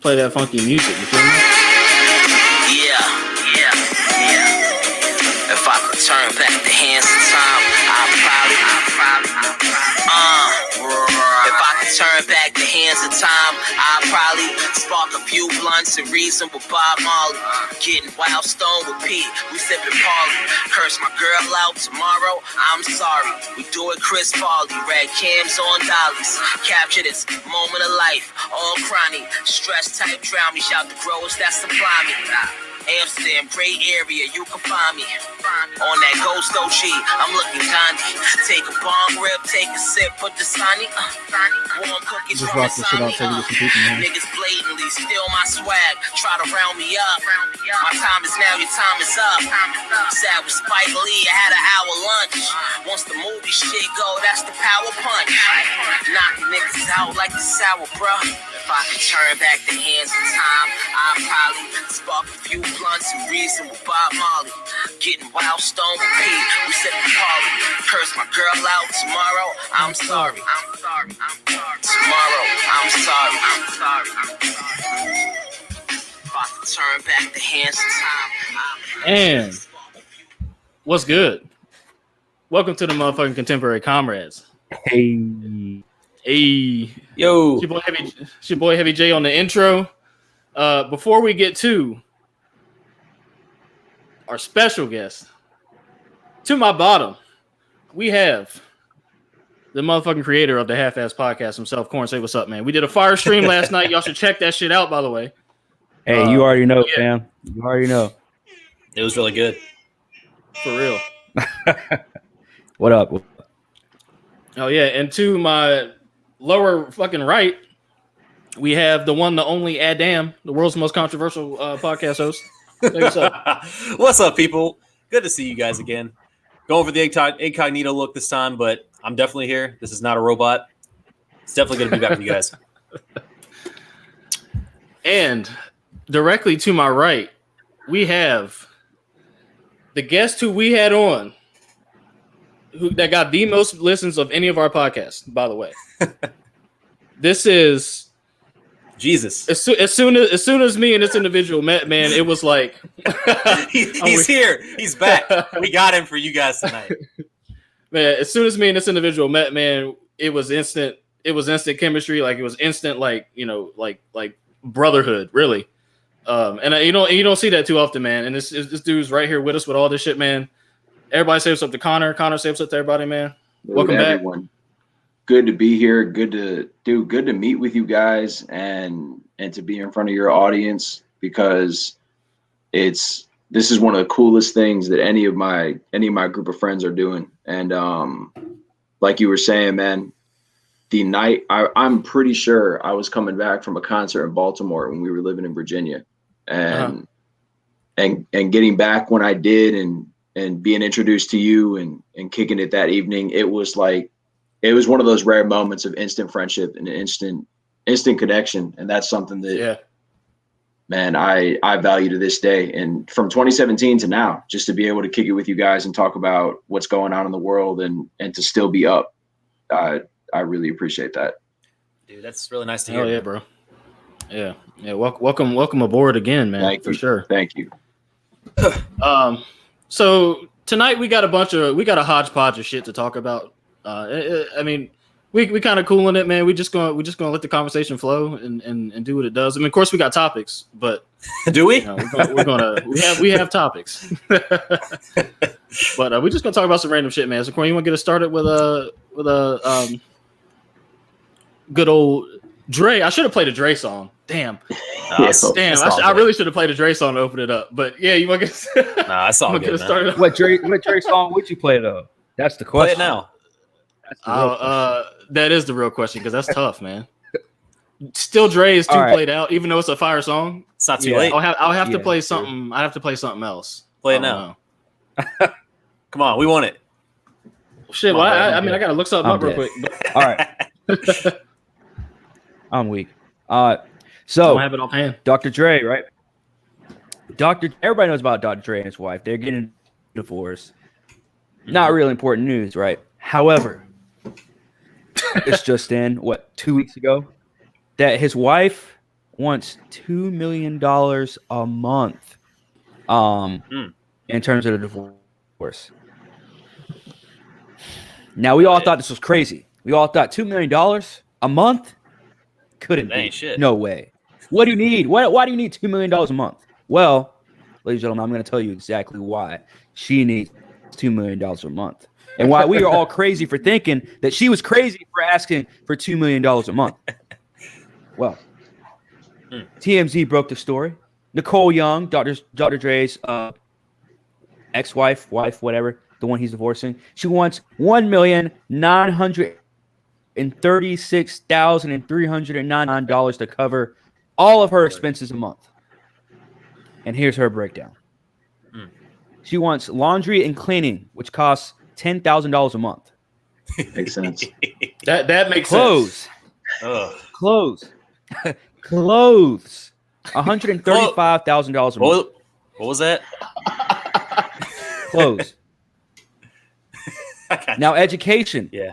play that funky music. You feel me? Yeah. If I could turn back the hands of time, If I could turn back the hands of time, I'd probably spark a few blunts and reason with Bob Marley. Getting wild stone with Pete, we sipping Parley. Curse my girl out tomorrow, I'm sorry. We do it Chris Farley, red cams on dollies. Capture this moment of life, all chronic. Stress type drown me, shout the growers that supply me. Amsterdam, Bay Area, you can find me. On that Ghost OG, I'm looking Gandhi. Take a bomb rib, take a sip, put the sunny. Warm cookies Just from rock the this shit out, sunny. take it to some people, man. Niggas blatantly steal my swag, try to round me up. My time is now, your time is up. Sat with Spike Lee, I had an hour lunch. Once the movie shit go, that's the power punch. Knocking niggas out like the sour, bruh. If I could turn back the hands of time, I'd probably spark a few blunts and reason with Bob Marley. Getting wild stone with Pete, we said the party. Curse my girl out tomorrow, I'm sorry. Tomorrow, I'm sorry. If I could turn back the hands of time, And what's good? Welcome to the motherfucking contemporary comrades. Hey. It's Yo. your boy Heavy J on the intro. Before we get to our special guest, to my bottom, we have the motherfucking creator of the Half-Ass Podcast himself, Corn. Say what's up, man. We did a fire stream last night. Y'all should check that shit out, by the way. Hey, you already know, yeah. fam. You already know. It was really good. For real. What up? Oh, yeah. And to my lower fucking right, we have the one, the only Adam, the world's most controversial podcast host. Say what's up. What's up, people? Good to see you guys again. Going for the incognito look this time, but I'm definitely here. This is not a robot. It's definitely going to be back with you guys. And directly to my right, we have the guest who we had on, that got the most listens of any of our podcasts, by the way. This is Jesus. as soon as me and this individual met, man, it was like he's here. He's back. We got him for you guys tonight. Man, as soon as me and this individual met, man, it was instant. It was instant chemistry. Like it was instant, like brotherhood, really. And you don't see that too often, man. And this dude's right here with us with all this shit, man. Everybody say what's up to Connor. Connor, say what's up to everybody, man. Welcome back. Everyone. Good to be here. Good to meet with you guys and to be in front of your audience, because this is one of the coolest things that any of my group of friends are doing. And like you were saying, man, the night I'm pretty sure I was coming back from a concert in Baltimore when we were living in Virginia, and getting back when I did and being introduced to you and kicking it that evening, it was one of those rare moments of instant friendship and instant connection. And that's something that, man, I value to this day. And from 2017 to now, just to be able to kick it with you guys and talk about what's going on in the world and to still be up, I really appreciate that. Dude, that's really nice to hear. Oh yeah, bro. Yeah. Welcome aboard again, man. Thank you. For sure. Thank you. So tonight we got a hodgepodge of shit to talk about. I mean, we kind of cooling it, man. We're just gonna let the conversation flow and do what it does. I mean, of course we got topics, but do we? We have topics. But we're just gonna talk about some random shit, man. So, Corey, you want to get us started with a good old Dre? I should have played a Dre song. Damn. I really should have played a Dre song to open it up. But yeah, you want to get? Nah, I saw good. Started. What Dre song would you play though? That's the question. Play it now. That is the real question, because that's tough, man. Still, Dre is too played out, even though it's a fire song. It's not too late. I'll have to play something. I have to play something else. Play it now. Come on, we want it. Shit, well, I mean, I gotta look something up real quick. But... All right. I'm weak. So I don't have it offhand. Dr. Dre, right? Everybody knows about Dr. Dre and his wife. They're getting divorced. Not really important news, right? However, it's just in 2 weeks ago that his wife wants $2 million a month in terms of the divorce. Now, we all thought this was crazy. We all thought $2 million a month? Couldn't That ain't be. shit. No way. What do you need? Why do you need $2 million a month? Well, ladies and gentlemen, I'm going to tell you exactly why she needs $2 million a month. And why we are all crazy for thinking that she was crazy for asking for $2 million a month. Well, TMZ broke the story. Nicole Young, Dr. Dre's ex-wife, wife, whatever, the one he's divorcing, she wants $1,936,399 to cover all of her expenses a month. And here's her breakdown. She wants laundry and cleaning, which costs $10,000 a month. Makes sense. That makes Clothes. sense. Clothes. Clothes. $135,000 a month. What was that? Clothes. Now, education. Yeah.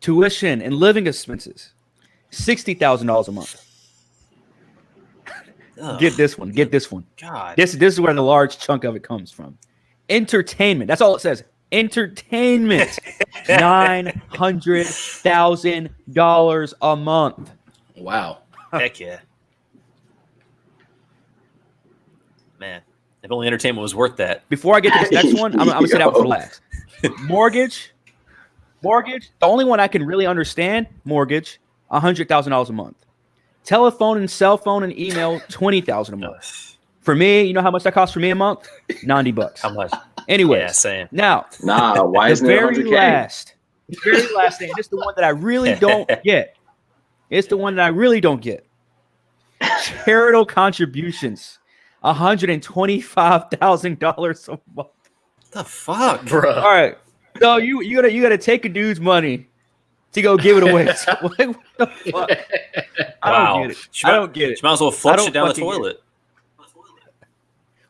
Tuition and living expenses. $60,000 a month. Ugh. Get this one. Get this one. God. This is where the large chunk of it comes from. Entertainment. That's all it says. Entertainment. $900,000 a month. Wow. Heck yeah. Man, if only entertainment was worth that. Before I get to this next one, I'm going to say that one for last. Mortgage. The only one I can really understand, mortgage, $100,000 a month. Telephone and cell phone and email, $20,000 a month. For me, you know how much that costs for me a month? $90. How much? Anyways, Yeah, same. now, Why the isn't it very 100K? last thing, this is the one that I really don't get. It's the one that I really don't get. Charitable contributions, $125,000 a month. The fuck, Bro. All right, so you gotta take a dude's money to go give it away. So, what the fuck? I don't get it. I don't get it. She might as well flush don't it down the fucking get toilet.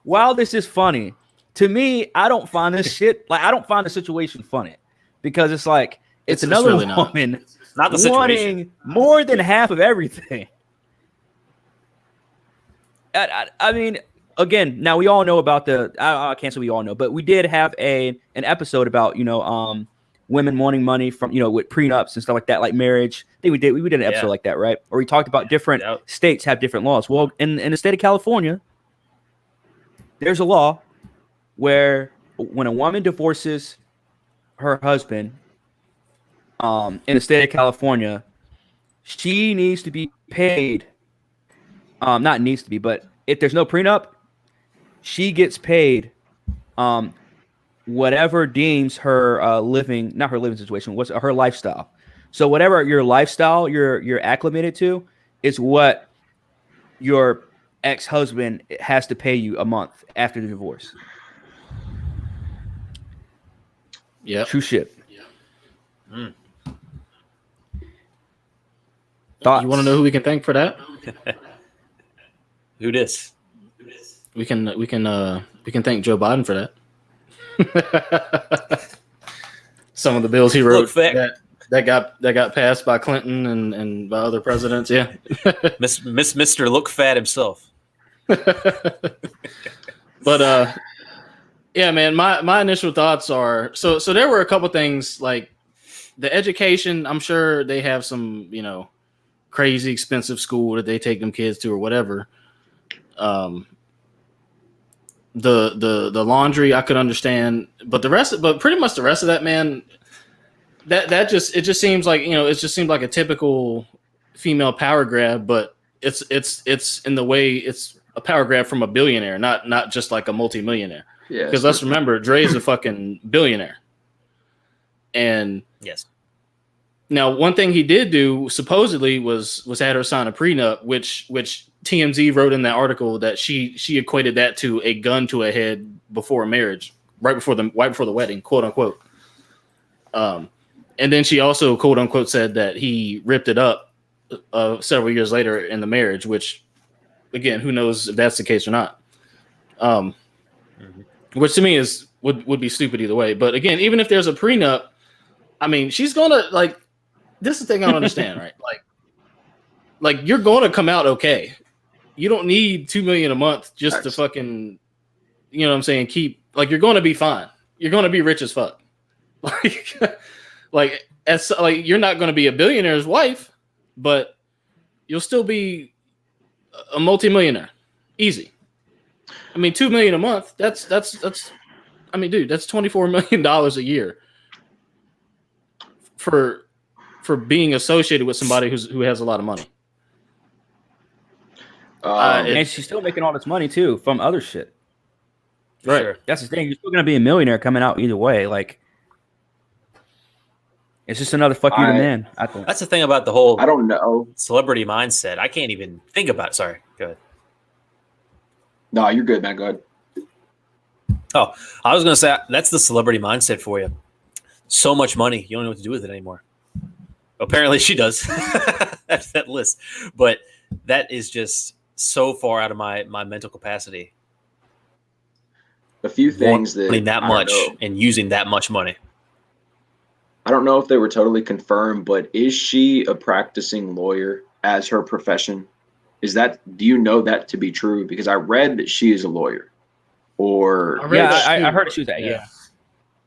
While this is funny, to me, I don't find this shit I don't find the situation funny because it's like it's another really not. woman Not the situation. wanting more than half of everything. I mean, again, now we all know about I can't say we all know, but we did have an episode about women wanting money from with prenups and stuff like that, like marriage. I think we did an episode like that, right? Or we talked about different states have different laws. Well, in the state of California, there's a law where when a woman divorces her husband, in the state of California, she needs to be paid. Not needs to be, but if there's no prenup, she gets paid whatever deems her not her living situation, what's her lifestyle. So whatever your lifestyle you're acclimated to is what your ex-husband has to pay you a month after the divorce. Yeah. True shit. Mm. Thoughts? You want to know who we can thank for that? Who dis? We can thank Joe Biden for that. Some of the bills he wrote that got passed by Clinton and by other presidents. Yeah. Mr. Look Fat himself. But yeah, man, my initial thoughts are so there were a couple things like the education. I'm sure they have some, crazy expensive school that they take them kids to or whatever. The laundry I could understand, but pretty much the rest of that, man, it just seems like, it just seems like a typical female power grab, but it's in the way it's a power grab from a billionaire, not just like a multimillionaire. Yeah. Because let's remember, Dre's a fucking billionaire. And yes. Now, one thing he did do supposedly was had her sign a prenup, which TMZ wrote in that article that she equated that to a gun to a head before marriage, right before the wedding, quote unquote. And then she also quote unquote said that he ripped it up several years later in the marriage, which again, who knows if that's the case or not. Which to me would be stupid either way. But again, even if there's a prenup, I mean, she's gonna this is the thing I don't understand, right? Like you're gonna come out okay. you don't need $2 million a month just to fucking, you know what I'm saying, keep, like, you're going to be fine. You're going to be rich as fuck. Like you're not going to be a billionaire's wife, but you'll still be a multimillionaire. Easy. I mean, $2 million a month, that's I mean, dude, that's $24 million a year for being associated with somebody who has a lot of money. And she's still making all this money too from other shit. Right. Sure. That's the thing. You're still gonna be a millionaire coming out either way. Like, it's just another fuck you to man. I think that's the thing about the whole. I don't know. Celebrity mindset. I can't even think about it. Sorry. Go ahead. No, you're good, man. Go ahead. Oh, I was gonna say that's the celebrity mindset for you. So much money, you don't know what to do with it anymore. Apparently, she does. That's that list, but that is just so far out of my mental capacity. A few things that much and using that much money. I don't know if they were totally confirmed, but is she a practicing lawyer as her profession? Do you know that to be true? Because I read that she is a lawyer, or I heard she was that. Yeah,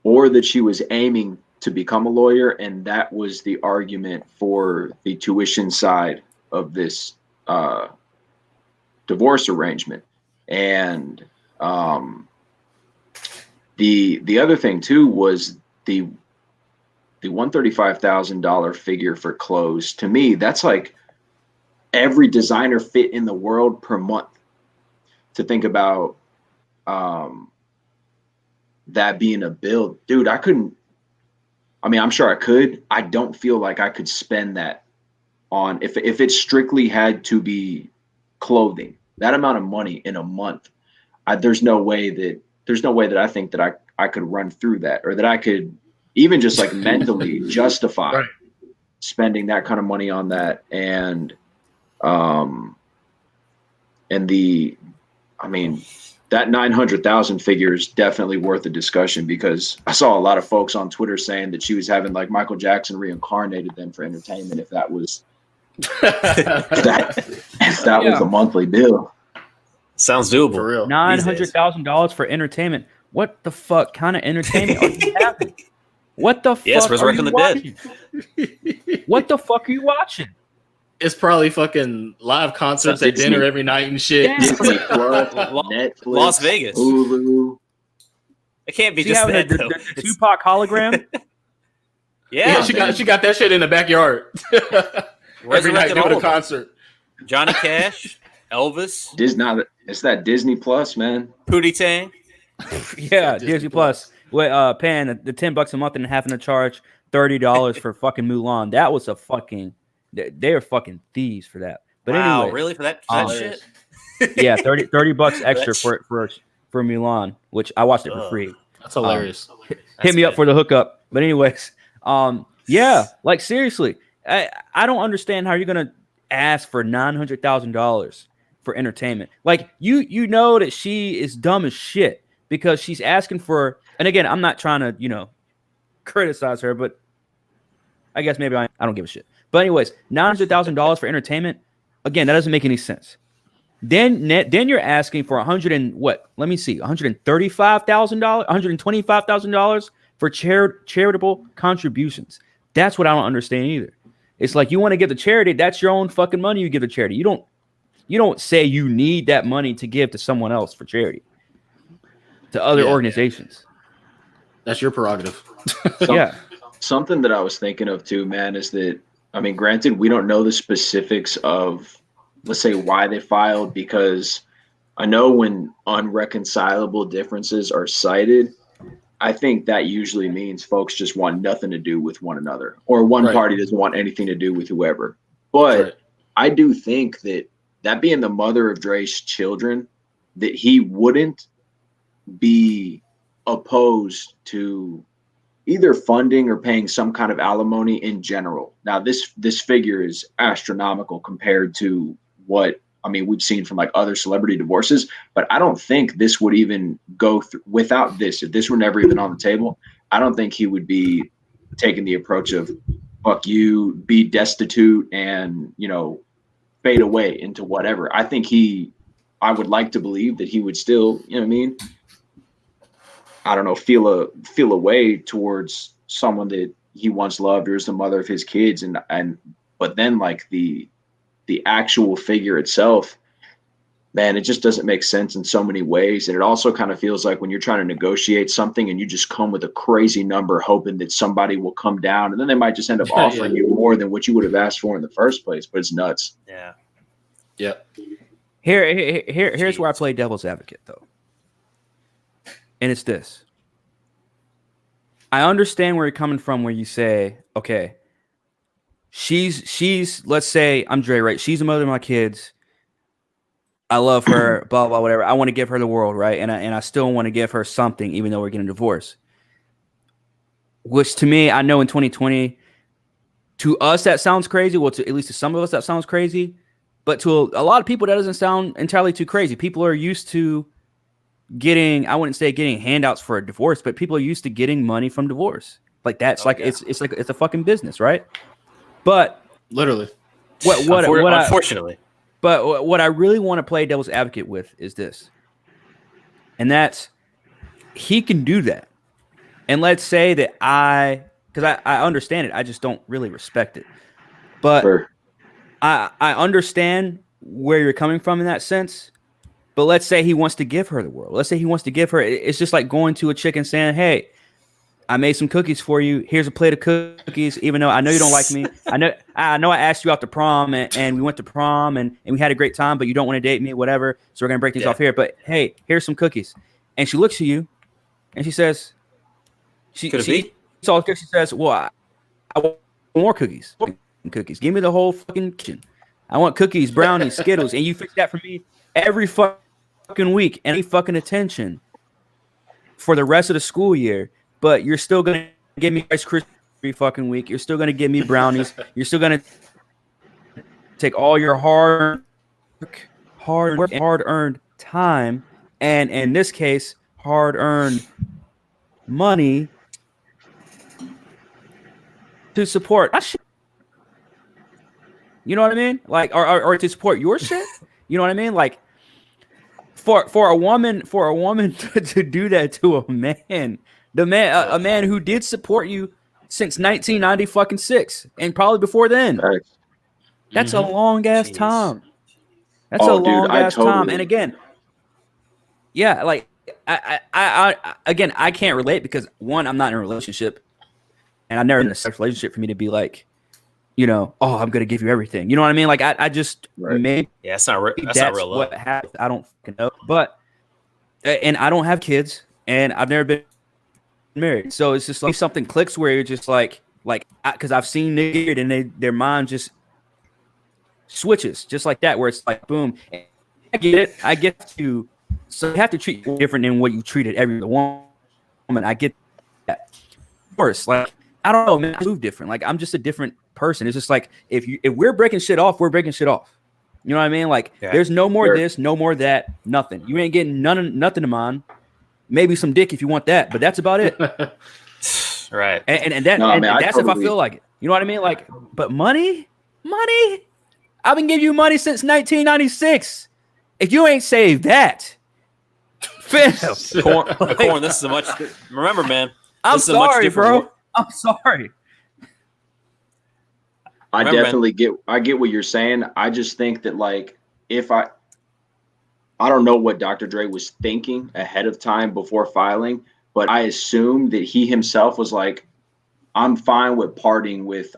or that she was aiming to become a lawyer, and that was the argument for the tuition side of this divorce arrangement. And the other thing too was the $135,000 figure for clothes. To me, that's like every designer fit in the world per month. To think about that being a bill, dude, I couldn't. I mean, I'm sure I could. I don't feel like I could spend that on if it strictly had to be clothing. That amount of money in a month, there's no way that I think that I could run through that, or that I could even just like mentally justify spending that kind of money on that. And I mean, that 900,000 figure is definitely worth a discussion, because I saw a lot of folks on Twitter saying that she was having like Michael Jackson reincarnated them for entertainment. If that was if that was a monthly bill. Sounds doable. For real. $900,000 for entertainment. What the fuck kind of entertainment are you having? What the fuck are you watching? What the fuck are you watching? It's probably fucking live concerts at dinner every night and shit. Yeah. Disney Plus, Netflix, Las Vegas, Hulu. It can't be just that. The Tupac hologram. Yeah, she got that shit in the backyard. Every night doing a concert. Johnny Cash, Elvis. It's that Disney Plus, man. Pootie Tang. Yeah, Disney Plus. Paying the $10 a month and having to charge $30 for fucking Mulan. That was a fucking. They are fucking thieves for that. But wow, anyway, really for that shit? Yeah, $30 extra for Mulan, which I watched it for free. That's hilarious. Hit me up for the hookup. But anyways, yeah, like seriously, I don't understand how you're gonna ask for $900,000 for entertainment. Like you know that she is dumb as shit because she's asking for. And again, I'm not trying to criticize her, but I guess maybe I don't give a shit. But anyways, $900,000 for entertainment. Again, that doesn't make any sense. Then you're asking for $135,000, $125,000 for charitable contributions. That's what I don't understand either. It's like you want to give to charity. That's your own fucking money you give to charity. You don't say you need that money to give to someone else for charity, to other organizations. That's your prerogative. Something that I was thinking of too, man, is that, I mean, granted, we don't know the specifics of, let's say, why they filed, because I know when unreconcilable differences are cited, I think that usually means folks just want nothing to do with one another, or one party doesn't want anything to do with whoever. But I do think that being the mother of Dre's children, that he wouldn't be opposed to either funding or paying some kind of alimony in general. Now, this figure is astronomical compared to what, I mean, we've seen from like other celebrity divorces, but I don't think this would even go without this. If this were never even on the table, I don't think he would be taking the approach of, fuck you, be destitute and, fade away into whatever. I think I would like to believe that he would still, you know what I mean? I don't know, feel a way towards someone that he once loved or is the mother of his kids. But then like the actual figure itself, man, it just doesn't make sense in so many ways. And it also kind of feels like when you're trying to negotiate something and you just come with a crazy number, hoping that somebody will come down, and then they might just end up offering you more than what you would have asked for in the first place. But it's nuts. Yeah. Yep. Here's where I play devil's advocate, though. And it's this. I understand where you're coming from, where you say, okay, she's let's say I'm Dre, right? She's the mother of my kids. I love her, blah, blah, whatever. I want to give her the world, right? And I still want to give her something, even though we're getting a divorce. Which to me, I know in 2020, to us, that sounds crazy. Well, at least to some of us, that sounds crazy. But to a lot of people, that doesn't sound entirely too crazy. People are used to getting, I wouldn't say getting handouts for a divorce, but people are used to getting money from divorce. Like that's it's like it's a fucking business, right? But literally, unfortunately. But what I really want to play devil's advocate with is this. And that's, he can do that. And let's say that because I understand it, I just don't really respect it. But Sure. I understand where you're coming from in that sense. But let's say he wants to give her the world. Let's say he wants to give her, it's just like going to a chick and saying, hey, I made some cookies for you. Here's a plate of cookies, even though I know you don't like me. I know I asked you out to prom and we went to prom and we had a great time, but you don't want to date me, whatever. So we're going to break things off here. But hey, here's some cookies. And she looks at you and she says, she says, well, I want more cookies. Cookies. Give me the whole fucking kitchen. I want cookies, brownies, Skittles. And you fix that for me every fucking week. Any fucking attention for the rest of the school year. But you're still going to give me Rice Krispies every fucking week. You're still going to give me brownies. You're still going to take all your hard-earned time, and in this case, hard-earned money to support my shit. You know what I mean? Like, or to support your shit. You know what I mean? Like, for a woman to do that to a man. A man who did support you since 1996 and probably before then. Right. That's a long ass time. That's Oh, a long ass time. totally. And again, yeah, like I can't relate because one, I'm not in a relationship, and I've never been in a sex relationship for me to be like, you know, oh, I'm gonna give you everything. You know what I mean? Like I just maybe that's not real. What happened. I don't know, but and I don't have kids, and I've never been married, so it's just like something clicks where you're just like because I've seen niggas and their mind just switches just like that, where it's like boom. And I get it. I get you. So you have to treat you different than what you treated every other woman. I get that. Of course, like I don't know, man. I move different. Like I'm just a different person. It's just like if we're breaking shit off, we're breaking shit off. You know what I mean? Like there's no more this, no more that, nothing. You ain't getting nothing of mine. Maybe some dick if you want that, but that's about it. Right. And that's if I feel like it. You know what I mean? Like, but money? I've been giving you money since 1996. If you ain't saved that, Corn, this is a much. Remember, man. I'm sorry, bro. I'm sorry. I definitely get what you're saying. I just think that like if I don't know what Dr. Dre was thinking ahead of time before filing, but I assume that he himself was like, I'm fine with parting with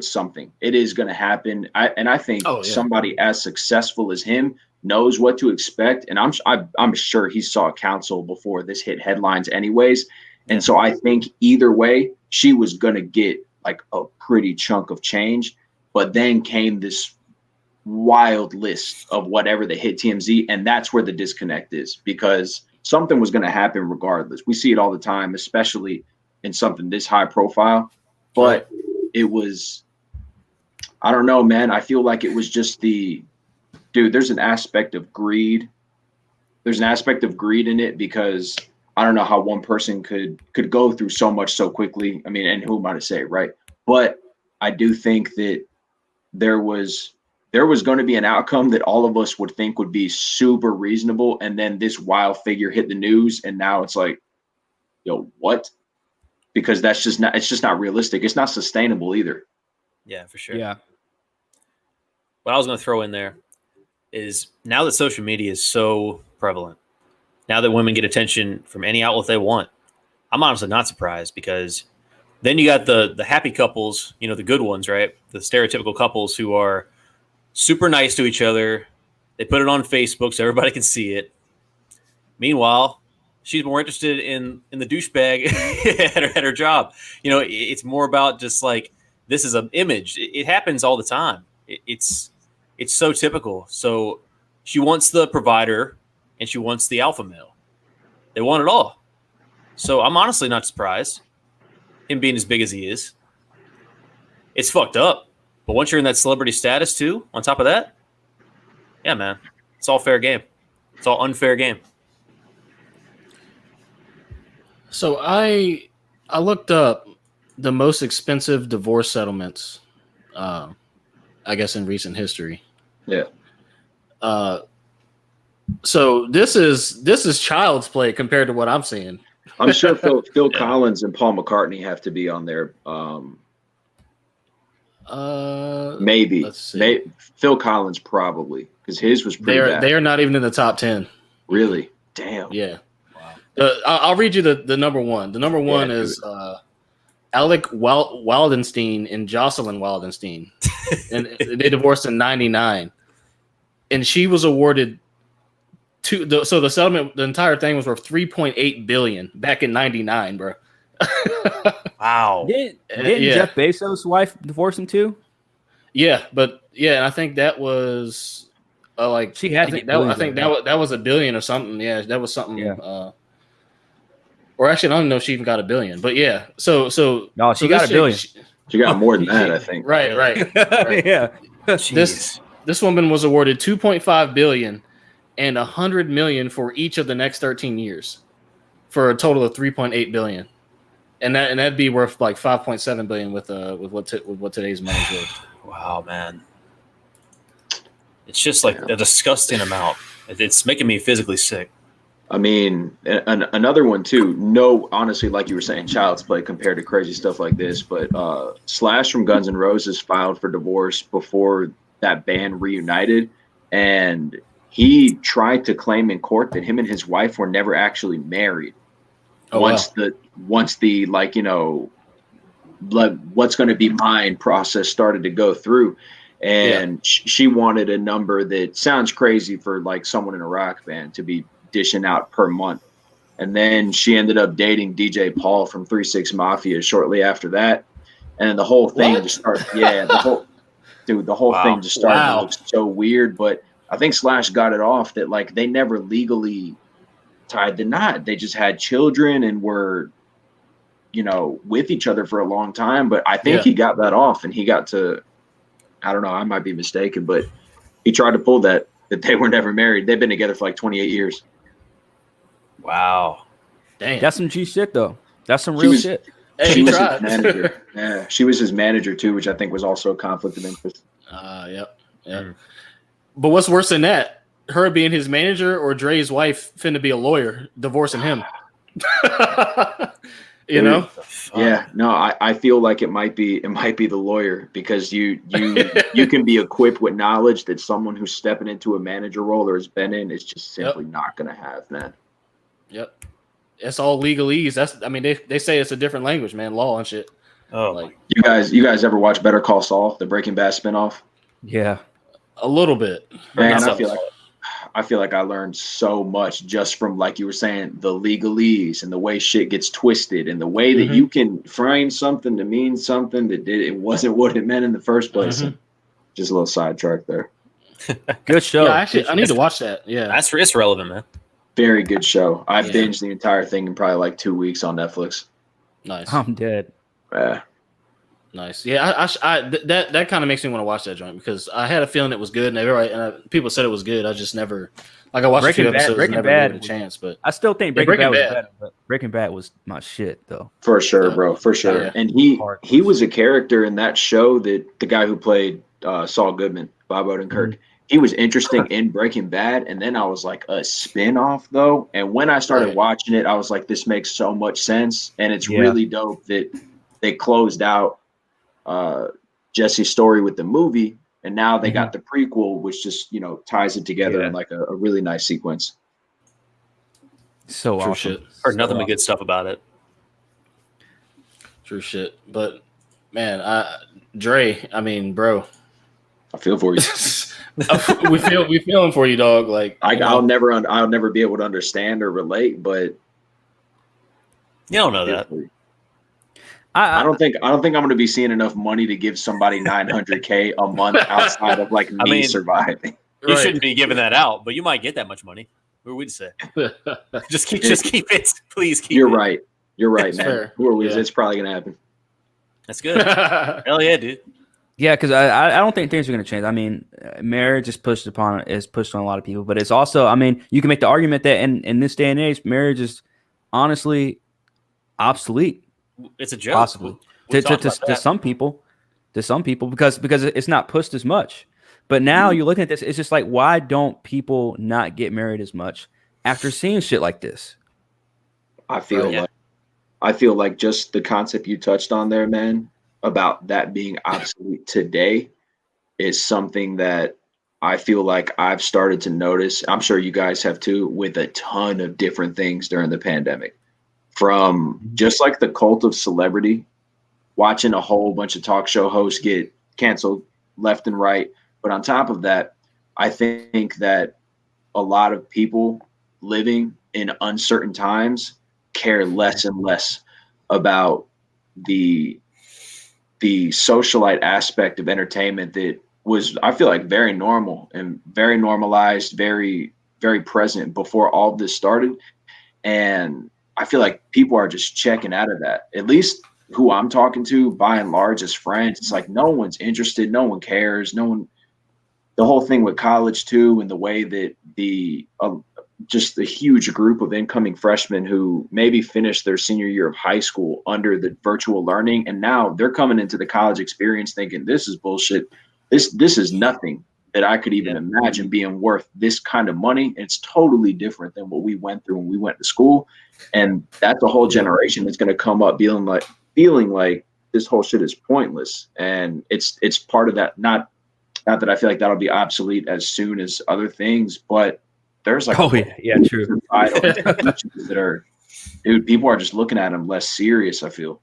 something. It is going to happen. I think somebody as successful as him knows what to expect. And I'm sure he saw counsel before this hit headlines anyways. And so I think either way, she was going to get like a pretty chunk of change. But then came this wild list of whatever that hit TMZ. And that's where the disconnect is, because something was going to happen regardless. We see it all the time, especially in something this high profile. But it was, I don't know, man. I feel like it was just there's an aspect of greed. There's an aspect of greed in it, because I don't know how one person could go through so much so quickly. I mean, and who am I to say, right? But I do think that there was there was going to be an outcome that all of us would think would be super reasonable, and then this wild figure hit the news, and now it's like, yo, what? Because it's just not realistic. It's not sustainable either. Yeah, for sure. Yeah. What I was going to throw in there is now that social media is so prevalent, now that women get attention from any outlet they want, I'm honestly not surprised, because then you got the happy couples, you know, the good ones, right? The stereotypical couples who are super nice to each other. They put it on Facebook so everybody can see it. Meanwhile, she's more interested in the douchebag at her job. You know, it's more about just like, this is an image. It happens all the time. It's so typical. So she wants the provider and she wants the alpha male. They want it all. So I'm honestly not surprised, him being as big as he is. It's fucked up. But once you're in that celebrity status too, on top of that, yeah, man, it's all fair game. It's all unfair game. So I looked up the most expensive divorce settlements, I guess, in recent history. Yeah. So this is child's play compared to what I'm seeing. I'm sure Phil Collins and Paul McCartney have to be on there. Maybe. Let's see. Phil Collins probably, because his was pretty bad. They are not even in the top 10. Really? Damn. Yeah. Wow. I'll read you the number one. The number one is Alec Wildenstein and Jocelyn Wildenstein, and they divorced in '99, and she was awarded so the settlement, the entire thing was worth $3.8 billion back in '99, bro. Wow. Didn't Jeff Bezos' wife divorce him too? Yeah, but and I think that was like she had. I think that was $1 billion or something. Yeah, that was something. Yeah. Or actually, I don't know if she even got $1 billion, but yeah. So no, she got $1 billion. She got more than that, I think. Right. Yeah. This woman was awarded $2.5 billion and $100 million for each of the next 13 years, for a total of $3.8 billion, and that'd be worth like $5.7 billion with what today's money's worth. Wow, man. It's just like a disgusting amount. It's making me physically sick. I mean, another one too. No, honestly, like you were saying, child's play compared to crazy stuff like this. But Slash from Guns N' Roses filed for divorce before that band reunited, and he tried to claim in court that him and his wife were never actually married. Once the like, you know, what's going to be mine process started to go through, and she wanted a number that sounds crazy for like someone in a rock band to be dishing out per month. And then she ended up dating DJ Paul from 3 6 Mafia shortly after that, and the whole thing just started. Yeah, the whole thing just started to look so weird. But I think Slash got it off that like they never legally tied the knot. They just had children and were, you know, with each other for a long time. But I think he got that off, and he got to, I don't know, I might be mistaken, but he tried to pull that they were never married. They've been together for like 28 years. Wow. Damn. That's some G shit though. That's some real shit. Hey, she was tried. his manager. Yeah, she was his manager too, which I think was also a conflict of interest. Yep. But what's worse than that? Her being his manager, or Dre's wife finna be a lawyer divorcing him? You know? Yeah. No, I feel like it might be the lawyer, because you can be equipped with knowledge that someone who's stepping into a manager role or has been in is just simply not going to have, man. Yep. It's all legalese. They say it's a different language, man. Law and shit. Oh, like you guys ever watch Better Call Saul, the Breaking Bad spinoff? Yeah. a little bit. Man, I feel like I learned so much just from, like you were saying, the legalese and the way shit gets twisted and the way that you can frame something to mean something that it wasn't what it meant in the first place. Just a little sidetrack there. Good show. Yeah, actually, I need to watch that. Yeah, it's relevant, man. Very good show. I binged the entire thing in probably like 2 weeks on Netflix. Nice. I'm dead. Nice. Yeah, that kind of makes me want to watch that joint, because I had a feeling it was good, and people said it was good. I just never, I watched a few episodes and never gave it a chance. But I still think Breaking Bad was better. But Breaking Bad was my shit, though. For sure, bro. For sure. Yeah. And he was a character in that show that the guy who played Saul Goodman, Bob Odenkirk. He was interesting in Breaking Bad, and then I was like, a spin-off though. And when I started watching it, I was like, this makes so much sense, and it's really dope that they closed out Jesse's story with the movie, and now they got the prequel, which just ties it together in like a really nice sequence. So True awesome. shit. Heard nothing but good stuff about it. True shit. But man, Dre, I mean, bro, I feel for you. we feeling for you, dog. Like I'll never be able to understand or relate, but You don't know that. I don't think I'm going to be seeing enough money to give somebody $900K a month outside of like me surviving. You shouldn't be giving that out, but you might get that much money. What would we say? just keep it. Please keep it. You're right. You're right, man. Fair. Who are we? It's probably going to happen. That's good. Hell yeah, dude. Yeah, because I don't think things are going to change. I mean, marriage is pushed on a lot of people, but it's also, I mean, you can make the argument that in this day and age, marriage is honestly obsolete. It's a joke. Possibly to some people, because it's not pushed as much. But now you're looking at this, it's just like, why don't people not get married as much after seeing shit like this? I feel like just the concept you touched on there, man, about that being obsolete today is something that I feel like I've started to notice. I'm sure you guys have too, with a ton of different things during the pandemic. From just like the cult of celebrity, watching a whole bunch of talk show hosts get canceled left and right. But on top of that, I think that a lot of people living in uncertain times care less and less about the socialite aspect of entertainment that was, I feel like, very normal and very normalized, very, very present before all of this started. And I feel like people are just checking out of that. At least who I'm talking to, by and large, as friends, it's like no one's interested, no one cares, no one. The whole thing with college too, and the way that just the huge group of incoming freshmen who maybe finished their senior year of high school under the virtual learning, and now they're coming into the college experience thinking this is bullshit. This is nothing that I could even imagine being worth this kind of money. It's totally different than what we went through when we went to school. And that's a whole generation that's going to come up feeling like this whole shit is pointless. And it's part of that. Not that I feel like that'll be obsolete as soon as other things, but there's like true. that are, dude, people are just looking at them less serious, I feel.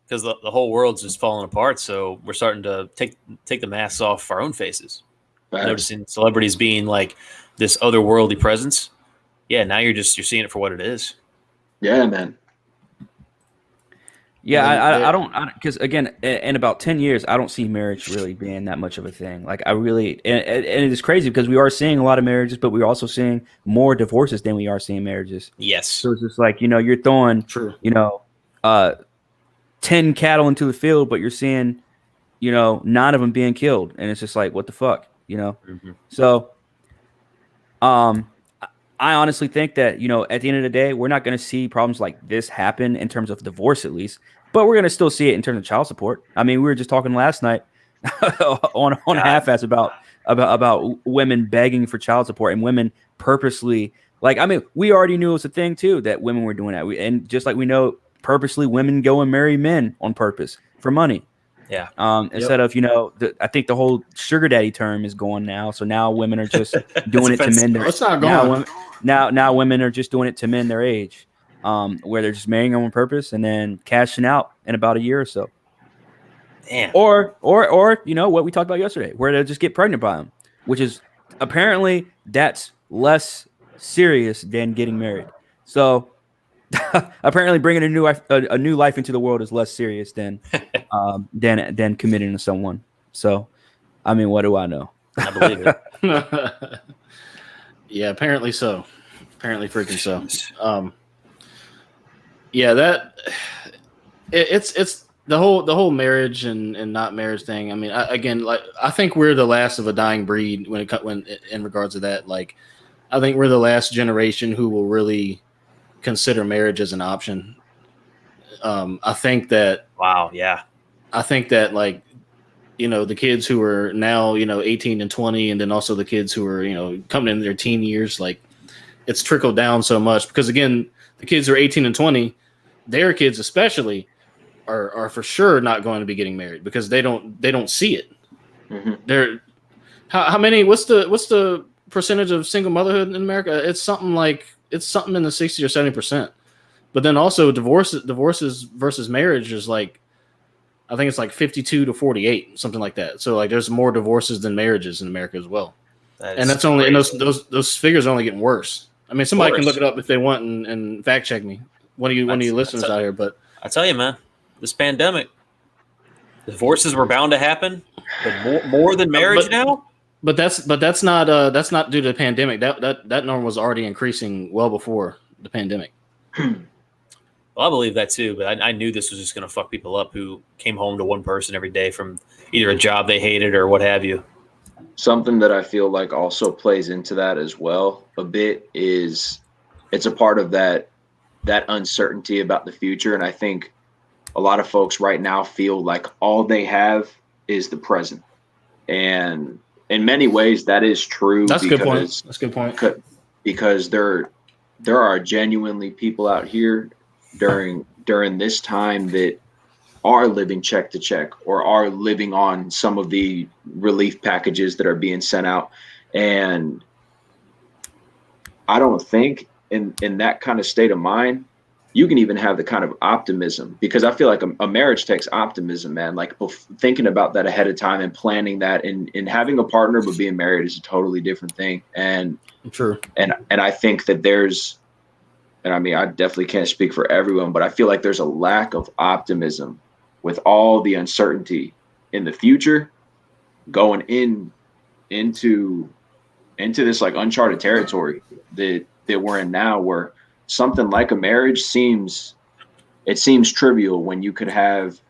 Because the whole world's just falling apart, so we're starting to take the masks off our own faces. Noticing celebrities being like this otherworldly presence. Yeah, now you're seeing it for what it is. Yeah, man. Yeah, I don't, because again, in about 10 years, I don't see marriage really being that much of a thing. Like, I really, and it is crazy because we are seeing a lot of marriages, but we're also seeing more divorces than we are seeing marriages. Yes. So it's just like, you're throwing, 10 cattle into the field, but you're seeing, 9 of them being killed. And it's just like, what the fuck, Mm-hmm. So, I honestly think that, at the end of the day, we're not going to see problems like this happen in terms of divorce, at least, but we're going to still see it in terms of child support. I mean, we were just talking last night on Half-Ass about women begging for child support and women purposely, like, I mean, we already knew it was a thing too, that women were doing that. And just like we know purposely women go and marry men on purpose for money. Yeah. Instead of, I think the whole sugar daddy term is going now. So now women are just doing it to men. It's not going. Now women are just doing it to men their age, where they're just marrying them on purpose and then cashing out in about a year or so. Damn. Or what we talked about yesterday, where they'll just get pregnant by them, which is apparently that's less serious than getting married. So apparently bringing a new life into the world is less serious than committing to someone. So, I mean, what do I know? I believe it. Yeah, apparently so. Apparently freaking so. Yeah, it's the whole marriage and not marriage thing. I mean, I think we're the last of a dying breed when in regards to that. Like, I think we're the last generation who will really consider marriage as an option. I think that. Wow. Yeah. I think that, like, the kids who are now 18 and 20, and then also the kids who are coming in their teen years, like it's trickled down so much because again, the kids who are 18 and 20, their kids especially are for sure not going to be getting married because they don't see it. Mm-hmm. They're how many? What's the percentage of single motherhood in America? It's something in the 60 or 70%. But then also divorces versus marriage is like, I think it's like 52 to 48, something like that. So like there's more divorces than marriages in America as well. And that's only, and those figures are only getting worse. I mean, somebody can look it up if they want and fact check me. One of you listeners out here, but I tell you, man, this pandemic, divorces were bound to happen, but more than marriage now. But that's not due to the pandemic. That number was already increasing well before the pandemic. Well, I believe that too, but I knew this was just going to fuck people up who came home to one person every day from either a job they hated or what have you. Something that I feel like also plays into that as well a bit is it's a part of that uncertainty about the future. And I think a lot of folks right now feel like all they have is the present. And in many ways that is true. That's a good point. That's a good point. Because there are genuinely people out here during this time that are living check to check or are living on some of the relief packages that are being sent out. And I don't think in that kind of state of mind, you can even have the kind of optimism, because I feel like a marriage takes optimism, man. Like thinking about that ahead of time and planning that, and having a partner, but being married is a totally different thing. And true. And I think that and I mean, I definitely can't speak for everyone, but I feel like there's a lack of optimism with all the uncertainty in the future going into this like uncharted territory that we're in now, where something like a marriage seems trivial when you could have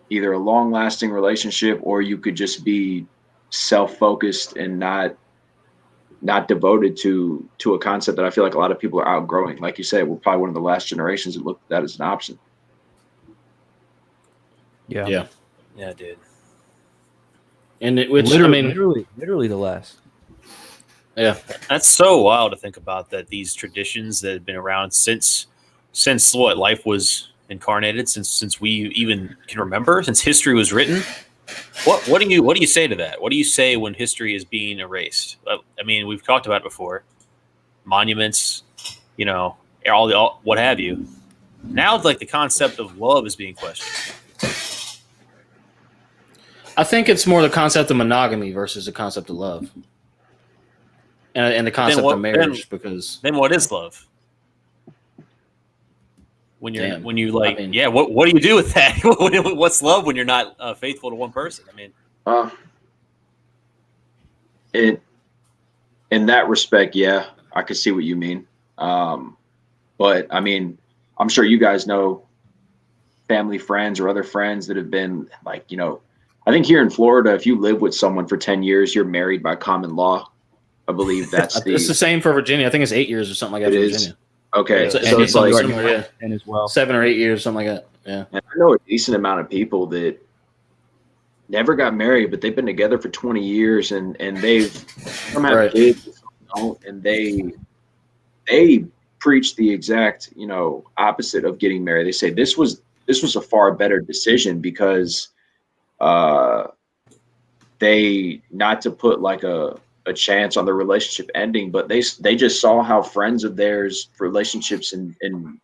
either a long-lasting relationship or you could just be self-focused and not devoted to a concept that I feel like a lot of people are outgrowing. Like you said, we're probably one of the last generations that looked at that as an option. Yeah, dude. And literally the last. Yeah, that's so wild to think about, that these traditions that have been around since what life was incarnated, since we even can remember, since history was written. What do you say to that? What do you say when history is being erased? I mean, we've talked about it before. Monuments, all what have you. Now it's like the concept of love is being questioned. I think it's more the concept of monogamy versus the concept of love, and the concept of marriage. Because then what is love? What do you do with that? What's love when you're not faithful to one person? I mean, in that respect, yeah, I could see what you mean. But I mean, I'm sure you guys know family, friends, or other friends that have been like, I think here in Florida, if you live with someone for 10 years, you're married by common law. I believe it's the same for Virginia. I think it's 8 years or something like that. It for is. Virginia. Okay, so it's like similar, yeah. And as well, 7 or 8 years, something like that. Yeah. And I know a decent amount of people that never got married, but they've been together for 20 years, and they've some have kids, and they preach the exact opposite of getting married. They say this was a far better decision because they, not to put like a chance on the relationship ending, but they just saw how friends of theirs, relationships and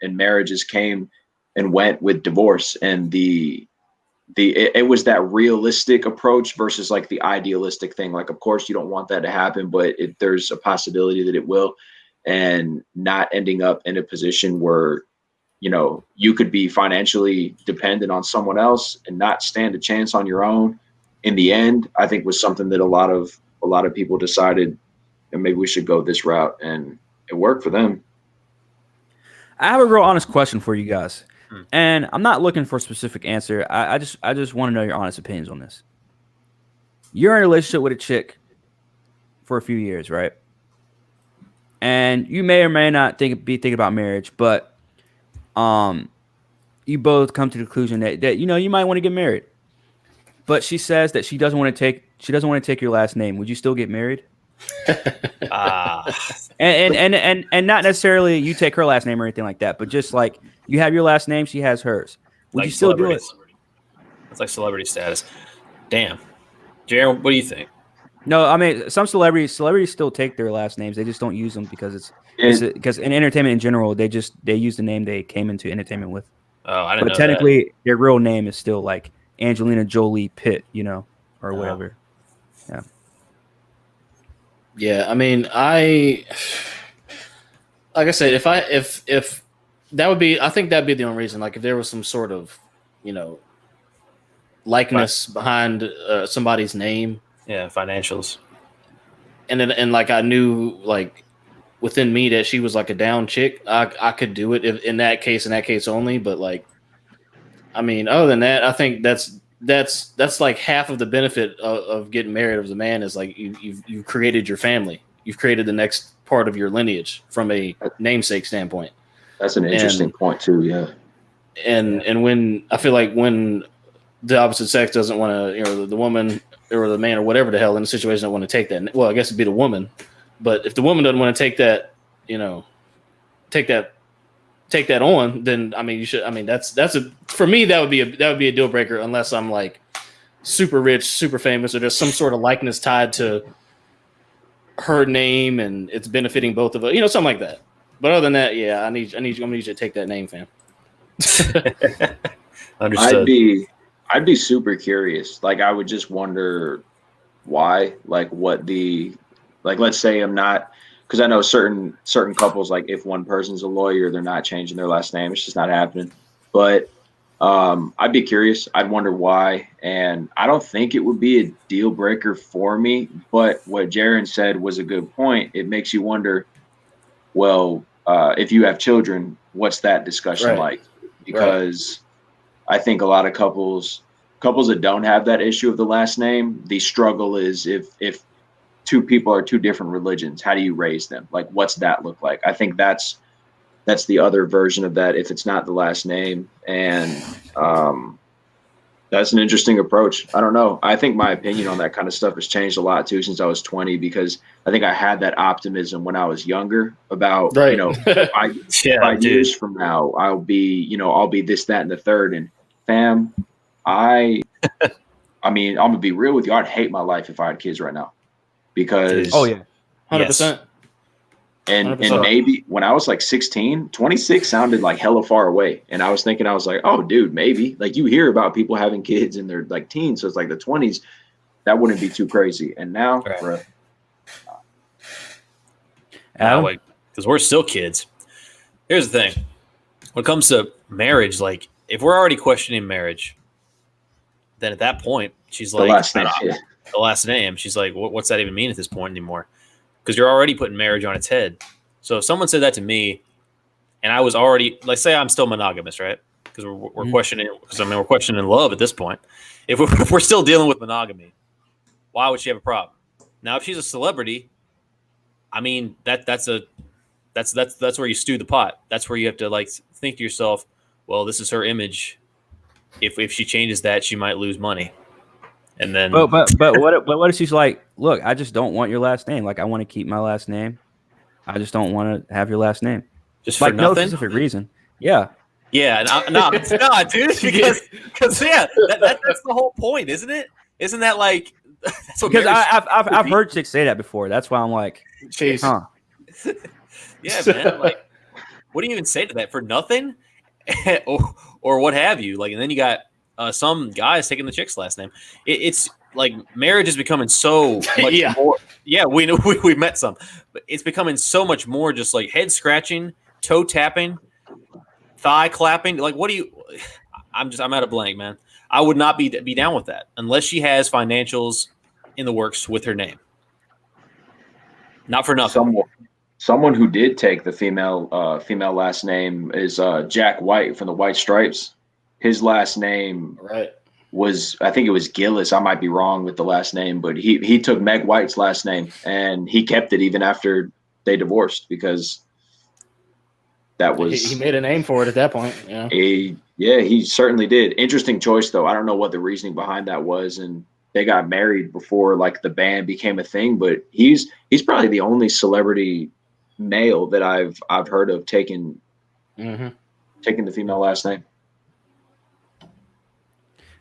marriages came and went with divorce, and it was that realistic approach versus like the idealistic thing. Like, of course you don't want that to happen, but there's a possibility that it will, and not ending up in a position where you could be financially dependent on someone else and not stand a chance on your own. In the end, I think was something that a lot of people decided, and maybe we should go this route, and it worked for them. I have a real honest question for you guys, and I'm not looking for a specific answer. I just want to know your honest opinions on this. You're in a relationship with a chick for a few years, right? And you may or may not be thinking about marriage, but you both come to the conclusion that you might want to get married. But she says that she doesn't want to take your last name. Would you still get married? And not necessarily you take her last name or anything like that, but just like you have your last name, she has hers. Would like you still do it? It's like celebrity status. Damn, Jaron, what do you think? No, I mean some celebrities still take their last names. They just don't use them because because in entertainment in general, they use the name they came into entertainment with. Oh, I didn't know But technically, their real name is still like Angelina Jolie Pitt, or whatever. Yeah. Yeah, I mean, like I said, if that would be, I think that'd be the only reason. Like, if there was some sort of, likeness behind somebody's name. Yeah, financials. And like I knew like within me that she was like a down chick, I could do it if, in that case only. But like, I mean, other than that, I think that's like half of the benefit of getting married as a man is like you've created your family. You've created the next part of your lineage from a namesake standpoint. That's an interesting point too. Yeah. And when I feel like when the opposite sex doesn't want to, the woman or the man or whatever the hell in the situation don't want to take that. Well, I guess it'd be the woman, but if the woman doesn't want to take that, take that on, then I mean, you should. I mean, for me that would be a deal breaker unless I'm like super rich, super famous, or there's some sort of likeness tied to her name and it's benefiting both of us, something like that. But other than that, yeah, I'm gonna need you to take that name, fam. Understood. I'd be super curious. Like, I would just wonder why, like let's say I'm not, because I know certain couples, like if one person's a lawyer, they're not changing their last name. It's just not happening. But I'd be curious. I'd wonder why. And I don't think it would be a deal breaker for me. But what Jaron said was a good point. It makes you wonder, well, if you have children, what's that discussion like? Because I think a lot of couples that don't have that issue of the last name, the struggle is if two people are two different religions, how do you raise them? Like, what's that look like? I think that's the other version of that if it's not the last name. And that's an interesting approach. I don't know. I think my opinion on that kind of stuff has changed a lot too since I was 20, because I think I had that optimism when I was younger about, 5 years from now, I'll be this, that, and the third. And fam, I mean, I'm gonna be real with you. I'd hate my life if I had kids right now, because 100%. And maybe when I was like 16, 26 sounded like hella far away. And I was thinking, oh, dude, maybe. Like, you hear about people having kids in their like teens, so it's like the 20s. That wouldn't be too crazy. And now, bro, because we're still kids. Here's the thing: when it comes to marriage, like if we're already questioning marriage, then at that point, she's like the last name. She's like, what's that even mean at this point anymore? Because you're already putting marriage on its head. So if someone said that to me, and I was already, like, say I'm still monogamous, right? Because we're questioning, we're questioning love at this point. If we're still dealing with monogamy, why would she have a problem? Now, if she's a celebrity, I mean that's where you stew the pot. That's where you have to like think to yourself, well, this is her image. If she changes that, she might lose money. And then, but what if she's like, look, I just don't want your last name. Like, I want to keep my last name. I just don't want to have your last name. Just for like nothing? No specific reason. Yeah. Yeah. No, dude. Because that's the whole point, isn't it? Isn't that like? That's what because I've heard chicks say that before. That's why I'm like, chase. Huh? Yeah, man. Like, what do you even say to that? For nothing, or what have you? Like, and then you got. Some guys taking the chick's last name. It's like marriage is becoming so much more. Yeah, we met some, but it's becoming so much more just like head scratching, toe tapping, thigh clapping. Like, what do you? I'm out of blank, man. I would not be down with that unless she has financials in the works with her name. Not for nothing. Someone who did take the female last name is Jack White from the White Stripes. His last name was, I think it was Gillis. I might be wrong with the last name, but he took Meg White's last name and he kept it even after they divorced because that was he made a name for it at that point. Yeah. He certainly did. Interesting choice though. I don't know what the reasoning behind that was, and they got married before like the band became a thing. But he's probably the only celebrity male that I've heard of taking the female last name.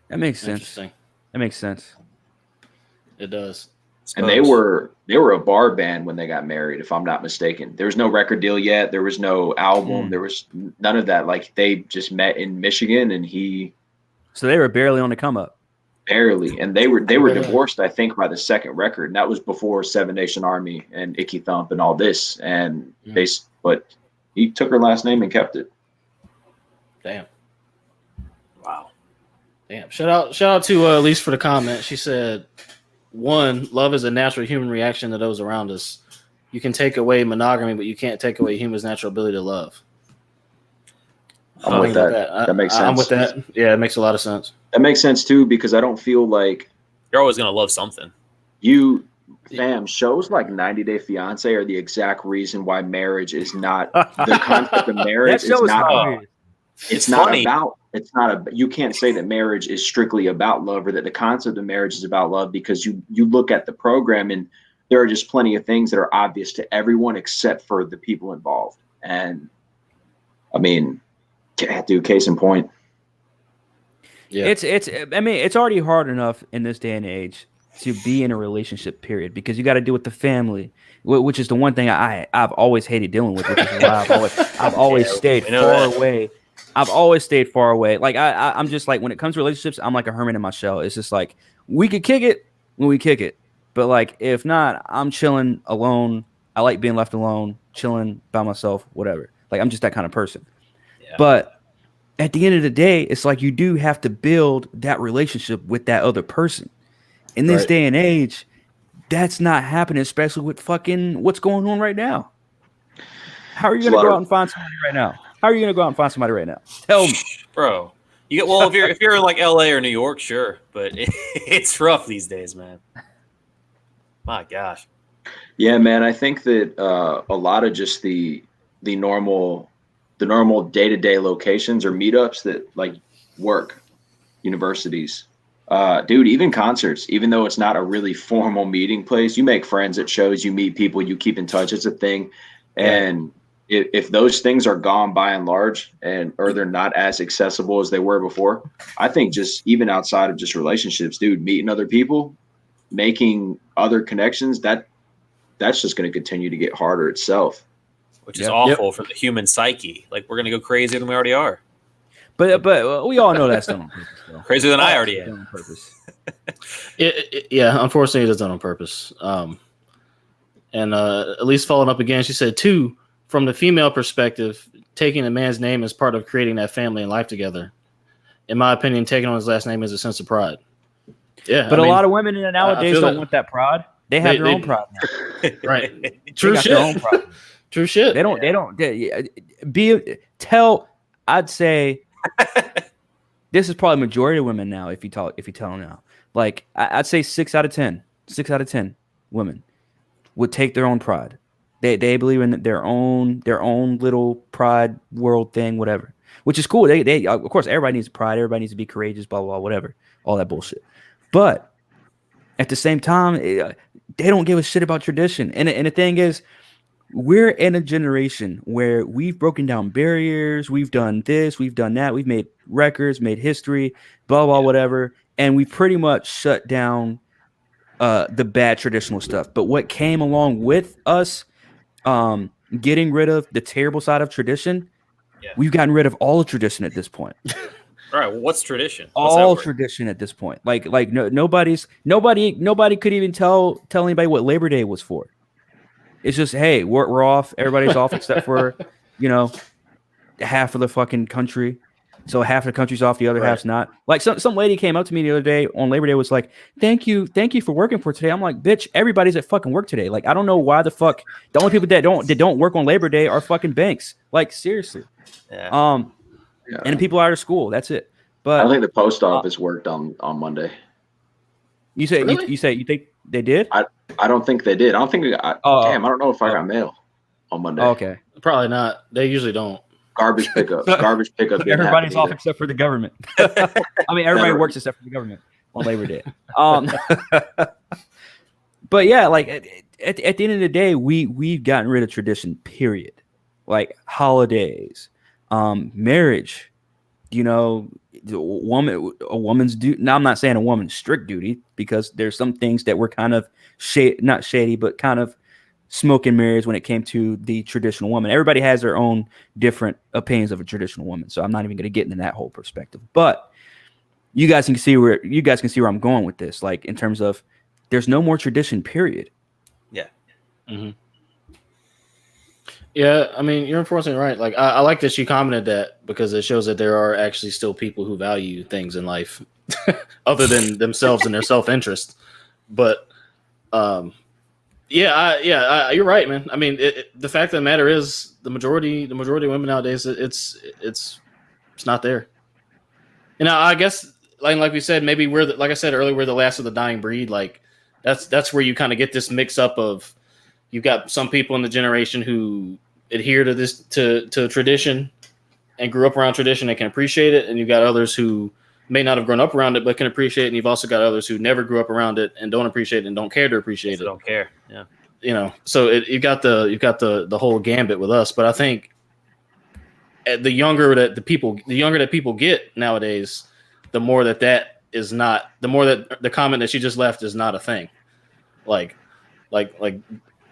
That makes sense. Interesting. That makes sense. It does. And they were a bar band when they got married, if I'm not mistaken. There was no record deal yet. There was no album. There was none of that. Like they just met in Michigan, and so they were barely on the come up. Barely, and they were divorced, I think, by the second record, and that was before Seven Nation Army and Icky Thump and all this. And but he took her last name and kept it. Damn. Wow. Damn. Shout out to Elise for the comment. She said, "1, love is a natural human reaction to those around us. You can take away monogamy, but you can't take away humans' natural ability to love." I'm with that. That makes sense. I'm with that. Yeah, it makes a lot of sense. That makes sense too, because I don't feel like you're always gonna love something. Shows like 90 Day Fiance are the exact reason why marriage is not the concept of marriage. You can't say that marriage is strictly about love, or that the concept of marriage is about love, because you look at the program and there are just plenty of things that are obvious to everyone except for the people involved. And I mean, dude, case in point. Yeah. It's already hard enough in this day and age to be in a relationship, period, because you got to deal with the family, which is the one thing I've always hated dealing with, which is why I've always stayed far away. I've always stayed far away. Like I'm just like, when it comes to relationships, I'm like a hermit in my shell. It's just like, we could kick it when we kick it, but like if not, I'm chilling alone. I like being left alone, chilling by myself, whatever. Like I'm just that kind of person. Yeah. But at the end of the day, it's like you do have to build that relationship with that other person. In this day and age, that's not happening, especially with fucking what's going on right now. How are you going to go out and find somebody right now? Tell me, bro. If you're in like LA or New York, sure, but it's rough these days, man. My gosh. Yeah, man. I think that a lot of just the normal day-to-day locations or meetups that like work, universities, dude, even concerts, even though it's not a really formal meeting place, you make friends at shows, you meet people, you keep in touch. It's a thing. And if those things are gone by and large, or they're not as accessible as they were before, I think just even outside of just relationships, dude, meeting other people, making other connections, that's just going to continue to get harder itself. Which is awful for the human psyche. Like, we're going to go crazier than we already are. But we all know that's done on purpose. Though. Crazier than I already am. On purpose. Yeah, unfortunately, it is done on purpose. And at least following up again, she said, 2, from the female perspective, taking a man's name is part of creating that family and life together. In my opinion, taking on his last name is a sense of pride. Yeah, but a lot of women nowadays don't want that pride. They have their own pride now. Right. True shit. Their own pride. True shit. I'd say this is probably majority of women now. If you tell them now, like I'd say 6 out of 10 women would take their own pride. They believe in their own little pride world thing, whatever, which is cool. They of course, everybody needs pride. Everybody needs to be courageous, blah, blah, blah, whatever, all that bullshit. But at the same time, they don't give a shit about tradition. And the thing is, we're in a generation where we've broken down barriers. We've done this. We've done that. We've made records, made history, blah, blah, whatever. And we pretty much shut down the bad traditional stuff. But what came along with us getting rid of the terrible side of tradition, we've gotten rid of all of tradition at this point. All right, well, what's tradition? All tradition at this point. Nobody could even tell anybody what Labor Day was for. It's just, hey, we're off. Everybody's off except for, half of the fucking country. So half the country's off, the other half's not. Like some lady came up to me the other day on Labor Day, was like, thank you for working for today. I'm like, bitch, everybody's at fucking work today. Like, I don't know why the fuck the only people that don't work on Labor Day are fucking banks. Like, seriously. Yeah. And people out of school. That's it. But I don't think the post office worked on Monday. You say really? you think they did? I don't think they did. I don't think. Damn, I don't know if I got mail on Monday. Oh, okay. Probably not. They usually don't. Garbage pickup. Garbage pickup. Didn't Everybody's happen off either. except for the government. I mean, everybody Never. works except for the government on Labor Day. But yeah, like at the end of the day, we've gotten rid of tradition. Period. Like holidays, marriage. You know, a woman's duty. Now, I'm not saying a woman's strict duty, because there's some things that were kind of not shady, but kind of smoke and mirrors when it came to the traditional woman. Everybody has their own different opinions of a traditional woman, so I'm not even going to get into that whole perspective. But you guys can see where I'm going with this. Like, in terms of, there's no more tradition. Period. Yeah. Mm-hmm. Yeah, I mean, you're unfortunately right. Like, I like that she commented that, because it shows that there are actually still people who value things in life other than themselves and their self-interest. But, you're right, man. I mean, the fact of the matter is, the majority of women nowadays, it's not there. And I guess, like we said, maybe like I said earlier, we're the last of the dying breed. Like, that's where you kind of get this mix up of, you've got some people in the generation who adhere to tradition and grew up around tradition and can appreciate it, and you've got others who may not have grown up around it but can appreciate it, and you've also got others who never grew up around it and don't appreciate it and don't care to appreciate it. Don't care. Yeah. You know, so you've got the whole gambit with us. But I think the younger that people get nowadays, the more that the comment that she just left is not a thing. Like,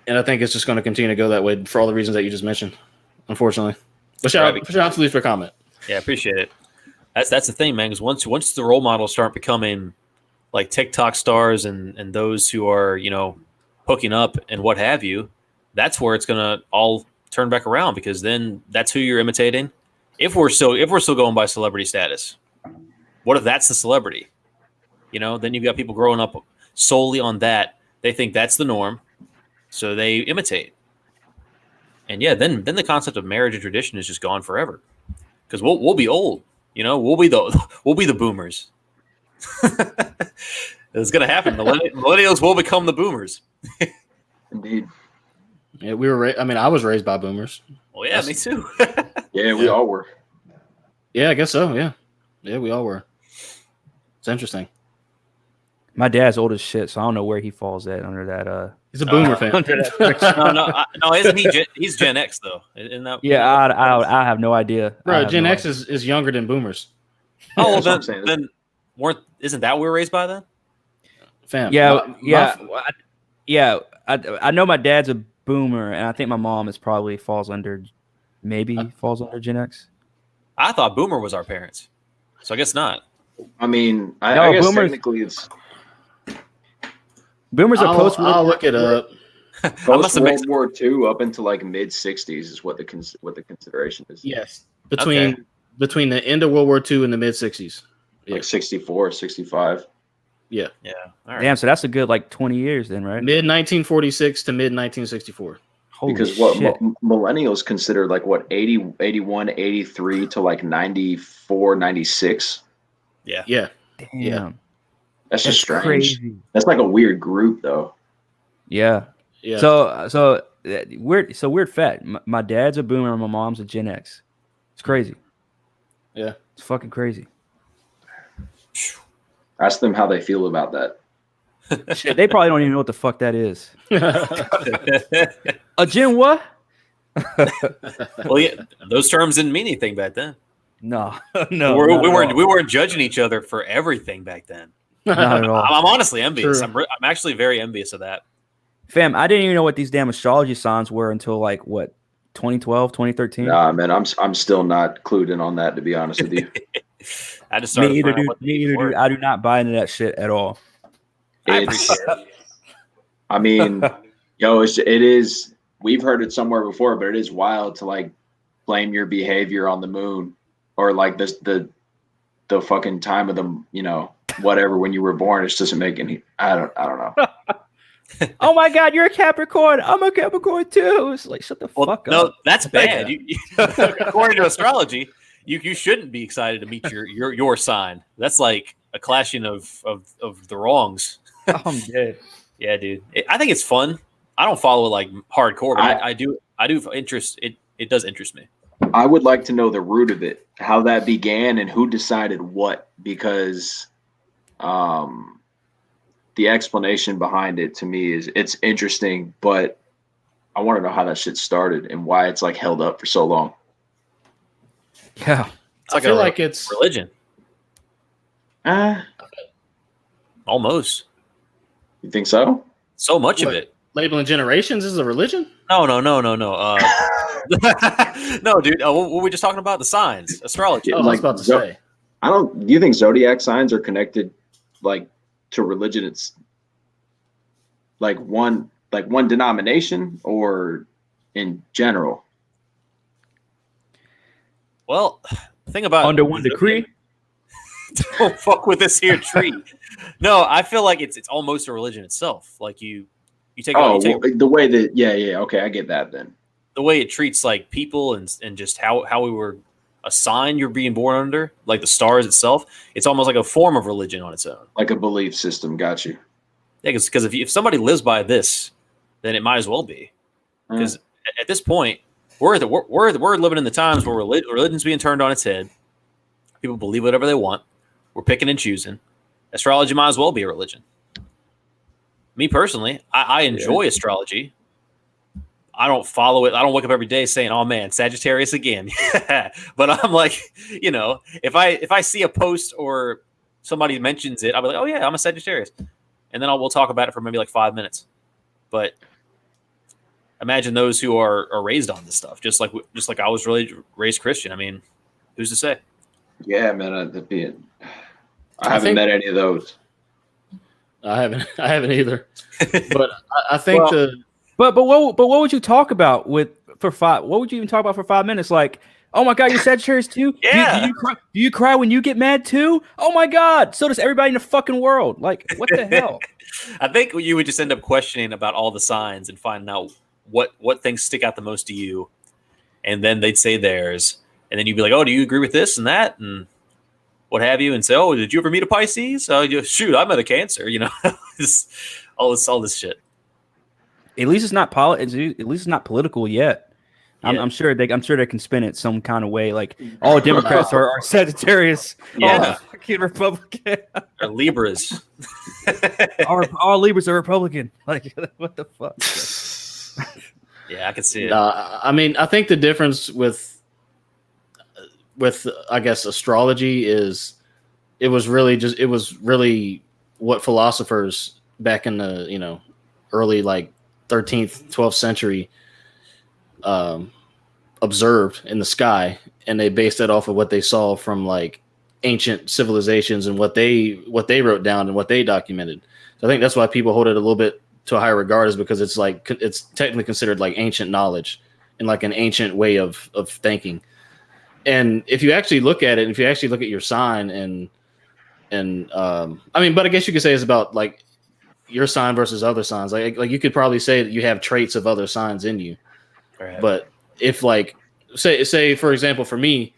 and I think it's just going to continue to go that way for all the reasons that you just mentioned, unfortunately. But shout out to Lee for comment. Yeah, I appreciate it. That's the thing, man. Because once the role models start becoming like TikTok stars and those who are, you know, hooking up and what have you, that's where it's gonna all turn back around, because then that's who you're imitating. If we're still going by celebrity status, what if that's the celebrity? You know, then you've got people growing up solely on that. They think that's the norm, so they imitate. And yeah, then the concept of marriage and tradition is just gone forever, because we'll be old. You know, we'll be the boomers. It's gonna happen. Millennials will become the boomers. Indeed. Yeah, I was raised by boomers. Well, yeah, me too. Yeah, we all were. Yeah, I guess so. Yeah, we all were. It's interesting. My dad's old as shit, so I don't know where he falls at under that. He's a boomer fan. No, isn't he? He's Gen X though. Isn't that? Yeah, I have no idea. Bro, Gen X is younger than boomers. Oh, well, then isn't that what we were raised by then? Fam. I know my dad's a boomer, and I think my mom falls under Gen X. I thought boomer was our parents, so I guess not. I mean, I guess boomers, technically it's boomers are post. I'll look it up. Post World War II up into like mid 60s is what the consideration is. Yes, between the end of World War II and the mid 60s, like 64, 65. Yeah. All right. Damn, so that's a good like 20 years then, right? Mid 1946 to mid 1964. Because what millennials consider like what 80, 81, 83 to like 94, 96. Yeah. Yeah. Damn. Yeah. That's just strange. Crazy. That's like a weird group though. Yeah. Yeah. So weird fact. My dad's a boomer and my mom's a Gen X. It's crazy. Yeah. It's fucking crazy. Ask them how they feel about that. Shit, they probably don't even know what the fuck that is. A Gen what? Well, yeah, those terms didn't mean anything back then. No. We weren't judging each other for everything back then. Not at all. I'm honestly envious. True. I'm actually very envious of that. Fam, I didn't even know what these damn astrology signs were until like what, 2012, 2013? Nah, man, I'm still not clued in on that, to be honest with you. I just started Me either, dude. I do not buy into that shit at all. I appreciate it. I mean, it is. We've heard it somewhere before, but it is wild to like blame your behavior on the moon or like the fucking time of the whatever when you were born. It just doesn't make any. I don't know. Oh my God, you're a Capricorn. I'm a Capricorn too. It's like shut the fuck up. No, that's bad. According to astrology, you shouldn't be excited to meet your sign. That's like a clashing of the wrongs. I'm dead. Yeah, dude. I think it's fun. I don't follow it like hardcore, but I do. I do interest it. It does interest me. I would like to know the root of it, how that began, and who decided what, because the explanation behind it to me it's interesting, but I want to know how that shit started and why it's like held up for so long. Yeah. It's like I feel like it's religion. You Almost. think so? So much of What? it. Labeling generations is a religion? No. No, dude. What were we just talking about? The signs, astrology. Oh, I was about to say. Do you think zodiac signs are connected like to religion? It's like one denomination or in general? Well, the thing about Under one decree. Don't fuck with this here tree. No, I feel like it's almost a religion itself. Like you take the way that okay, I get that then. the way it treats like people and just how we were assigned you're being born under, like the stars itself. It's almost like a form of religion on its own. Like a belief system. Got you. Yeah, because if somebody lives by this, then it might as well be. Because at this point, we're living in the times where religion's being turned on its head. People believe whatever they want. We're picking and choosing. Astrology might as well be a religion. Me personally, I enjoy astrology. I don't follow it. I don't wake up every day saying, "Oh man, Sagittarius again." But I'm like, if I see a post or somebody mentions it, I'll be like, "Oh yeah, I'm a Sagittarius," and then we'll talk about it for maybe like 5 minutes. But imagine those who are raised on this stuff, just like I was really raised Christian. I mean, who's to say? Yeah, man. I haven't met any of those. I haven't either. But I think But what would you talk about for 5? What would you even talk about for 5 minutes? Like, oh my God, you're Sagittarius too? Yeah. Do you cry when you get mad too? Oh my God, so does everybody in the fucking world. Like, what the hell? I think you would just end up questioning about all the signs and finding out what things stick out the most to you, and then they'd say theirs, and then you'd be like, "Oh, do you agree with this and that and what have you?" And say, "Oh, did you ever meet a Pisces? Shoot, I met a Cancer." all this shit. At least it's not political yet. Yeah. I'm sure they can spin it some kind of way. Like all Democrats are Sagittarius. Yeah, fucking Republican. Or Libras. all Libras are Republican. Like what the fuck? Yeah, I can see it. I mean, I think the difference with I guess astrology is it was really what philosophers back in the early like 13th 12th century observed in the sky, and they based that off of what they saw from like ancient civilizations and what they wrote down and what they documented. So I think that's why people hold it a little bit to a higher regard, is because it's like it's technically considered like ancient knowledge and like an ancient way of thinking. And if you actually look at it, if you actually look at your sign and I mean, but I guess you could say it's about like your sign versus other signs. Like you could probably say that you have traits of other signs in you. Right. But if like say for example, for me,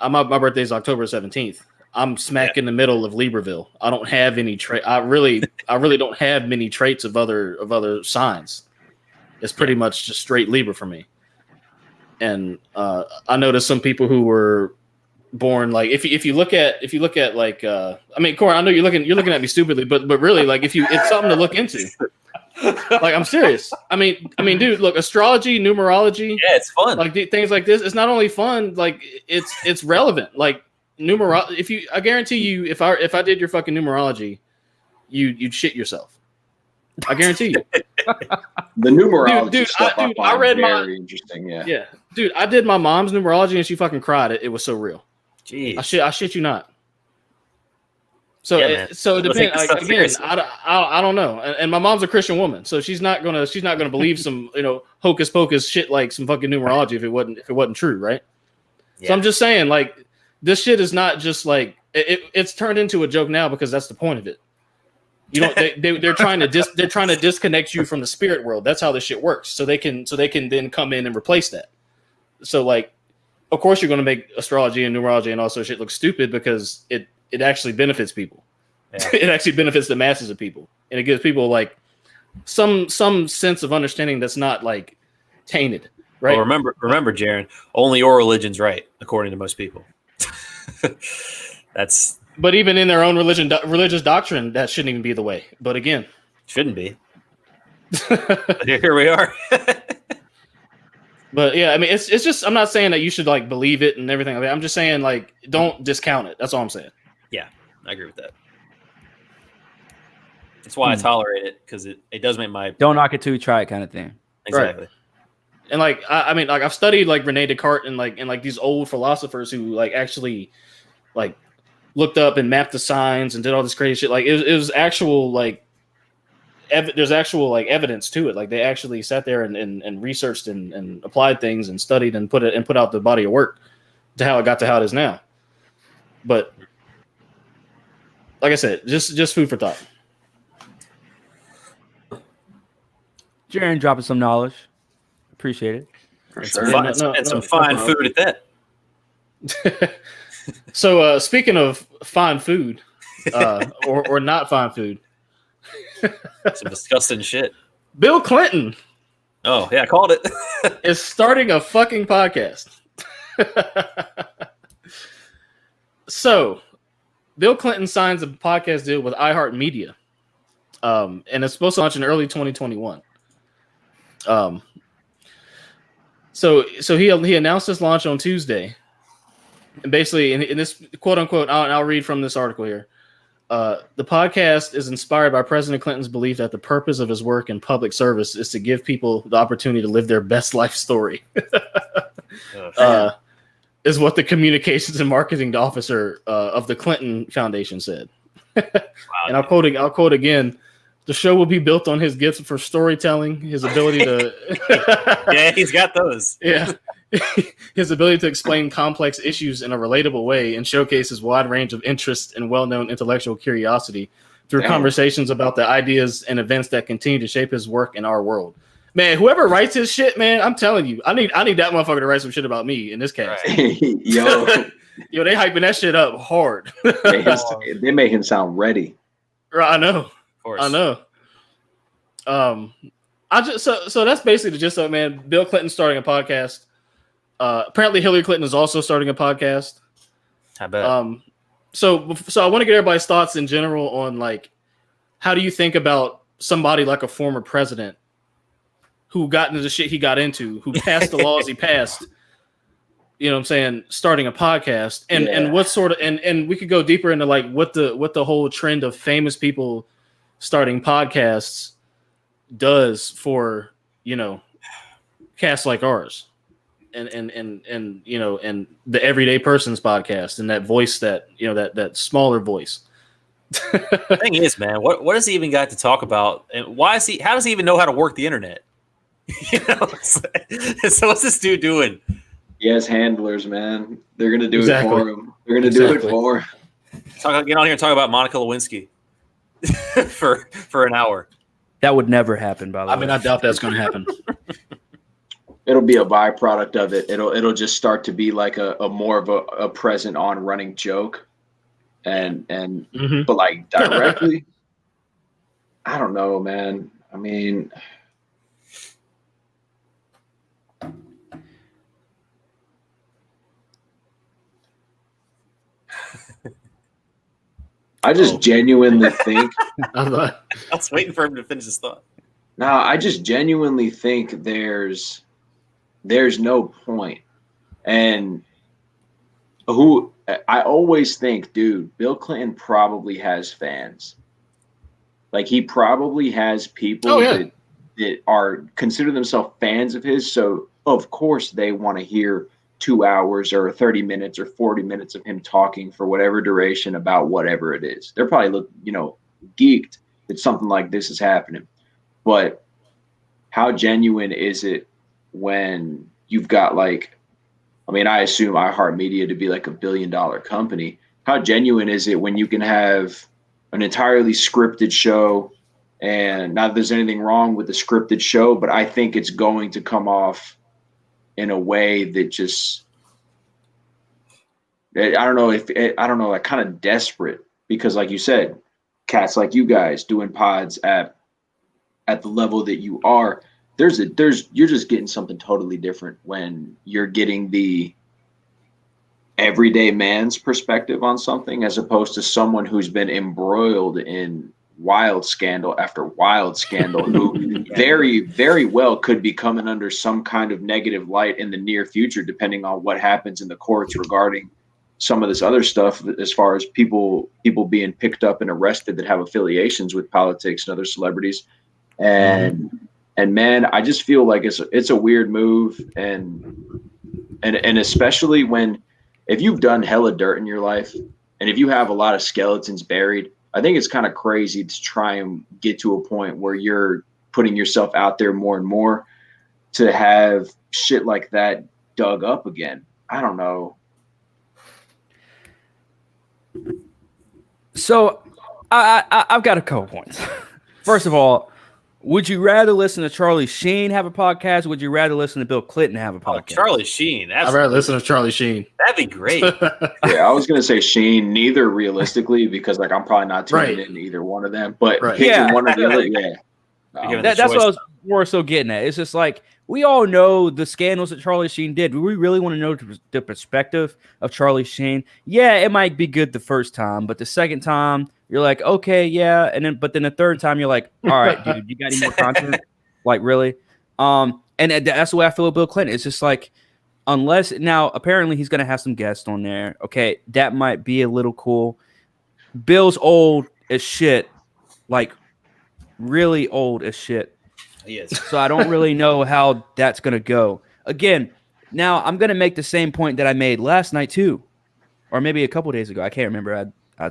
my birthday is October 17th. I'm smack in the middle of Libreville. I don't have any trait. I really don't have many traits of other signs. It's pretty much just straight Libra for me. And I noticed some people who were born like if you look at like I mean, Corey, I know you're looking at me stupidly, but really like it's something to look into. Like I'm serious. I mean, dude, look, astrology, numerology, yeah, it's fun. Like things like this. It's not only fun, like it's relevant. Like I guarantee you, if I did your fucking numerology, you'd shit yourself. I guarantee you. The numerology dude, stuff I read very interesting. Yeah, dude, I did my mom's numerology and she fucking cried. It was so real. Jeez, I shit you not. So yeah, so it depends. Like, again, I don't know. And my mom's a Christian woman, so she's not gonna believe some hocus pocus shit like some fucking numerology if it wasn't true, right? Yeah. So I'm just saying, like, this shit is not just like it's turned into a joke now because that's the point of it. They're trying to disconnect you from the spirit world. That's how this shit works. So they can then come in and replace that. So like, of course you're going to make astrology and numerology and all sorts of shit look stupid because it actually benefits people. Yeah. It actually benefits the masses of people, and it gives people like some sense of understanding that's not like tainted. Right. Well, remember, Jaron, only your religion's right, according to most people. But even in their own religious doctrine, that shouldn't even be the way. But again, shouldn't be. But here we are. But yeah, I mean, it's just, I'm not saying that you should like believe it and everything like that. I'm just saying like don't discount it. That's all I'm saying. Yeah, I agree with that. That's why I tolerate it, because it does make my Don't knock it till you try it kind of thing. exactly. Right. And like I mean, like I've studied like Rene Descartes and like these old philosophers who like actually like looked up and mapped the signs and did all this crazy shit. Like it was actual like there's actual like evidence to it. Like they actually sat there and researched and applied things and studied and put out the body of work to how it got to how it is now. But like I said, just food for thought. Jaron dropping some knowledge. Appreciate it. For And sure. some fine food at that. So speaking of fine food, or not fine food, Some disgusting shit. Bill Clinton Oh, yeah, I called it. is starting a fucking podcast. So, Bill Clinton signs a podcast deal with iHeartMedia, and it's supposed to launch in early 2021. So he announced this launch on Tuesday, and basically in this quote unquote, I'll read from this article here. The podcast is inspired by President Clinton's belief that the purpose of his work in public service is to give people the opportunity to live their best life story. Is what the communications and marketing officer of the Clinton Foundation said. And I'll quote again. The show will be built on his gifts for storytelling, his ability to Yeah, he's got those. Yeah. His ability to explain complex issues in a relatable way and showcase his wide range of interest and well-known intellectual curiosity through conversations about the ideas and events that continue to shape his work in our world. Man, whoever writes his shit, man, I'm telling you, I need that motherfucker to write some shit about me in this cast. Right. Yo, they hyping that shit up hard. they made him sound ready. Right, I know. Of course. I know. I just so that's basically the gist of it, man. Bill Clinton starting a podcast. Apparently Hillary Clinton is also starting a podcast. I bet. So I want to get everybody's thoughts in general on like, how do you think about somebody like a former president who got into the shit he got into, who passed the laws he passed, you know what I'm saying, starting a podcast, and what sort of, and we could go deeper into like what the whole trend of famous people starting podcasts does for, you know, casts like ours and you know, and the everyday person's podcast and that voice that, you know, that smaller voice. The thing is, man, what has he even got to talk about, and how does he even know how to work the internet? You know, so what's this dude doing? He has handlers, man. They're gonna do it for him. They're gonna do it for him. Get on here and talk about Monica Lewinsky for an hour. That would never happen, by the way. I mean, I doubt that's going to happen. It'll be a byproduct of it. It'll just start to be like a more of a present on running joke, and but like directly, I don't know, man. I mean, I just genuinely think. I was waiting for him to finish his thought. No, I just genuinely think there's no point. And I always think, dude, Bill Clinton probably has fans. Like he probably has people that are consider themselves fans of his. So of course they want to hear 2 hours or 30 minutes or 40 minutes of him talking for whatever duration about whatever it is. They're probably geeked that something like this is happening. But how genuine is it when you've got I assume iHeartMedia to be like $1 billion company. How genuine is it when you can have an entirely scripted show, and not that there's anything wrong with the scripted show, but I think it's going to come off in a way that just, I don't know, like kind of desperate, because like you said, cats like you guys doing pods at the level that you are, you're just getting something totally different when you're getting the everyday man's perspective on something as opposed to someone who's been embroiled in wild scandal after wild scandal who very, very well could be coming under some kind of negative light in the near future, depending on what happens in the courts regarding some of this other stuff, as far as people being picked up and arrested that have affiliations with politics and other celebrities. And man, I just feel like it's a weird move. And especially when, if you've done hella dirt in your life and if you have a lot of skeletons buried, I think it's kind of crazy to try and get to a point where you're putting yourself out there more and more to have shit like that dug up again. I don't know. So I've got a couple points. First of all, would you rather listen to Charlie Sheen have a podcast? Or would you rather listen to Bill Clinton have a podcast? Oh, Charlie Sheen. I'd rather listen to Charlie Sheen. That'd be great. Yeah, I was gonna say Sheen, neither realistically, because like I'm probably not tuning in to either one of them. But picking one or the other, that's what I was more so getting at. It's just like, we all know the scandals that Charlie Sheen did. We really want to know the perspective of Charlie Sheen. Yeah, it might be good the first time, but the second time you're like, okay, yeah, but then the third time you're like, all right, dude, you got any more content? Like, really? And that's the way I feel with Bill Clinton. It's just like, unless now apparently he's gonna have some guests on there. Okay, that might be a little cool. Bill's old as shit, like really old as shit. Yes. So I don't really know how that's going to go. Again, now I'm going to make the same point that I made last night too, or maybe a couple days ago. I can't remember. I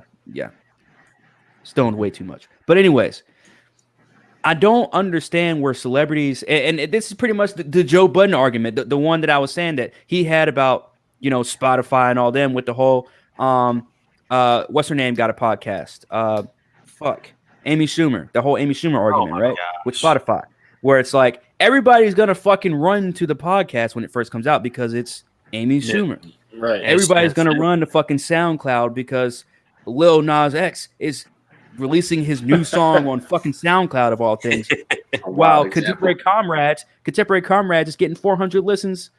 stoned way too much. But anyways, I don't understand where celebrities, and this is pretty much the Joe Budden argument, the one that I was saying that he had about, Spotify and all them with the whole, what's her name got a podcast? Amy Schumer, the whole Amy Schumer argument, right? Gosh. With Spotify. Where it's like, everybody's going to fucking run to the podcast when it first comes out because it's Amy Schumer. Right. Everybody's going to run to fucking SoundCloud because Lil Nas X is releasing his new song on fucking SoundCloud of all things. While Contemporary Comrades is getting 400 listens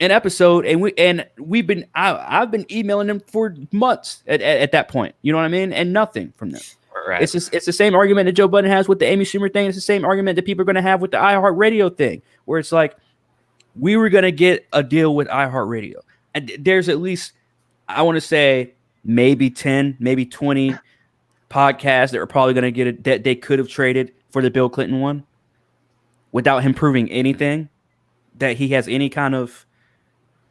an episode, and I've been emailing them for months at that point. You know what I mean? And nothing from them. Right. It's the same argument that Joe Budden has with the Amy Schumer thing. It's the same argument that people are going to have with the iHeartRadio thing, where it's like, we were going to get a deal with iHeartRadio. And there's at least, I want to say, maybe 10, maybe 20 podcasts that are probably going to get it, that they could have traded for the Bill Clinton one without him proving anything, that he has any kind of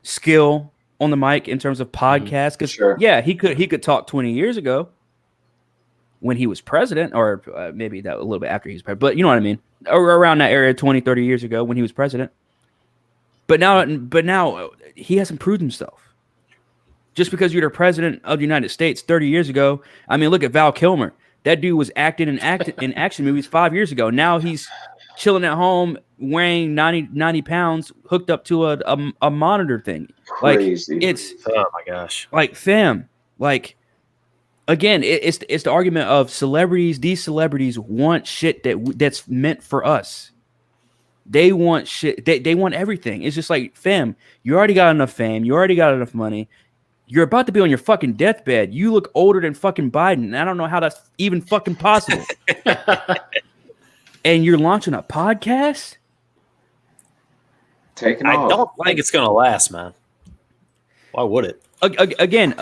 skill on the mic in terms of podcasts. Because, he could talk 20 years ago, when he was president, or maybe that a little bit after he was president, but you know what I mean, or around that area, 20, 30 years ago when he was president. But now he hasn't proved himself. Just because you're the president of the United States 30 years ago, I mean, look at Val Kilmer. That dude was acting in action movies 5 years ago. Now he's chilling at home, weighing 90 pounds, hooked up to a monitor thing. Crazy. Like, it's, oh my gosh, like, fam, like, again, it's the argument of celebrities. These celebrities want shit that's meant for us. They want shit. They want everything. It's just like, fam, you already got enough fame. You already got enough money. You're about to be on your fucking deathbed. You look older than fucking Biden. And I don't know how that's even fucking possible. And you're launching a podcast? Taking I off. don't think it's gonna last, man. Why would it? Again,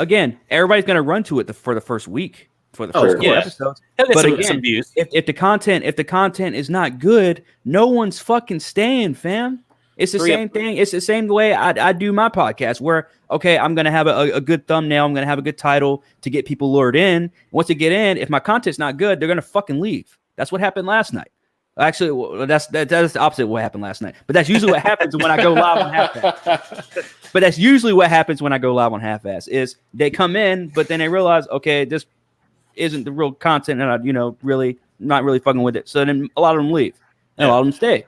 everybody's gonna run to it for the first week, for the first couple episodes. But again, if the content is not good, no one's fucking staying, fam. It's the same thing. It's the same way I do my podcast, where I'm gonna have a good thumbnail, I'm gonna have a good title to get people lured in. Once they get in, if my content's not good, they're gonna fucking leave. That's what happened last night. Actually, that's the opposite of what happened last night. But that's usually what happens when I go live on Half-Ass. Is they come in, but then they realize, okay, this isn't the real content, and I, really not really fucking with it. So then a lot of them leave, and a lot of them stay.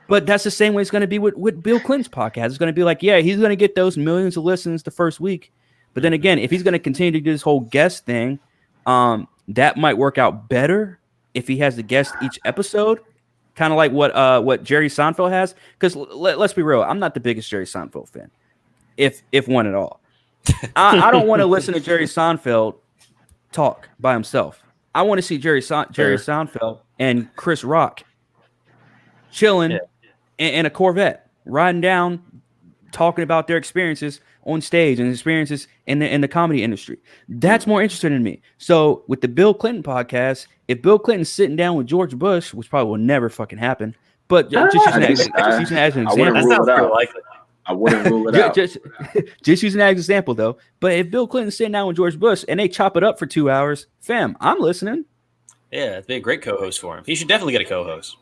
But that's the same way it's going to be with Bill Clinton's podcast. It's going to be like, he's going to get those millions of listens the first week. But then again, if he's going to continue to do this whole guest thing, that might work out better if he has the guest each episode. kind of like what Jerry Seinfeld has. Because let's be real, I'm not the biggest Jerry Seinfeld fan, if one at all. I don't want to listen to Jerry Seinfeld talk by himself. I want to see Jerry Seinfeld and Chris Rock chilling in a Corvette, riding down, talking about their experiences on stage and experiences in the comedy industry. That's more interesting to me. So with the Bill Clinton podcast, if Bill Clinton's sitting down with George Bush, which probably will never fucking happen, but just using that as an example. That sounds pretty likely. I wouldn't rule it out. Just using that as an example, though. But if Bill Clinton's sitting down with George Bush and they chop it up for 2 hours, fam, I'm listening. Yeah, it'd be a great co-host for him. He should definitely get a co-host.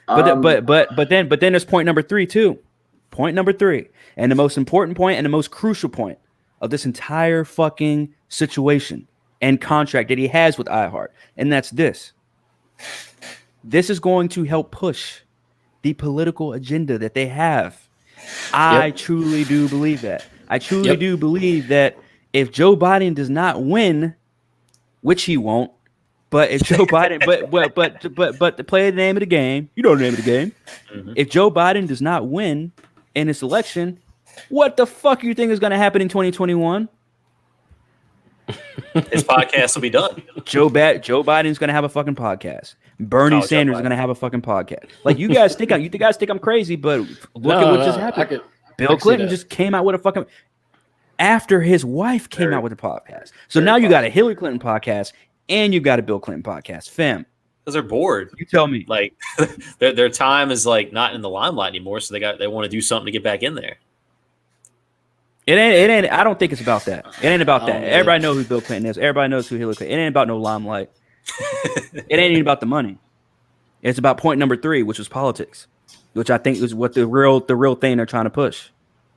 But then there's point number 3 too. Point number 3, and the most important point and the most crucial point of this entire fucking situation and contract that he has with iHeart, and that's this. This is going to help push the political agenda that they have. I truly do believe that. I truly do believe that if Joe Biden does not win, which he won't, but if Joe Biden, but to play the name of the game, you know the name of the game. Mm-hmm. If Joe Biden does not win in this election, what the fuck you think is going to happen in 2021? His podcast will be done. Joe Biden's going to have a fucking podcast. Bernie Sanders is going to have a fucking podcast. Like you guys think I'm crazy, but look at what just happened. Bill Clinton just came out with a fucking after his wife came out with a podcast. So now you got a Hillary Clinton podcast and you got a Bill Clinton podcast, fam. Because they're bored. You tell me. Like their time is like not in the limelight anymore, so they want to do something to get back in there. It ain't. I don't think it's about that. It ain't about that. Everybody knows who Bill Clinton is. Everybody knows who Hillary Clinton. It ain't about no limelight. It ain't even about the money. It's about point number 3, which was politics, which I think is what the real thing they're trying to push.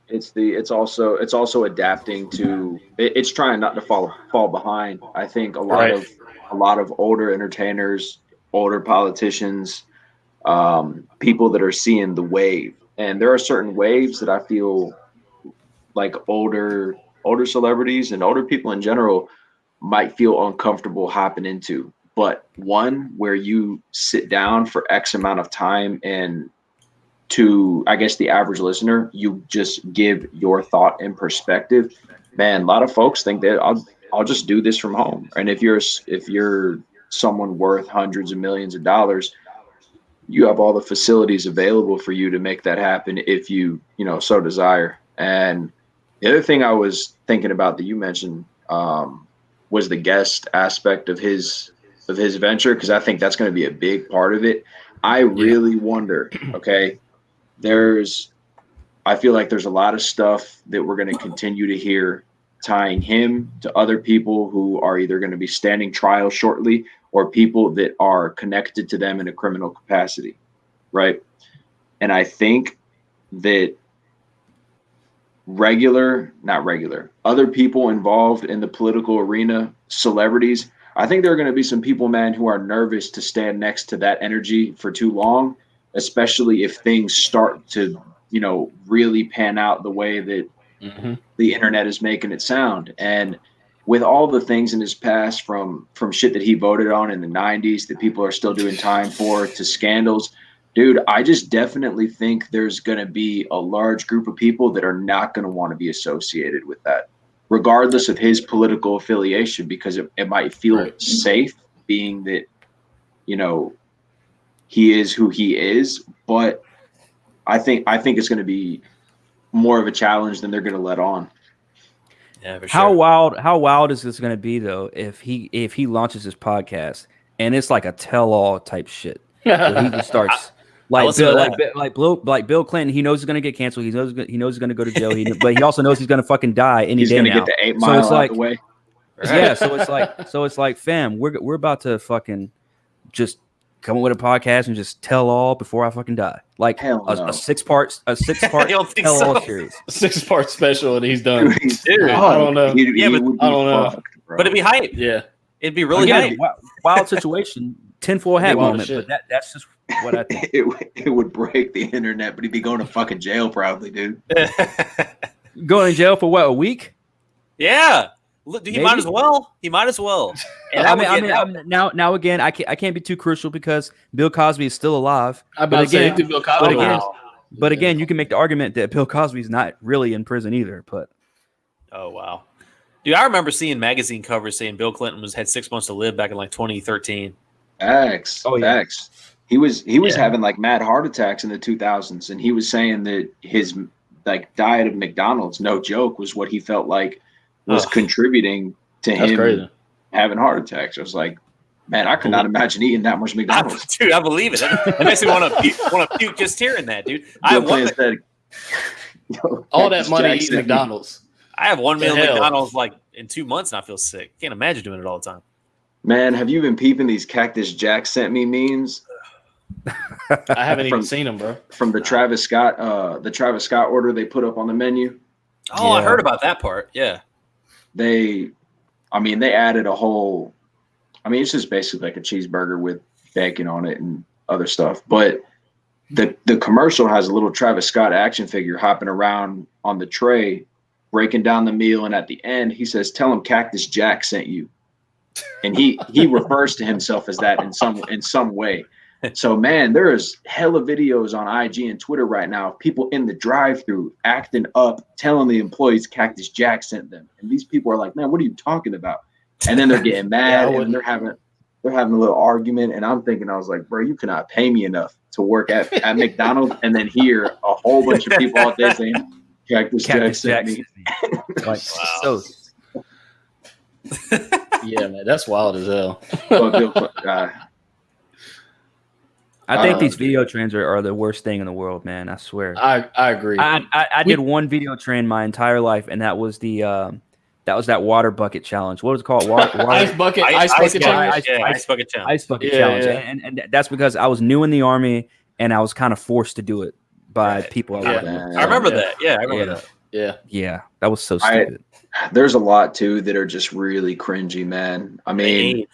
It's also adapting to. It's trying not to fall behind. I think a lot of older entertainers, older politicians, people that are seeing the wave, and there are certain waves that I feel like older celebrities and older people in general might feel uncomfortable hopping into. But one where you sit down for X amount of time and to, I guess, the average listener, you just give your thought and perspective. Man, a lot of folks think that I'll just do this from home. And if you're someone worth hundreds of millions of dollars, you have all the facilities available for you to make that happen if you so desire. And the other thing I was thinking about that you mentioned was the guest aspect of his venture, because I think that's going to be a big part of it. I really wonder, okay, I feel like there's a lot of stuff that we're going to continue to hear tying him to other people who are either going to be standing trial shortly or people that are connected to them in a criminal capacity, right? And I think that other people involved in the political arena, celebrities, I think there are going to be some people, man, who are nervous to stand next to that energy for too long, especially if things start to, really pan out the way that the internet is making it sound. And with all the things in his past, from shit that he voted on in the 90s that people are still doing time for, to scandals, dude, I just definitely think there's going to be a large group of people that are not going to want to be associated with that, regardless of his political affiliation, because it might feel safe being that, he is who he is. But I think it's going to be more of a challenge than they're going to let on. Yeah, for sure. How wild is this going to be though if he launches his podcast and it's like a tell-all type shit? Where he just starts like Bill Clinton. He knows he's going to get canceled. He knows he's going to go to jail. But he also knows he's going to fucking die any day now. He's going to get the 8 Mile out the way. Yeah, so it's like, fam, we're about to fucking just come up with a podcast and just tell all before I fucking die. Like a six part tell all series. 6-part special and he's done. Dude, I don't know. I don't know. But it'd be hype. Yeah. It'd be really hype. Wild situation, tinfoil hat moment. But that's just what I think. It would break the internet, but he'd be going to fucking jail probably, dude. Going to jail for what, a week? Yeah. He might as well. He might as well. And now again, I can't be too crucial because Bill Cosby is still alive. Bill Cosby. But again, you can make the argument that Bill Cosby's not really in prison either. But oh wow, dude, I remember seeing magazine covers saying Bill Clinton had 6 months to live back in like 2013. Facts. He was having like mad heart attacks in the 2000s, and he was saying that his like diet of McDonald's, no joke, was what he felt like was contributing to him having heart attacks. I was like, man, I could not imagine eating that much McDonald's. Dude, I believe it. It makes me want to puke just hearing that, dude. I have one all that money eating McDonald's. I have one meal at McDonald's like in 2 months, and I feel sick. Can't imagine doing it all the time. Man, have you been peeping these Cactus Jack sent me memes? I haven't even seen them, bro. From the Travis Scott order they put up on the menu. Oh, yeah. I heard about that part. Yeah. They added a whole, it's just basically like a cheeseburger with bacon on it and other stuff. But the commercial has a little Travis Scott action figure hopping around on the tray, breaking down the meal. And at the end, he says, "Tell him Cactus Jack sent you." And he refers to himself as that in some way. So, man, there is hella videos on IG and Twitter right now of people in the drive-thru acting up, telling the employees Cactus Jack sent them. And these people are like, man, what are you talking about? And then they're getting mad and they're having a little argument. And I'm thinking, I was like, bro, you cannot pay me enough to work at McDonald's and then hear a whole bunch of people all day saying Cactus Jack sent me. Like, wow. Yeah, man, that's wild as hell. I think these video trends are the worst thing in the world, man. I swear. I agree. I did one video trend my entire life, and that was that water bucket challenge. What was it called? Ice bucket challenge. Ice bucket challenge. Ice bucket challenge. Yeah. And that's because I was new in the Army, and I was kind of forced to do it by people. I remember that. Yeah, I remember that. Yeah, that was so stupid. There's a lot too that are just really cringy, man. I mean,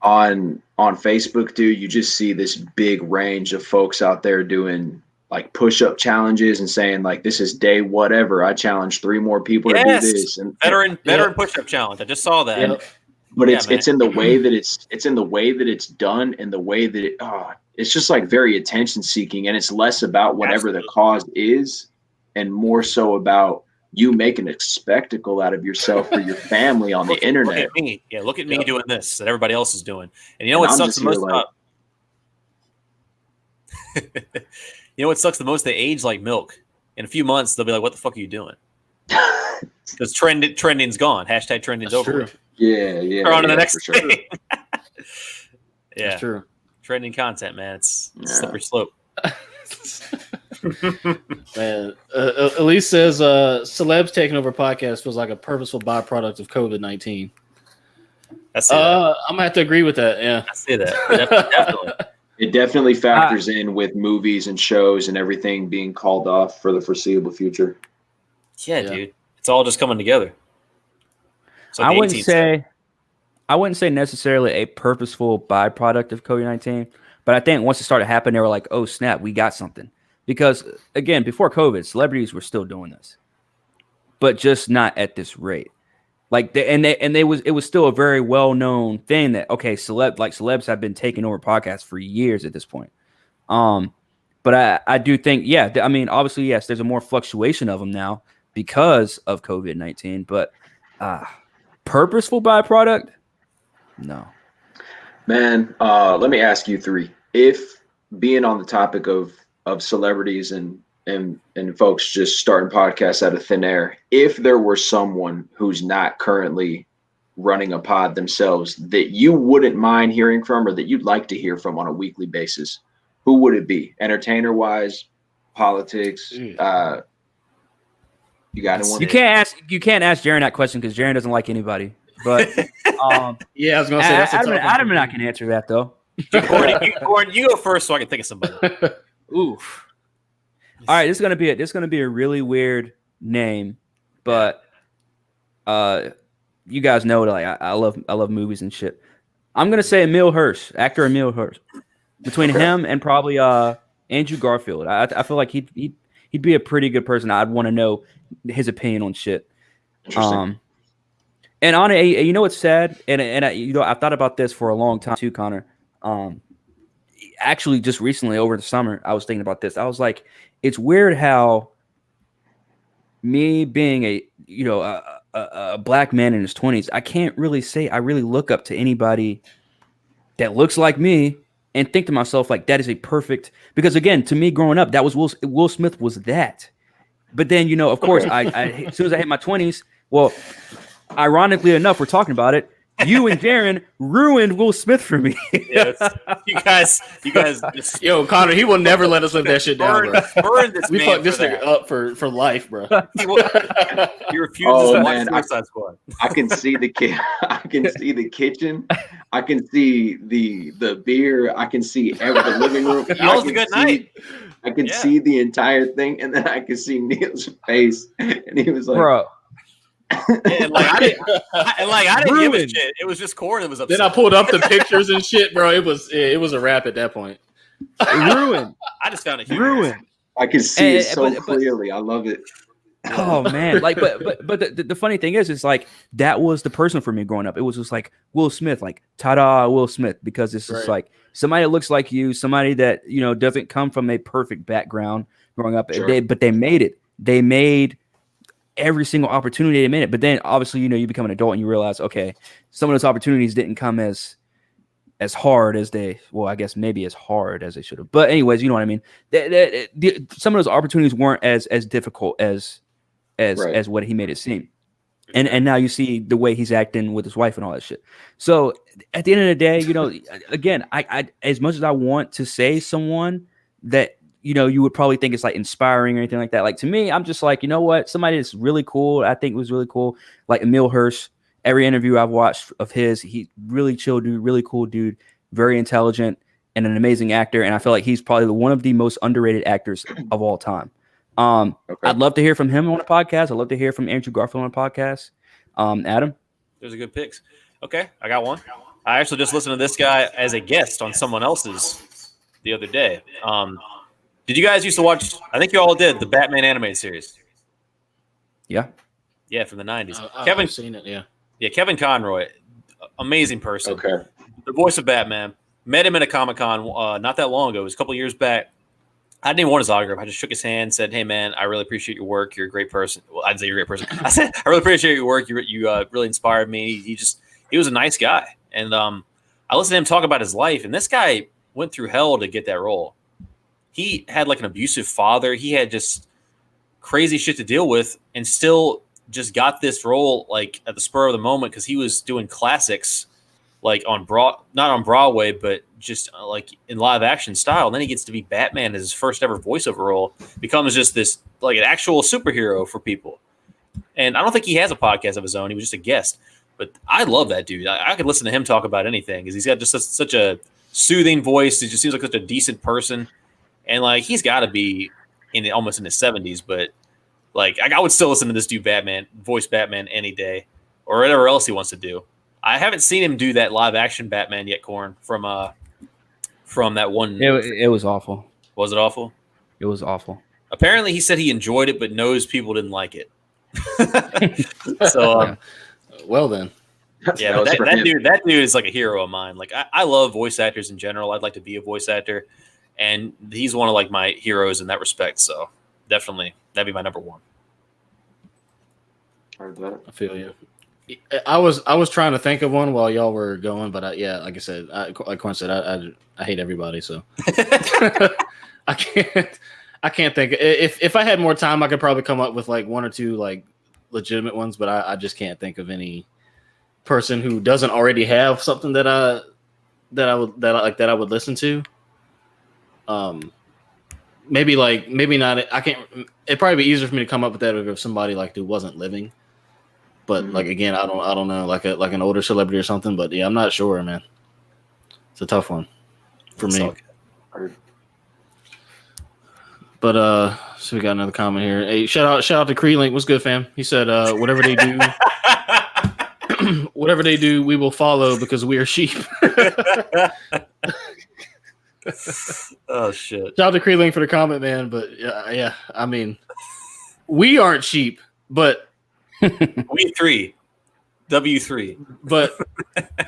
on Facebook, dude, you just see this big range of folks out there doing like push-up challenges and saying like, this is day whatever. I challenge 3 more people to do this. And veteran push-up challenge. I just saw that. Yeah. But it's in the way that it's done, and the way that it's just like very attention seeking, and it's less about whatever the cause is and more so about you making a spectacle out of yourself for your family on the internet. Look at me. Yeah, look at me doing this that everybody else is doing. And you know what sucks the most about you know what sucks the most? They age like milk. In a few months, they'll be like, what the fuck are you doing? Because trending's gone. Hashtag trending's over. True. Yeah. Or on to the next thing. Yeah. That's true. Trending content, man. It's slippery slope. Man, Elise says celebs taking over podcasts feels like a purposeful byproduct of COVID-19. I'm gonna have to agree with that. Yeah, I see that. Definitely. It definitely factors in with movies and shows and everything being called off for the foreseeable future. Yeah, dude, it's all just coming together. Like I wouldn't say necessarily a purposeful byproduct of COVID-19, but I think once it started happening, they were like, "Oh snap, we got something." Because again, before COVID, celebrities were still doing this, but just not at this rate. Like it was still a very well known thing that celebs have been taking over podcasts for years at this point. But I do think obviously yes, there's a more fluctuation of them now because of COVID-19. But purposeful byproduct, no. Man, let me ask you 3. If being on the topic of celebrities and folks just starting podcasts out of thin air, if there were someone who's not currently running a pod themselves that you wouldn't mind hearing from or that you'd like to hear from on a weekly basis, who would it be? Entertainer wise, politics? You got anyone? You can't ask Jaren that question because Jaren doesn't like anybody. But yeah, I was gonna say Adam and I can answer that though. Gordon, you go first so I can think of somebody. Oof. All right, this is gonna be a really weird name, but you guys know that I love movies and shit. I'm gonna say actor Emil Hirsch. Between him and probably Andrew Garfield, I feel like he'd be a pretty good person. I'd want to know his opinion on shit. Interesting. And on a, you know what's sad, and I've thought about this for a long time too, Connor. Actually, just recently over the summer, I was thinking about this. I was like, it's weird how me being a black man in his 20s, I can't really say I really look up to anybody that looks like me and think to myself like that is a perfect, because again, to me growing up, that was Will Smith was that. But then, of course, I as soon as I hit my 20s, well, ironically enough, we're talking about it. You and Darren ruined Will Smith for me. Yes. You guys just Yo, Connor, he will never let us live that shit down, bro. burned this We man fucked this for nigga that. up for life, bro. He refuses Oh, to man, watch Suicide Squad. I can see the I can see the kitchen. I can see the beer. I can see the living room. Y'all was a good night. I can Yeah. see the entire thing, and then I can see Neil's face, and he was like, Bro. And I didn't give a Ruined. shit. It was just Corn that was upset. Then I pulled up the pictures and shit, bro. It was a wrap at that point. Ruined. I just found it humorous. Ruined. I can see it so but- clearly. I love it. Oh man, like, but the funny thing is like that was the person for me growing up. It was just like Will Smith, like ta-da, Will Smith, because it's just Right. like somebody that looks like you, somebody that doesn't come from a perfect background growing up. Sure. But they made it. They made every single opportunity they made it. But then obviously you become an adult and you realize, okay, some of those opportunities didn't come as hard as I guess maybe as hard as they should have. But anyways, you know what I mean. Some of those opportunities weren't as difficult as what he made it seem. And now you see the way he's acting with his wife and all that shit. So at the end of the day, again, I as much as I want to say someone that you would probably think it's like inspiring or anything like that. Like to me, I'm just like, you know what? Somebody that's really cool. I think was really cool. Like Emil Hirsch. Every interview I've watched of his, he really chill dude, really cool dude, very intelligent and an amazing actor. And I feel like he's probably one of the most underrated actors of all time. Okay. I'd love to hear from him on a podcast. I'd love to hear from Andrew Garfield on a podcast. Adam? Those are good picks. Okay, I got one. I actually just listened to this guy as a guest on someone else's the other day. Did you guys used to watch, I think you all did, the Batman animated series? Yeah. Yeah, from the 90s. I've seen it, yeah. Yeah, Kevin Conroy, amazing person. Okay. The voice of Batman. Met him at a Comic-Con not that long ago. It was a couple years back. I didn't even want his autograph. I just shook his hand, said, "Hey, man, I really appreciate your work. You're a great person." Well, I'd say you're a great person. I said, "I really appreciate your work. You really inspired me." He was a nice guy. And I listened to him talk about his life. And this guy went through hell to get that role. He had like an abusive father. He had just crazy shit to deal with and still just got this role like at the spur of the moment because he was doing classics like not on Broadway, but just like in live action style. And then he gets to be Batman as his first ever voiceover role, becomes just this like an actual superhero for people. And I don't think he has a podcast of his own. He was just a guest. But I love that dude. I could listen to him talk about anything because he's got just such a soothing voice. He just seems like such a decent person. And like he's got to be almost in his 70s, but like I would still listen to this dude voice Batman any day or whatever else he wants to do. I haven't seen him do that live action Batman yet, Corn, from that one. It was awful. Was it awful? It was awful. Apparently he said he enjoyed it, but knows people didn't like it. So Well then. yeah, That was but for that him. dude is like a hero of mine. Like I love voice actors in general. I'd like to be a voice actor, and he's one of like my heroes in that respect. So definitely that'd be my number one. Heard that. I feel you. I was trying to think of one while y'all were going, but like I said, like Corn said, I hate everybody, so I can't think. If I had more time, I could probably come up with like one or two like legitimate ones, but I just can't think of any person who doesn't already have something that I would listen to. Maybe not. I can't. It'd probably be easier for me to come up with that if somebody like who wasn't living. But like again, I don't know, like an older celebrity or something. But yeah, I'm not sure, man. It's a tough one for me. Heard. But so we got another comment here. Hey, shout out to Creelink. What's good, fam? He said, whatever they do, we will follow because we are sheep. Oh shit! Shout out to Creelink for the comment, man. But yeah, I mean, we aren't sheep, but We three. W3. But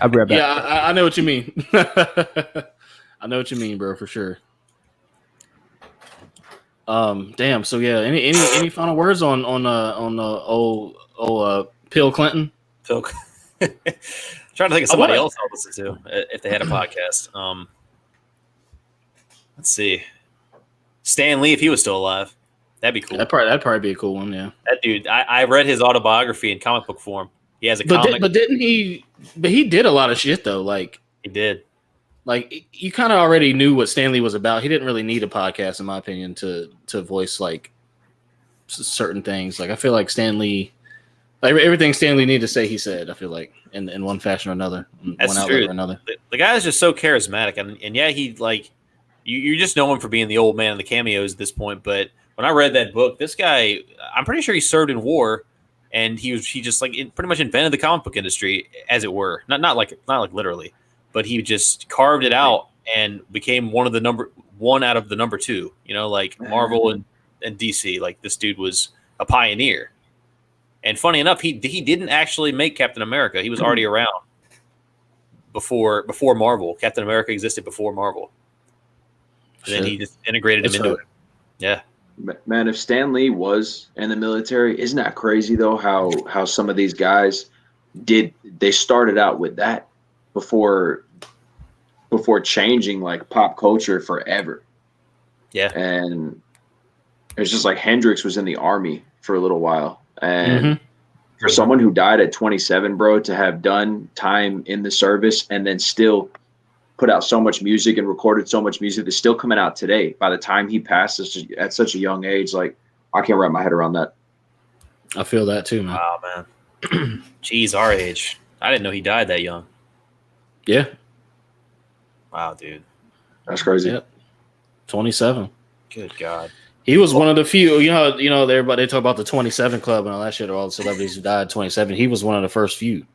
I'll be right back. yeah, I know what you mean. I know what you mean, bro, for sure. Damn. So yeah, any final words on old Bill Clinton? Phil, trying to think of somebody else I'll listen to if they had a podcast. Let's see, Stan Lee, if he was still alive, that'd be cool. That'd probably be a cool one. Yeah, that dude. I read his autobiography in comic book form. He has a comic, but didn't he? But he did a lot of shit though. Like he did. Like you kind of already knew what Stan Lee was about. He didn't really need a podcast, in my opinion, to voice like certain things. Like I feel like Stan Lee, like everything Stan Lee needed to say, he said. I feel like in one fashion or another, That's one true. outlet or another. The guy is just so charismatic, and yeah, he like you just know him for being the old man in the cameos at this point. But when I read that book, this guy, I'm pretty sure he served in war, and he just like pretty much invented the comic book industry, as it were. Not like literally. But he just carved it out and became one out of the number two, like Marvel and DC. Like this dude was a pioneer. And funny enough, he didn't actually make Captain America. He was already around before Marvel. Captain America existed before Marvel. And then he just integrated him into it. Yeah. Man, if Stan Lee was in the military, isn't that crazy though? How some of these guys they started out with that before changing like pop culture forever. Yeah. And it's just like Hendrix was in the army for a little while. And for someone who died at 27, bro, to have done time in the service and then still put out so much music and recorded so much music that's still coming out today, by the time he passed at such a young age, like I can't wrap my head around that. I feel that too, man. Wow, man. Jeez, our age. I didn't know he died that young. Yeah. Wow, dude. That's crazy. Yep. 27. Good God. He was one of the few, everybody, they talk about the 27 club and all that shit, or all the celebrities who died at 27. He was one of the first few.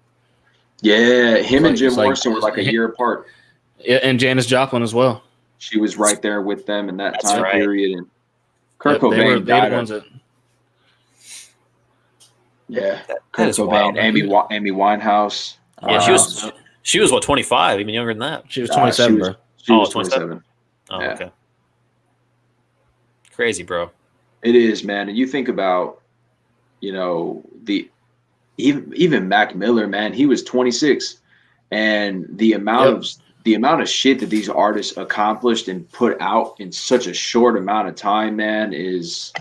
Yeah, him and Jim Morrison were like a year apart. Yeah, and Janis Joplin as well. She was right there with them in that time period. And Kurt Cobain they were died. The ones that, Kurt Cobain, Amy Winehouse. Yeah, she was what, 25, even younger than that. She was 27, bro. She was 27. Oh, yeah. Okay. Crazy, bro. It is, man. And you think about, even Mac Miller, man, he was 26, and the amount of shit that these artists accomplished and put out in such a short amount of time, man, is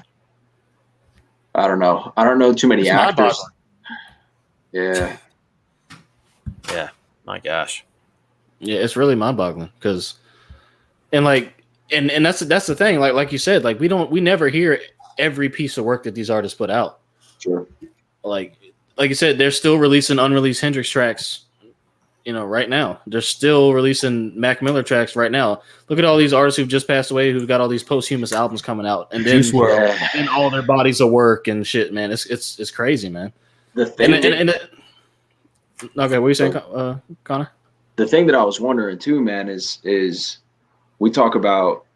I don't know too many actors. Yeah. Yeah. My gosh. Yeah, it's really mind-boggling because, and that's the thing. Like you said, like we never hear every piece of work that these artists put out. Sure. Like you said, they're still releasing unreleased Hendrix tracks. Right now, they're still releasing Mac Miller tracks right now. Look at all these artists who've just passed away, who've got all these posthumous albums coming out, and then and all their bodies of work and shit, man. It's crazy, man. The thing. Okay, what are you saying, Connor? The thing that I was wondering too, man, is we talk about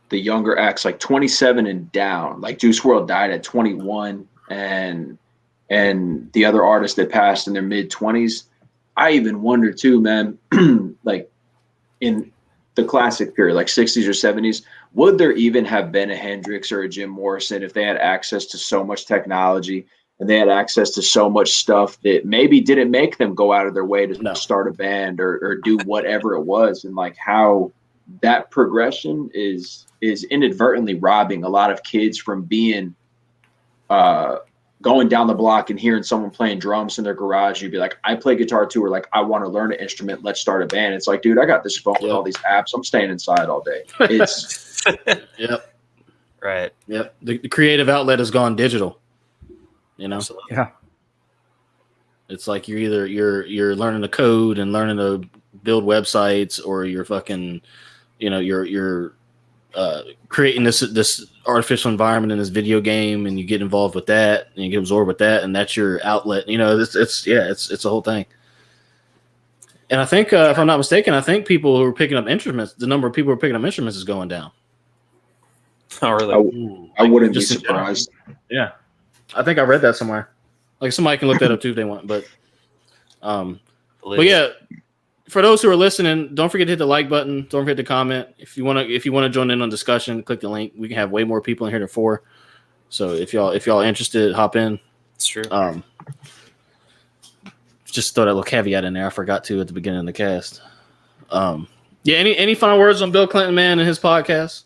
the younger acts like 27 and down. Like Juice WRLD died at 21, and the other artists that passed in their mid-20s. I even wonder too, man, like in the classic period, like 60s or 70s, would there even have been a Hendrix or a Jim Morrison if they had access to so much technology and they had access to so much stuff that maybe didn't make them go out of their way to start a band or do whatever it was? And like how that progression is inadvertently robbing a lot of kids from being going down the block and hearing someone playing drums in their garage. You'd be like, I play guitar too, or like, I want to learn an instrument. Let's start a band. It's like, dude, I got this phone with all these apps. I'm staying inside all day. It's Yep. Right. Yep. The creative outlet has gone digital. Absolutely. Yeah. It's like you're learning to code and learning to build websites, or you're fucking, you're creating this artificial environment in this video game, and you get involved with that and you get absorbed with that, and that's your outlet. It's a whole thing. And I think if I'm not mistaken, I think people who are picking up instruments, the number of people who are picking up instruments is going down. Oh, really? I wouldn't be surprised. Yeah. I think I read that somewhere. Like somebody can look that up too if they want, but But yeah, for those who are listening, don't forget to hit the like button. Don't forget to comment. If you want to join in on discussion, click the link. We can have way more people in here than 4. So if y'all interested, hop in. It's true. Just throw that little caveat in there. I forgot to at the beginning of the cast. Yeah. Any final words on Bill Clinton, man, and his podcast?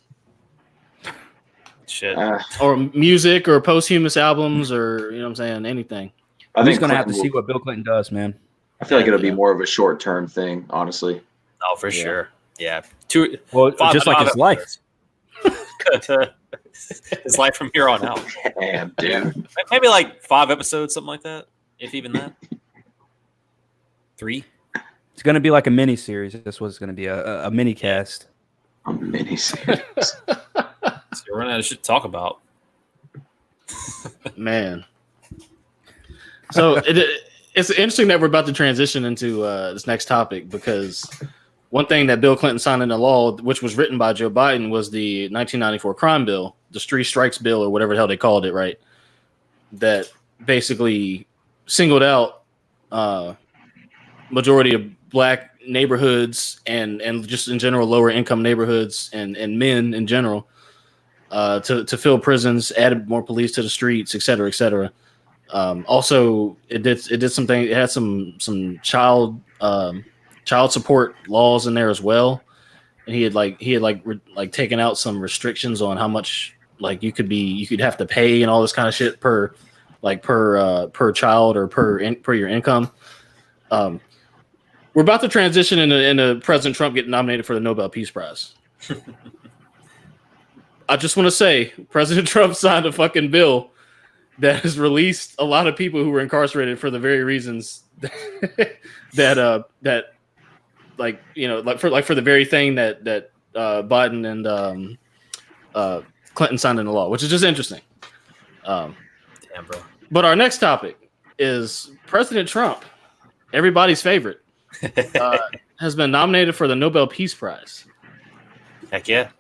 Shit. Or music or posthumous albums or, you know what I'm saying? Anything. I I'm think just going to have to Clinton see will- what Bill Clinton does, man. I feel like it'll be more of a short-term thing, honestly. Oh, for sure. Yeah. Well, just like 5 his life. episodes. His life from here on out. Damn, dude. Maybe like 5 episodes, something like that. If even that. 3. It's going to be like a mini series. This was going to be a mini cast. A mini-series. So we're running out of shit to talk about. Man. So it's interesting that we're about to transition into this next topic because one thing that Bill Clinton signed into law, which was written by Joe Biden, was the 1994 crime bill, the Three Strikes bill, or whatever the hell they called it, right? That basically singled out majority of black neighborhoods and just in general lower income neighborhoods and men in general to fill prisons, added more police to the streets, et cetera, et cetera. Also, it did something. It had some child support laws in there as well, and he had taken out some restrictions on how much like you could have to pay and all this kind of shit per child or per your income. We're about to transition into President Trump getting nominated for the Nobel Peace Prize. I just want to say, President Trump signed a fucking bill that has released a lot of people who were incarcerated for the very reasons that for the very thing that Biden and Clinton signed into law, which is just interesting. Damn, bro. But our next topic is President Trump, everybody's favorite, has been nominated for the Nobel Peace Prize. Heck yeah.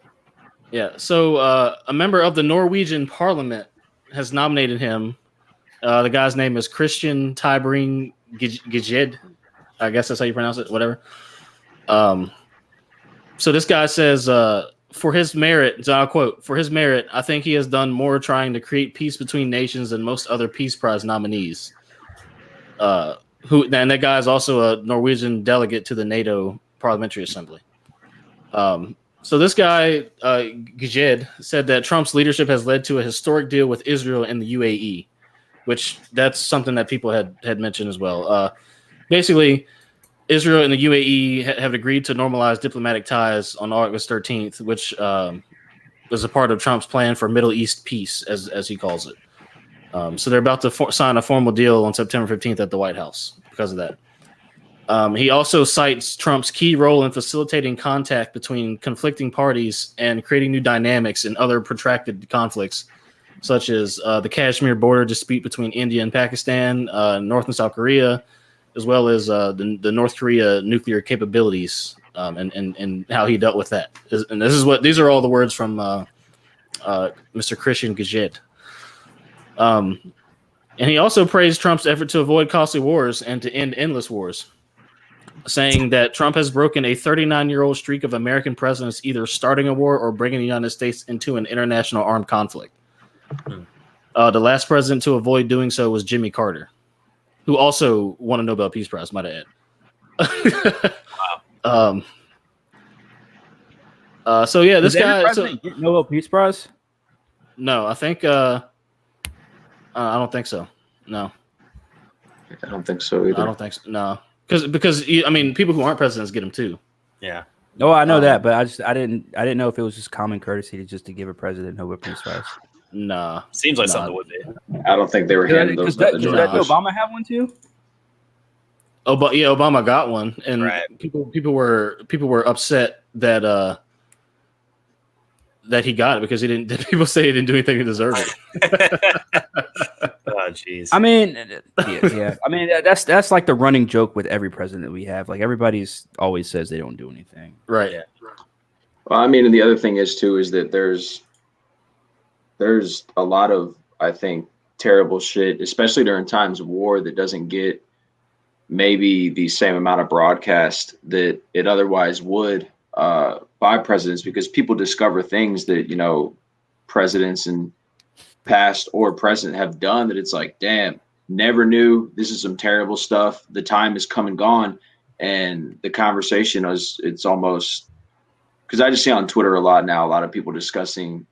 Yeah, so a member of the Norwegian Parliament has nominated him. The guy's name is Christian Tybring Gijed. I guess that's how you pronounce it. Whatever. So this guy says, "For his merit," so I'll quote, "For his merit, I think he has done more trying to create peace between nations than most other Peace Prize nominees." And that guy is also a Norwegian delegate to the NATO Parliamentary Assembly. So this guy, Gijed, said that Trump's leadership has led to a historic deal with Israel and the UAE, which that's something that people had mentioned as well. Basically, Israel and the UAE have agreed to normalize diplomatic ties on August 13th, which was a part of Trump's plan for Middle East peace, as he calls it. So they're about to sign a formal deal on September 15th at the White House because of that. He also cites Trump's key role in facilitating contact between conflicting parties and creating new dynamics in other protracted conflicts, such as the Kashmir border dispute between India and Pakistan, North and South Korea, as well as the North Korea nuclear capabilities, and how he dealt with that. And these are all the words from Mr. Christian Gajit. And he also praised Trump's effort to avoid costly wars and to end endless wars, saying that Trump has broken a 39-year-old streak of American presidents either starting a war or bringing the United States into an international armed conflict. The last president to avoid doing so was Jimmy Carter, who also won a Nobel Peace Prize, might I add. So yeah, this guy. President get Nobel Peace Prize? No, I think. I don't think so. No, I don't think so either. I don't think so. No, because I mean, people who aren't presidents get them too. Yeah. No, I know that, but I didn't know if it was just common courtesy to give a president Nobel Peace Prize. Nah, Seems like something would be. I don't think they were handing those. Does Obama have one too? Oh, but yeah, Obama got one, and Right. people were upset that he got it because he didn't. People say he didn't do anything to deserve it. Oh, jeez. I mean, yeah. I mean, that's like the running joke with every president we have. Like everybody's always says they don't do anything. Right. Yeah. Well, I mean, and the other thing is too is that there's a lot of, I think, terrible shit, especially during times of war, that doesn't get maybe the same amount of broadcast that it otherwise would by presidents, because people discover things that, you know, presidents and past or present have done that it's like, damn, never knew. This is some terrible stuff. The time is come and gone. And the conversation is, it's almost, because I just see on Twitter a lot now, a lot of people discussing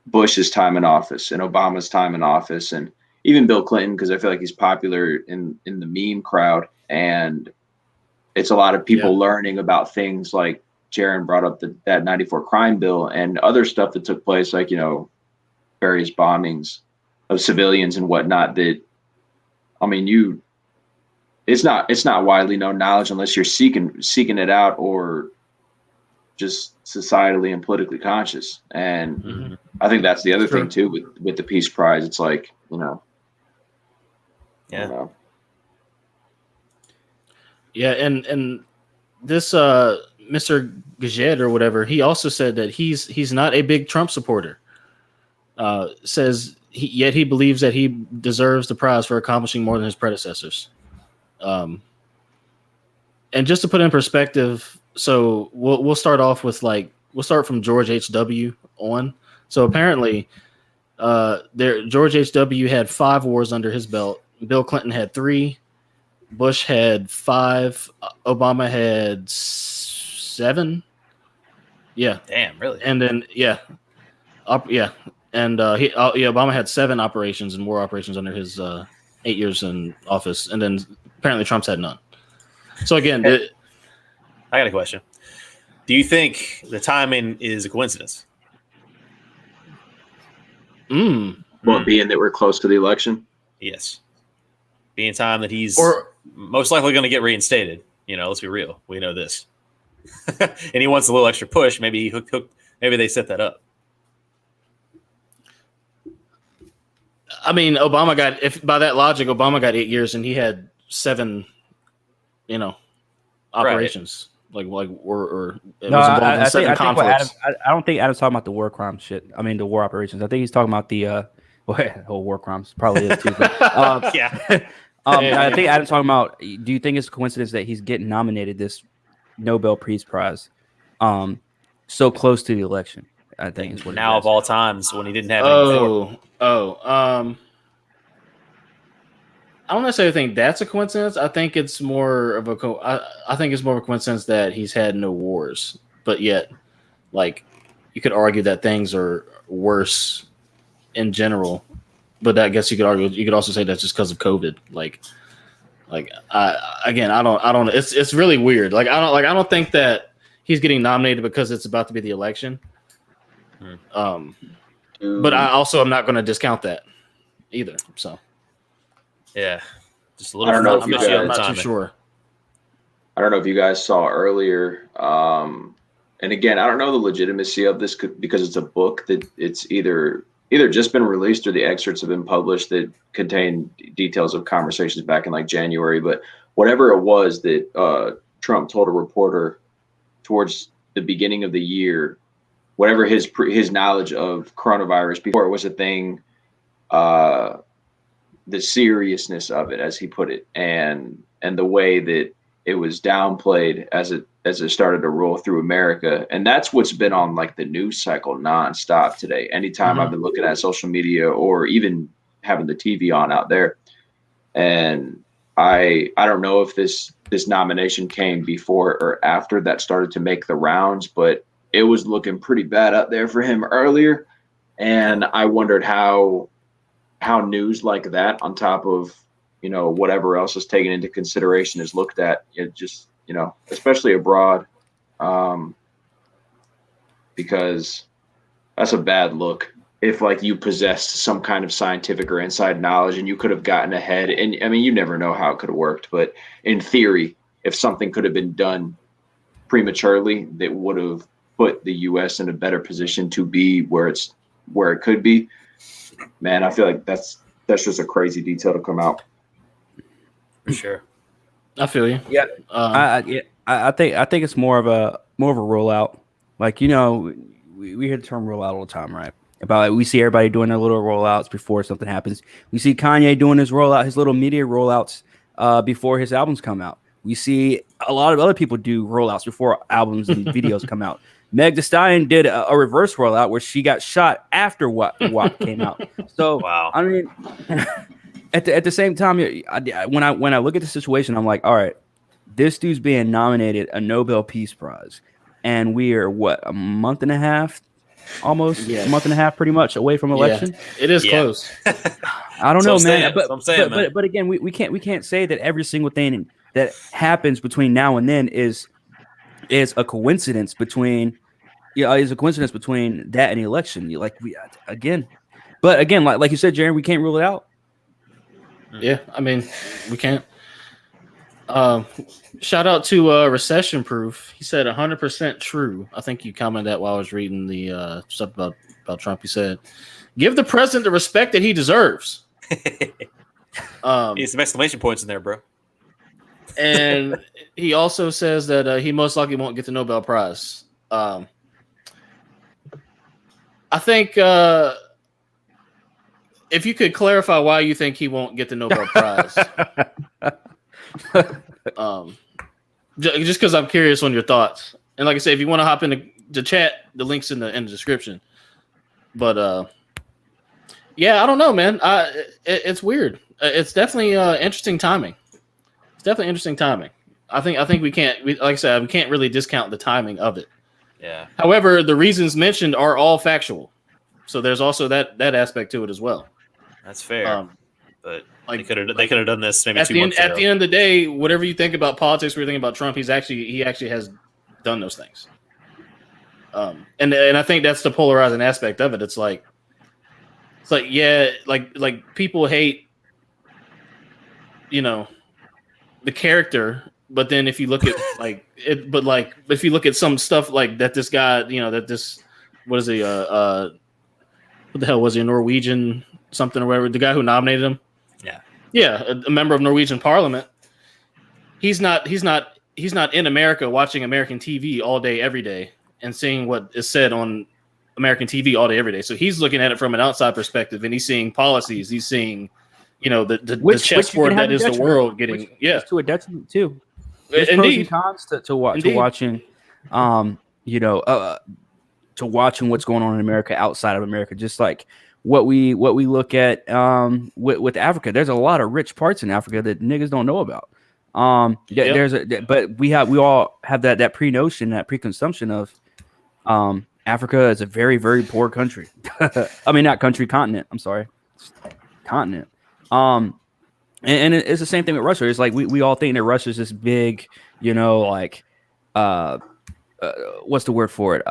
Bush's time in office and Obama's time in office, and even Bill Clinton, because I feel like he's popular in the meme crowd. And it's a lot of people learning about things like Jaron brought up that 94 crime bill and other stuff that took place, like, you know, various bombings of civilians and whatnot. That, I mean, it's not widely known knowledge unless you're seeking it out or just societally and politically conscious. And I think that's the other thing too with the Peace Prize. It's like, you know, yeah. You know. Yeah, and this Mr. Gazette or whatever, he also said that he's not a big Trump supporter. Says yet he believes that he deserves the prize for accomplishing more than his predecessors. And just to put in perspective, so we'll start off with we'll start from George H.W. on. So apparently, George H.W. had 5 wars under his belt. Bill Clinton had 3. Bush had 5. Obama had 7. Yeah. Damn, really? And then and Obama had 7 operations and war operations under his 8 years in office, and then apparently Trump's had none. So again, I got a question. Do you think the timing is a coincidence? Well, being that we're close to the election. Yes. Being time that he's or most likely going to get reinstated. You know, let's be real. We know this. And he wants a little extra push. Maybe maybe they set that up. I mean, Obama got, if by that logic, Obama got 8 years and he had 7, you know, operations. Right. Or it No, was involved in 7 I conflicts. I don't think Adam's talking about the war crime shit. I mean, the war operations. I think he's talking about the whole war crimes. Probably is too. But, Yeah. I think Adam's talking about. Do you think it's a coincidence that he's getting nominated this Nobel Peace Prize, so close to the election? I think is what now of all times when he didn't have any before. I don't necessarily think that's a coincidence. I think it's more of I think it's more of a coincidence that he's had no wars, but yet, like, you could argue that things are worse in general. But I guess you could also say that's just because of COVID. I don't. It's really weird. I don't think that he's getting nominated because it's about to be the election. But I also am not going to discount that either. So. Yeah, just a little. I don't know if I'm not too sure. I don't know if you guys saw earlier. And again, I don't know the legitimacy of this because it's a book that it's either just been released or the excerpts have been published that contain details of conversations back in like January. But whatever it was that Trump told a reporter towards the beginning of the year, whatever his knowledge of coronavirus before it was a thing, the seriousness of it, as he put it, and the way that it was downplayed as it started to roll through America. And that's what's been on like the news cycle nonstop today. Anytime I've been looking at social media or even having the TV on out there. And I don't know if this nomination came before or after that started to make the rounds, but it was looking pretty bad up there for him earlier. And I wondered how news like that, on top of, you know, whatever else is taken into consideration, is looked at. It just, you know, especially abroad, because that's a bad look. If like you possessed some kind of scientific or inside knowledge and you could have gotten ahead, and I mean, you never know how it could have worked, but in theory, if something could have been done prematurely, that would have put the U.S. in a better position to be where it could be. Man, I feel like that's just a crazy detail to come out. For sure. I feel you. Yeah. I think it's more of a rollout. Like, you know, we hear the term rollout all the time, right? About we see everybody doing their little rollouts before something happens. We see Kanye doing his rollout, his little media rollouts before his albums come out. We see a lot of other people do rollouts before albums and videos come out. Meg Thee Stallion did a reverse rollout where she got shot after WAP came out. So Wow. I mean, at the same time, when I look at the situation, I'm like, all right, this dude's being nominated a Nobel Peace Prize, and we are what, a month and a half, almost a month and a half, pretty much away from election. Yeah, it is close. I don't know, man. But again, we can't say that every single thing that happens between now and then is a coincidence between that and the election. But again, like you said, Jaron, we can't rule it out. Yeah, I mean, we can't. Shout out to Recession Proof. He said 100% true. I think you commented that while I was reading the stuff about Trump. He said, "Give the president the respect that he deserves." Need some exclamation points in there, bro. And he also says that he most likely won't get the Nobel Prize. I think if you could clarify why you think he won't get the Nobel Prize. Just because I'm curious on your thoughts. And like I said, if you want to hop in the chat, the link's in the description. But yeah, I don't know, man. It's weird. It's definitely interesting timing. It's definitely interesting timing. I think we can't, like I said, we can't really discount the timing of it. Yeah. However, the reasons mentioned are all factual, so there's also that aspect to it as well. That's fair. But like they could have done this maybe at 2 the months end, ago. At the end of the day, whatever you think about politics, whatever you think about Trump, he actually has done those things. And I think that's the polarizing aspect of it. It's like yeah, like people hate, the character, but then if you look at if you look at some stuff like that, this guy, what is he? What the hell was he? A Norwegian something or whatever? The guy who nominated him. Yeah, a member of Norwegian Parliament. He's not in America watching American TV all day every day and seeing what is said on American TV all day every day. So he's looking at it from an outside perspective, and he's seeing policies. He's seeing, the chessboard that is the world getting. Which to a detriment too. There's pros and cons to watching, to watching what's going on in America outside of America. Just like what we look at with Africa. There's a lot of rich parts in Africa that niggas don't know about. But we all have that pre-notion, that preconception of Africa is a very, very poor country. I mean, not country, continent. I'm sorry, continent. And it's the same thing with Russia. It's like we all think that Russia's this big, what's the word for it?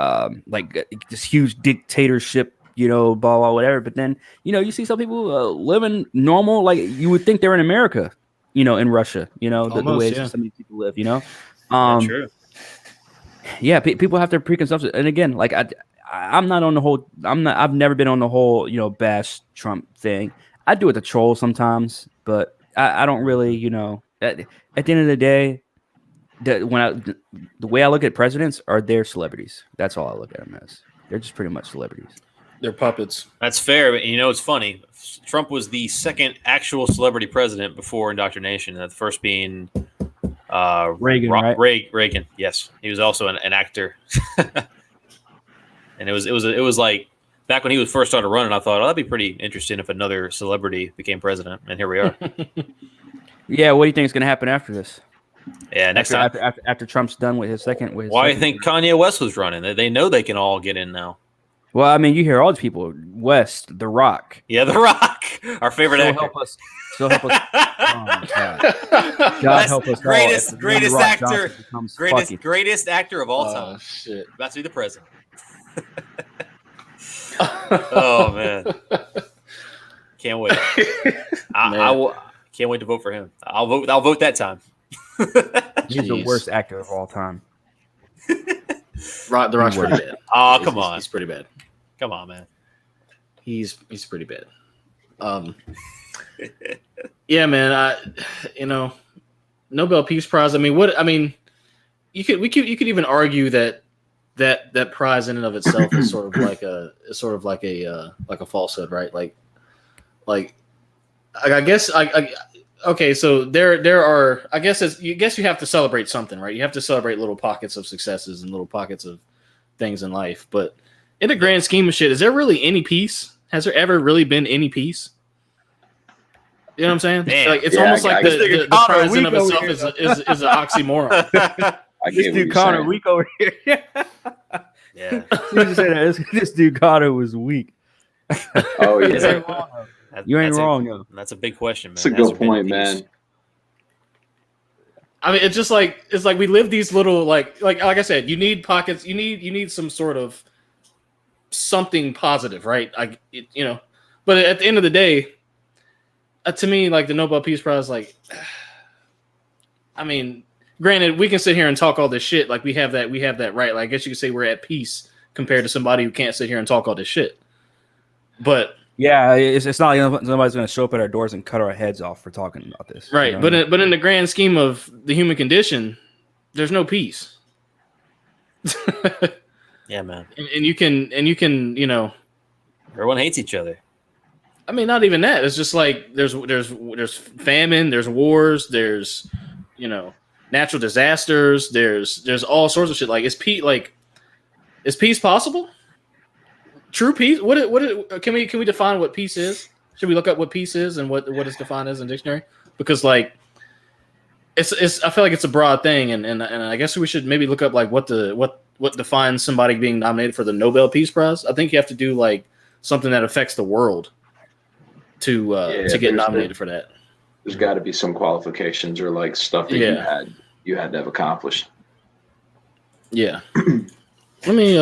Like this huge dictatorship, blah, blah, whatever. But then, you see some people living normal, like you would think they're in America, in Russia, the way some of these people live, True. Yeah, people have their preconceptions. And again, like I'm not on the whole, I've never been on the whole, bash Trump thing. I do it to troll sometimes, but I don't really, at the end of the day, the way I look at presidents are they're celebrities. That's all I look at them as. They're just pretty much celebrities. They're puppets. That's fair, but it's funny. Trump was the second actual celebrity president before indoctrination. The first being Reagan, right? Reagan, yes. He was also an actor, and it was like back when he was first started running. I thought, that'd be pretty interesting if another celebrity became president, and here we are. Yeah, what do you think is going to happen after this? Yeah, after Trump's done with his second. Why do you think Kanye West was running? They know they can all get in now. Well, I mean, you hear all these people. West, The Rock. Yeah, The Rock, our favorite actor. Still help us. Oh my God. God help us. Greatest actor. Greatest actor of all time. Shit. About to be the president. Oh man. Can't wait. I can't wait to vote for him. I'll vote that time. He's the worst actor of all time. The Rock's pretty bad. Oh, come on. He's pretty bad. Come on, man. He's pretty bad. Yeah, man. Nobel Peace Prize. I mean, you could even argue that prize in and of itself is sort of like a falsehood, right? Like I guess okay, so there are. I guess you have to celebrate something, right? You have to celebrate little pockets of successes and little pockets of things in life. But in the grand scheme of shit, is there really any peace? Has there ever really been any peace? You know what I'm saying? Man. Like it's Yeah, almost I like guess the prize in of itself is an oxymoron. I This get what dude you're Connor saying. weak over here. Yeah. This dude Connor was weak. Oh Is yeah, it? You ain't That's wrong, yo. That's a big question, man. that's a Has good there been point, peace? man. I mean, it's like we live these little like I said, you need pockets. You need some sort of something positive, right? But at the end of the day, to me, like the Nobel Peace Prize, like, I mean, granted, we can sit here and talk all this shit, like we have that right. Like, I guess you could say we're at peace compared to somebody who can't sit here and talk all this shit. But Yeah, it's not like somebody's going to show up at our doors and cut our heads off for talking about this. right, You know what I mean? but in the grand scheme of the human condition, there's no peace. Yeah, man. and you can Everyone hates each other. I mean, not even that. It's just like there's famine, there's wars, there's natural disasters, there's all sorts of shit. Like is peace possible? True peace? What can we define what peace is? Should we look up what peace is and what is defined as in dictionary? Because like it's I feel like it's a broad thing, and I guess we should maybe look up like what defines somebody being nominated for the Nobel Peace Prize. I think you have to do like something that affects the world to get nominated for that. There's got to be some qualifications or like stuff that you had to have accomplished. Yeah. Let me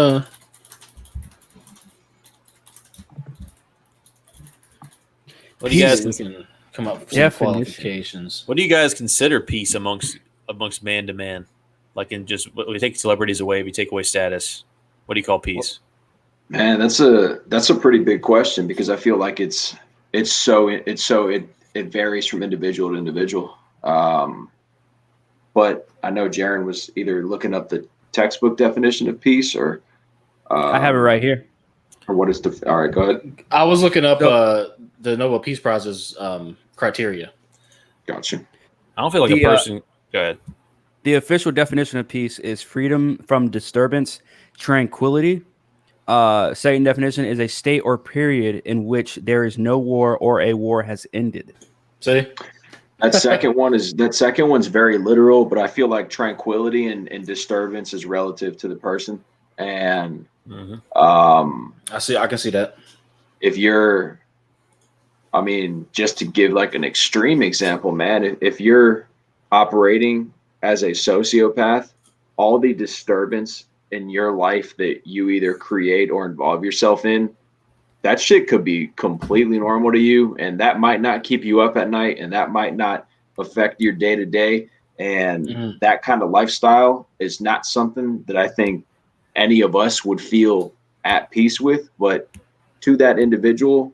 What do you guys? we can come up with some Definition. qualifications. What do you guys consider peace amongst man to man? Like in just when we take celebrities away, if you take away status, what do you call peace? Man, that's a pretty big question because I feel like it varies from individual to individual. But I know Jaron was either looking up the textbook definition of peace or I have it right here. or what is all right, go ahead. I was looking up the Nobel Peace Prize's criteria. Gotcha. I don't feel like a person. Go ahead. The official definition of peace is freedom from disturbance, tranquility. Second definition is a state or period in which there is no war or a war has ended. See? That second one's very literal, but I feel like tranquility and disturbance is relative to the person. And I can see that. if you're, I mean, just to give like an extreme example, man, if you're operating as a sociopath, all the disturbance in your life that you either create or involve yourself in, that shit could be completely normal to you, and that might not keep you up at night, and that might not affect your day to day. And that kind of lifestyle is not something that I think any of us would feel at peace with. But to that individual,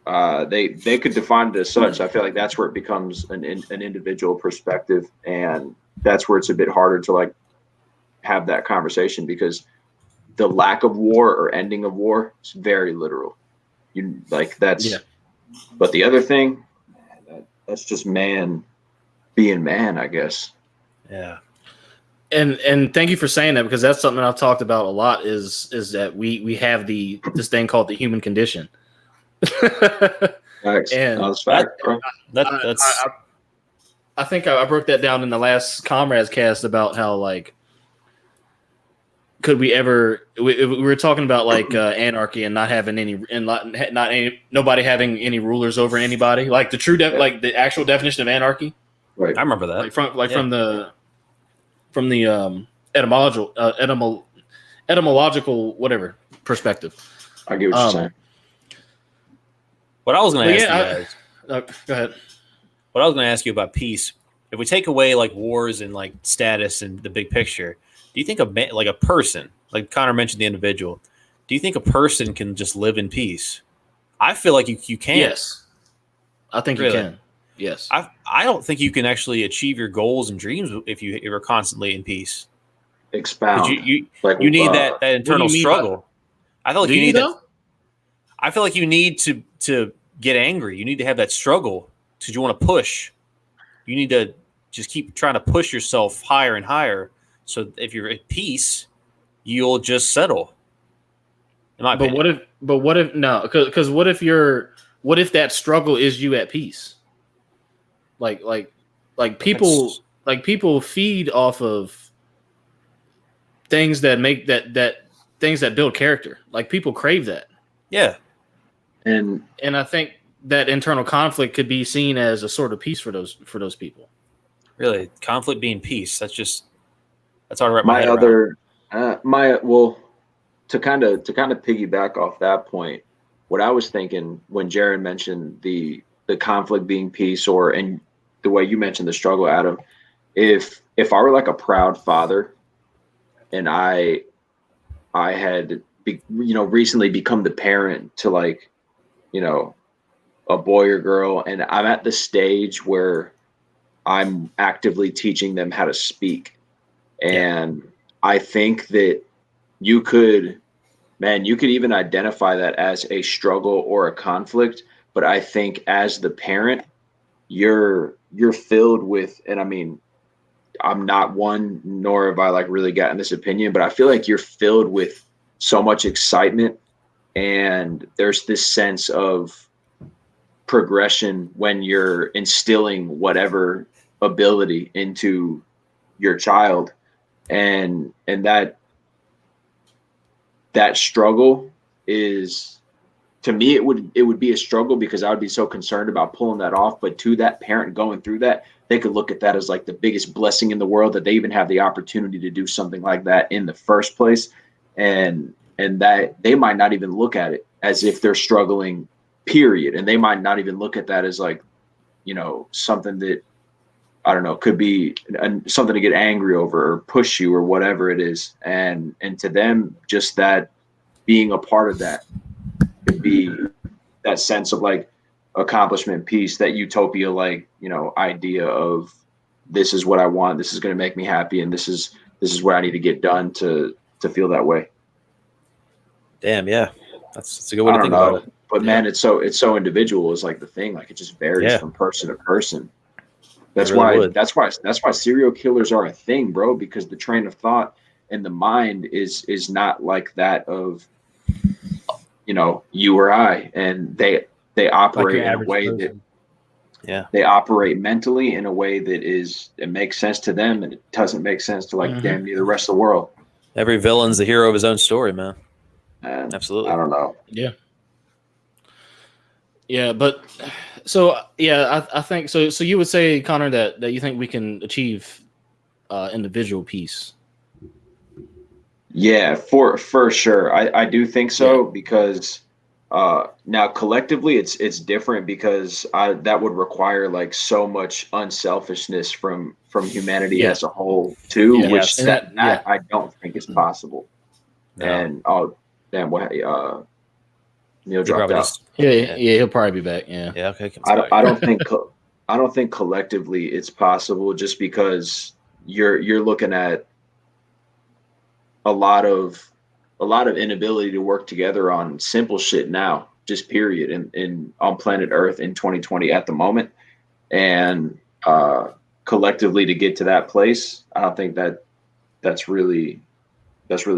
they could define it as such. I feel like that's where it becomes an individual perspective, and that's where it's a bit harder to like have that conversation because the lack of war or ending of war is very literal. You like that's, but the other thing, that's just man being man, I guess. Yeah. And thank you for saying that because that's something I've talked about a lot is that we have this thing called the human condition. Facts. And That's fact, bro. That's I think I broke that down in the last Comrades cast about how like could we ever we were talking about like anarchy and not having any and not any nobody having any rulers over anybody, like the true like the actual definition of anarchy, Right. I remember that. from the etymological whatever perspective. I get what you're saying. What I was going to ask yeah, you guys. Go ahead. What I was going to ask you about peace, if we take away like wars and like status and the big picture, do you think a person, like Connor mentioned the individual, do you think a person can just live in peace? I feel like you can. Yes. I think Really? you can. Yes. I don't think you can actually achieve your goals and dreams if you're constantly in peace. Expound. You like need that internal mean struggle. I feel like Do you you need though? that. I feel like you need to get angry. You need to have that struggle because you want to push. You need to just keep trying to push yourself higher and higher. So if you're at peace, you'll just settle. In my opinion. What if no? Because what if that struggle is you at peace? Like people feed off of things that make that things that build character. Like people crave that. Yeah. And I think that internal conflict could be seen as a sort of peace for those people. Really, conflict being peace. That's hard to wrap my my head other to kind of piggyback off that point, what I was thinking when Jared mentioned the conflict being peace, and the way you mentioned the struggle, Adam, if I were like a proud father and I had recently become the parent to like, a boy or girl, and I'm at the stage where I'm actively teaching them how to speak. And I think that you could even identify that as a struggle or a conflict. But I think as the parent, you're filled with, and I mean, I'm not one, nor have I like really gotten this opinion, but I feel like you're filled with so much excitement, and there's this sense of progression when you're instilling whatever ability into your child, and that struggle is, to me, it would be a struggle because I would be so concerned about pulling that off. But to that parent going through that, they could look at that as like the biggest blessing in the world, that they even have the opportunity to do something like that in the first place. And that they might not even look at it as if they're struggling, period. And they might not even look at that as like, something that, I don't know, could be something to get angry over or push you or whatever it is. And to them, just that being a part of that could be that sense of like accomplishment, peace, that utopia, like, idea of, this is what I want, this is going to make me happy, and this is what I need to get done to feel that way. Damn, yeah. That's a good way to think about it. But man, it's so individual is like the thing. Like it just varies from person to person. That's why serial killers are a thing, bro, because the train of thought and the mind is not like that of, you or I, and they operate in a way that they operate mentally in a way that it makes sense to them, and it doesn't make sense to like damn near the rest of the world. Every villain's the hero of his own story, man. Absolutely. I don't know. Yeah, but so I think so. So you would say, Connor, that you think we can achieve individual peace? Yeah, for sure. I do think so, because now collectively it's different, because that would require like so much unselfishness from humanity as a whole too, which I don't think is possible. No. And Neil dropped out. He'll probably be back. Yeah. Okay. I don't think collectively it's possible, just because you're looking at a lot of inability to work together on simple shit now, just period, in on planet Earth in 2020 at the moment, and collectively to get to that place, I don't think that's really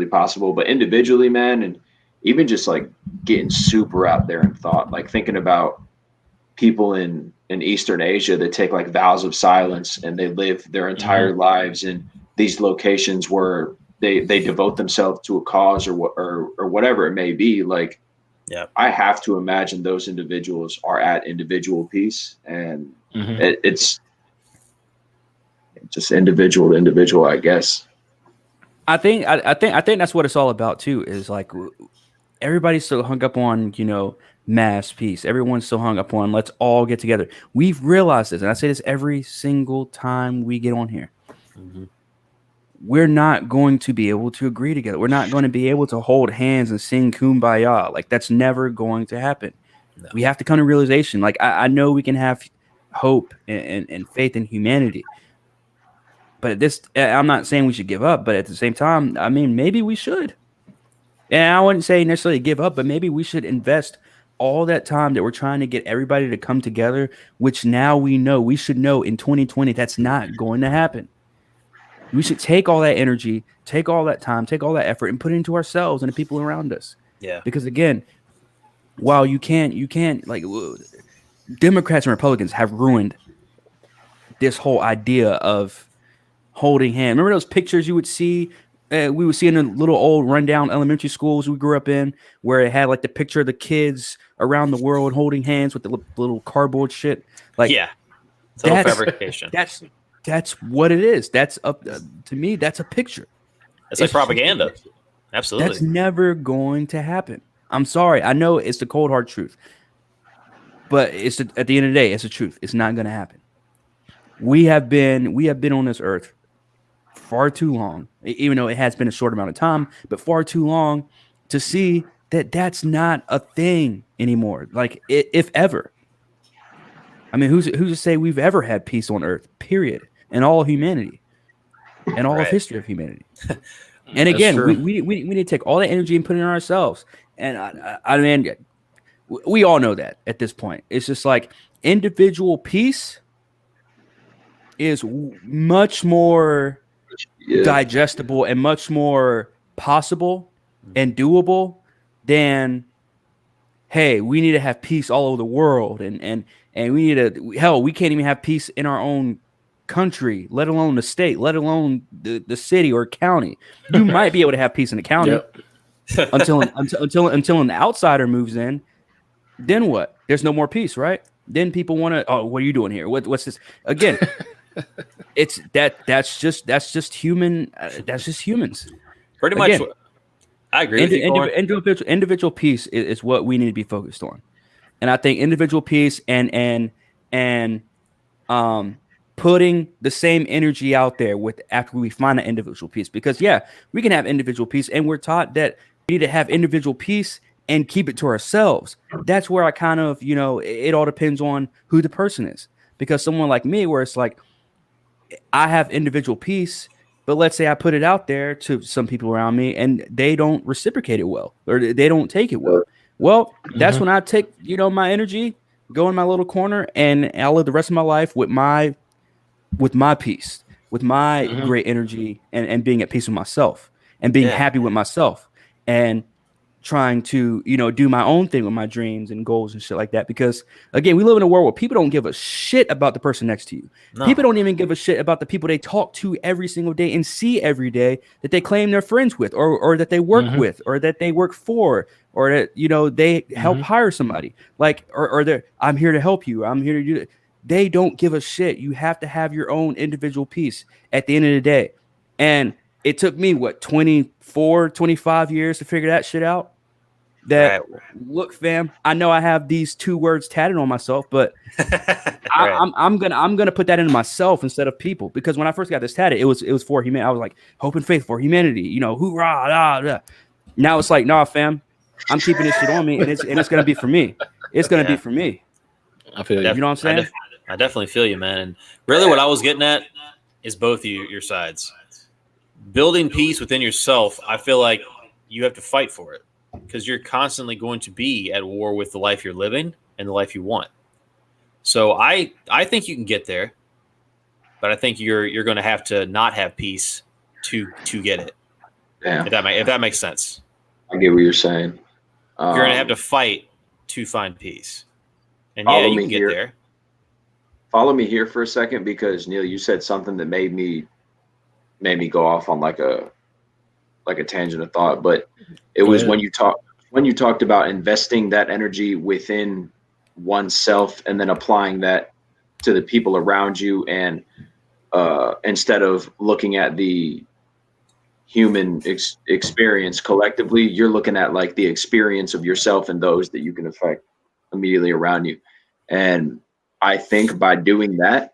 possible. But individually, man, and even just like getting super out there in thought, like thinking about people in Eastern Asia that take like vows of silence, and they live their entire lives in these locations where they devote themselves to a cause or whatever it may be. Like, I have to imagine those individuals are at individual peace, and it's just individual to individual, I guess. I think that's what it's all about too. Is like everybody's so hung up on mass peace. Everyone's so hung up on let's all get together. We've realized this, and I say this every single time we get on here. We're not going to be able to agree together. We're not going to be able to hold hands and sing Kumbaya. Like, that's never going to happen. No. We have to come to realization. Like, I know we can have hope and faith in humanity, but I'm not saying we should give up, but at the same time, I mean, maybe we should. And I wouldn't say necessarily give up, but maybe we should invest all that time that we're trying to get everybody to come together, which now we should know in 2020 that's not going to happen. We should take all that energy, take all that time, take all that effort, and put it into ourselves and the people around us. Yeah. Because again, while you can't like Democrats and Republicans have ruined this whole idea of holding hands. Remember those pictures you would see? We would see in the little old rundown elementary schools we grew up in, where it had like the picture of the kids around the world holding hands with the little cardboard shit. Like, yeah, total fabrication. That's what it is. That's to me. That's a picture. It's like propaganda. Absolutely. That's never going to happen. I'm sorry. I know it's the cold hard truth, but at the end of the day, it's the truth. It's not going to happen. We have been on this earth far too long, even though it has been a short amount of time, but far too long to see that that's not a thing anymore. Like, if ever. I mean, who's to say we've ever had peace on earth, period, in all of humanity, and all of history of humanity. And again, we need to take all that energy and put it in ourselves. And I mean, we all know that at this point. It's just like individual peace is much more digestible and much more possible and doable than, hey, we need to have peace all over the world, and we need to, hell, we can't even have peace in our own country, let alone the state, let alone the city or county. You might be able to have peace in the county until an outsider moves in. Then what? There's no more peace, right? Then people want to, oh, what are you doing here? What's this? Again, it's that's just human. That's just humans. Pretty much. I agree. Individual peace is what we need to be focused on, and I think individual peace and putting the same energy out there with after we find that individual peace, because we can have individual peace, and we're taught that we need to have individual peace and keep it to ourselves. That's where I kind of, it all depends on who the person is, because someone like me, where it's like I have individual peace, but let's say I put it out there to some people around me and they don't reciprocate it well, or they don't take it well. Well, that's when I take, my energy, go in my little corner, and I'll live the rest of my life with my peace, with my great energy, and being at peace with myself, and being happy with myself, and trying to, do my own thing with my dreams and goals and shit like that. Because again, we live in a world where people don't give a shit about the person next to you. No. People don't even give a shit about the people they talk to every single day and see every day that they claim they're friends with, or that they work with, or that they work for, or that, they help hire somebody, like, or they're, I'm here to help you, I'm here to do it. They don't give a shit. You have to have your own individual peace at the end of the day. And it took me 24, 25 years to figure that shit out. Look, fam, I know I have these 2 words tatted on myself, but I'm gonna put that into myself instead of people, because when I first got this tatted, it was for humanity. I was like, hope and faith for humanity, hoorah, da, da. Now it's like, nah, fam, I'm keeping this shit on me, and it's gonna be for me. It's gonna be for me. I feel you. You know what I'm saying? I definitely feel you, man. And really, what I was getting at is both your sides. Building peace within yourself, I feel like you have to fight for it, because you're constantly going to be at war with the life you're living and the life you want. So I think you can get there, but I think you're going to have to not have peace to get it. Yeah. If that makes sense. I get what you're saying. You're going to have to fight to find peace. And you can get there. Follow me here for a second, because Neil, you said something that made me go off on like a tangent of thought, but it was when you talked about investing that energy within oneself and then applying that to the people around you, and instead of looking at the human experience collectively, you're looking at like the experience of yourself and those that you can affect immediately around you. And I think by doing that,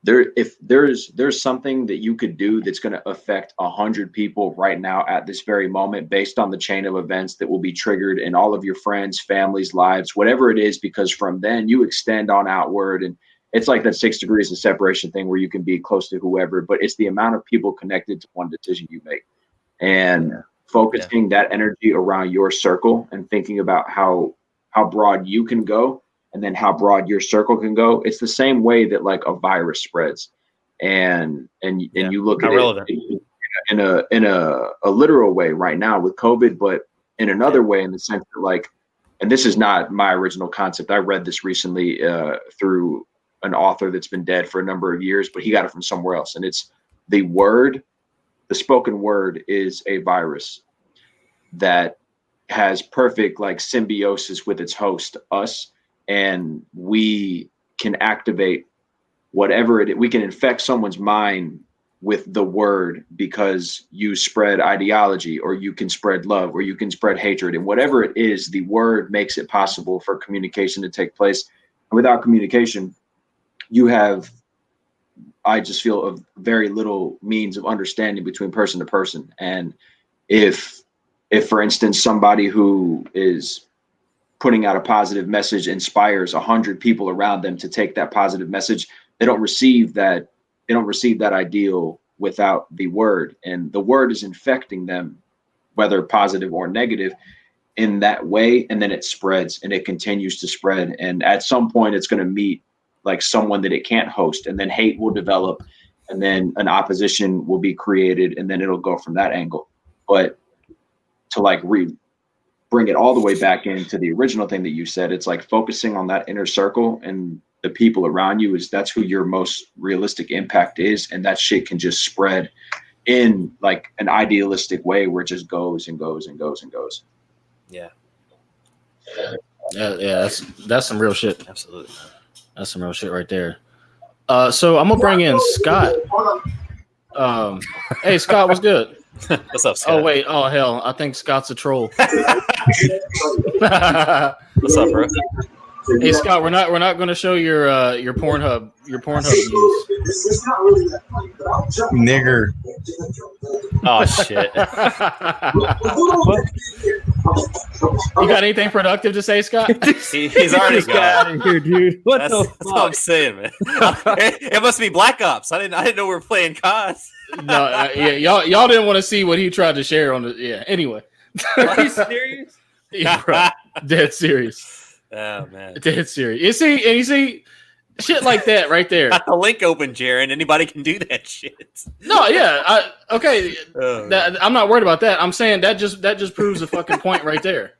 if there's something that you could do that's going to affect 100 people right now at this very moment, based on the chain of events that will be triggered in all of your friends, families, lives, whatever it is, because from then you extend on outward, and it's like that 6 degrees of separation thing where you can be close to whoever, but it's the amount of people connected to one decision you make, and focusing that energy around your circle and thinking about how broad you can go, and then how broad your circle can go. It's the same way that like a virus spreads, and you look at it in a literal way right now with COVID, but in another way, in the sense that like, and this is not my original concept. I read this recently through an author that's been dead for a number of years, but he got it from somewhere else. And it's the spoken word is a virus that has perfect like symbiosis with its host, us, and we can activate whatever we can infect someone's mind with the word, because you spread ideology, or you can spread love, or you can spread hatred, and whatever it is, the word makes it possible for communication to take place. And without communication, I just feel a very little means of understanding between person to person. And if for instance, somebody who is putting out a positive message inspires 100 people around them to take that positive message, they don't receive that ideal without the word, and the word is infecting them, whether positive or negative, in that way. And then it spreads, and it continues to spread. And at some point it's going to meet like someone that it can't host, and then hate will develop, and then an opposition will be created, and then it'll go from that angle. But to like bring it all the way back into the original thing that you said, it's like focusing on that inner circle and the people around you, that's who your most realistic impact is. And that shit can just spread in like an idealistic way where it just goes and goes and goes and goes. Yeah. Yeah, that's some real shit. Absolutely. That's some real shit right there. So I'm gonna bring in Scott. Hey Scott, what's good? What's up, Scott? Oh wait, oh hell, I think Scott's a troll. What's up, bro? Hey Scott, we're not going to show your Pornhub views. Nigger. Oh shit. You got anything productive to say, Scott? He's already gone here, dude. That's what I'm saying, man. It must be Black Ops. I didn't know we were playing COD. No, yeah, y'all didn't want to see what he tried to share on the. Yeah. Anyway. Are you serious? Yeah, bro. Dead serious. Oh man. Dead serious. You see shit like that right there. Got the link open, Jaron. Anybody can do that shit. No, yeah. Okay. Oh, I'm not worried about that. I'm saying that just proves the fucking point right there.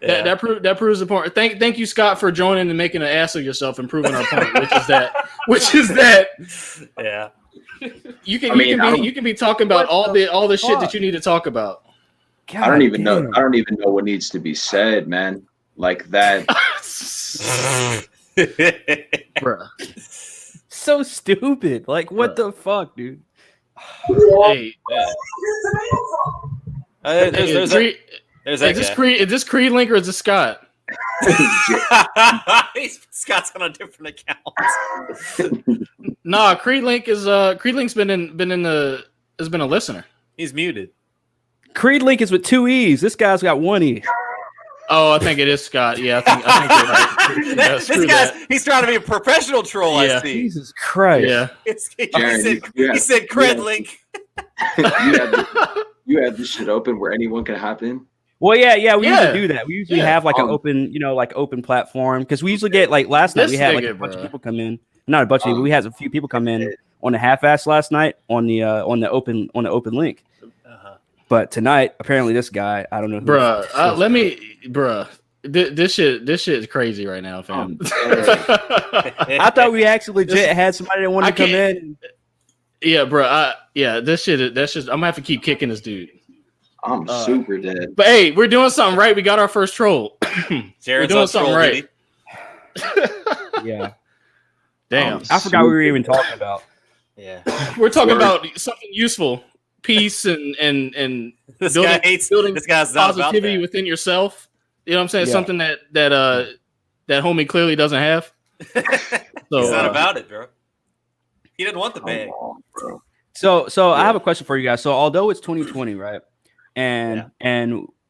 yeah. That proves the point. Thank you, Scott, for joining and making an ass of yourself and proving our point, which is that Yeah. you can be talking about all the shit that you need to talk about. God, I don't even know what needs to be said, man. Like that. Bruh. So stupid. Like, what the fuck, dude? Hey. There's that guy. Is this Creed Link or is this Scott? Scott's on a different account. Nah, Creed Link's has been a listener. He's muted. Creed Link is with 2 E's. This guy's got 1 E. Oh, I think it is Scott. Yeah, I think you're right. This guy's he's trying to be a professional troll. Yeah. I see. Jesus Christ. Yeah. He said Cred Link. You have this shit open where anyone can hop in. Well, yeah, we usually do that. We usually have like an open platform, because we usually get like last night we had like a bunch of people come in. Not a bunch of people. We had a few people come in on the half-ass last night on the open link. But tonight, apparently, this guy, I don't know. This shit is crazy right now, fam. I thought we actually legit had somebody that wanted to come in. Yeah, bro. That's just. I'm gonna have to keep kicking this dude. I'm super dead. But hey, we're doing something right. We got our first troll. We're doing something right. Yeah. Damn. I forgot what we were even talking about. Yeah. We're talking about something useful. Peace and this building, guy hates building this guy's not positivity about that. within yourself. You know what I'm saying? Yeah. Something that homie clearly doesn't have. So, He's not about it, bro. He didn't want the bag. So I have a question for you guys. So although it's 2020, right? And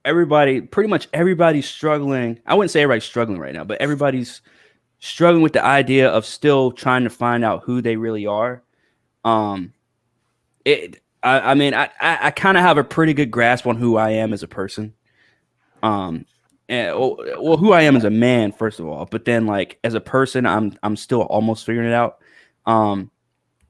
pretty much everybody's struggling. I wouldn't say everybody's struggling right now, but everybody's struggling with the idea of still trying to find out who they really are. I kind of have a pretty good grasp on who I am as a person. well, who I am as a man, first of all, but then like as a person, I'm still almost figuring it out.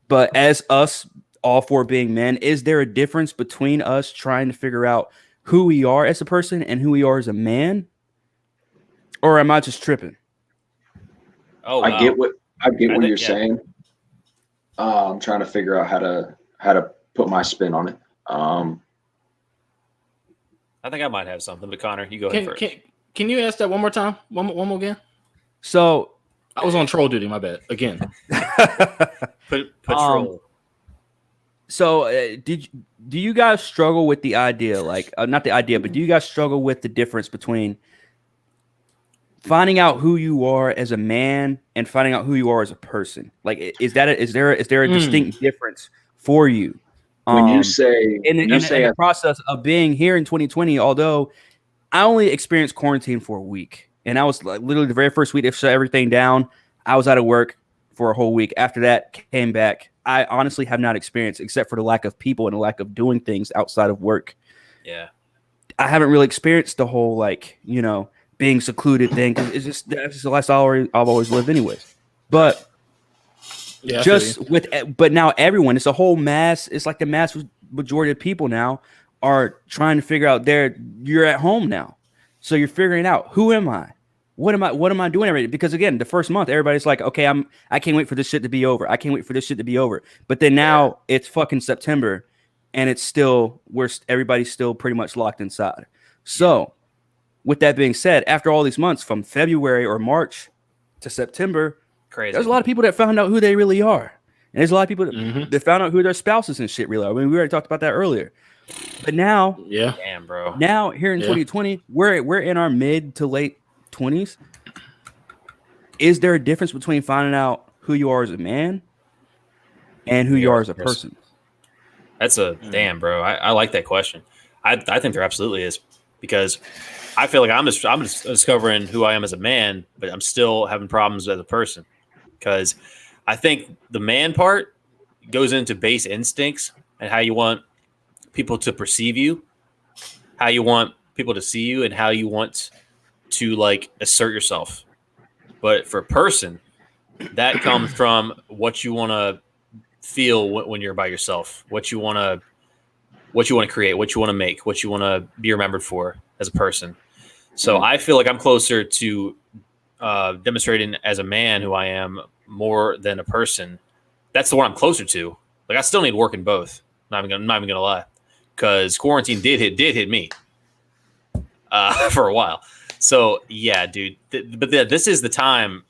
But as us, all four being men, is there a difference between us trying to figure out who we are as a person and who we are as a man? Or am I just tripping? Oh, wow. I get what you're yeah. saying. I'm trying to figure out how to put my spin on it. I think I might have something, but Connor, you go ahead first. Can you ask that one more time? One more again? So I was on troll duty. My bad. Again. Patrol. So do you guys struggle with the idea, like not the idea, but do you guys struggle with the difference between finding out who you are as a man and finding out who you are as a person? Like, is there a distinct difference for you? When you say in the process of being here in 2020, although I only experienced quarantine for a week, and I was like literally the very first week they shut everything down. I was out of work for a whole week. After that, came back. I honestly have not experienced, except for the lack of people and the lack of doing things outside of work. Yeah, I haven't really experienced the whole like being secluded thing, because that's just the lifestyle I've always lived anyways. But yeah, but now everyone, it's a whole mass. It's like the mass majority of people now are trying to figure out you're at home now. So you're figuring out, who am I? What am I doing every day? Because again, the first month, everybody's like, okay, I can't wait for this shit to be over. I can't wait for this shit to be over. But then now it's fucking September and it's still, everybody's still pretty much locked inside. So with that being said, after all these months from February or March to September, there's a lot of people that found out who they really are. And there's a lot of people that found out who their spouses and shit really are. I mean, we already talked about that earlier. But now, damn, bro. Now here in 2020, we're in our mid to late 20s. Is there a difference between finding out who you are as a man and who you are as a person? That's a damn, bro. I like that question. I think there absolutely is, because I feel like I'm just discovering who I am as a man, but I'm still having problems as a person, because I think the man part goes into base instincts and how you want people to perceive you, how you want people to see you, and how you want to like assert yourself. But for a person, that comes from what you want to feel when you're by yourself, what you want to create, what you want to make, what you want to be remembered for as a person. So I feel like I'm closer to demonstrating as a man who I am more than a person. That's the one I'm closer to. Like, I still need work in both. I'm not even gonna lie, because quarantine did hit me for a while. So yeah, dude. But this is the time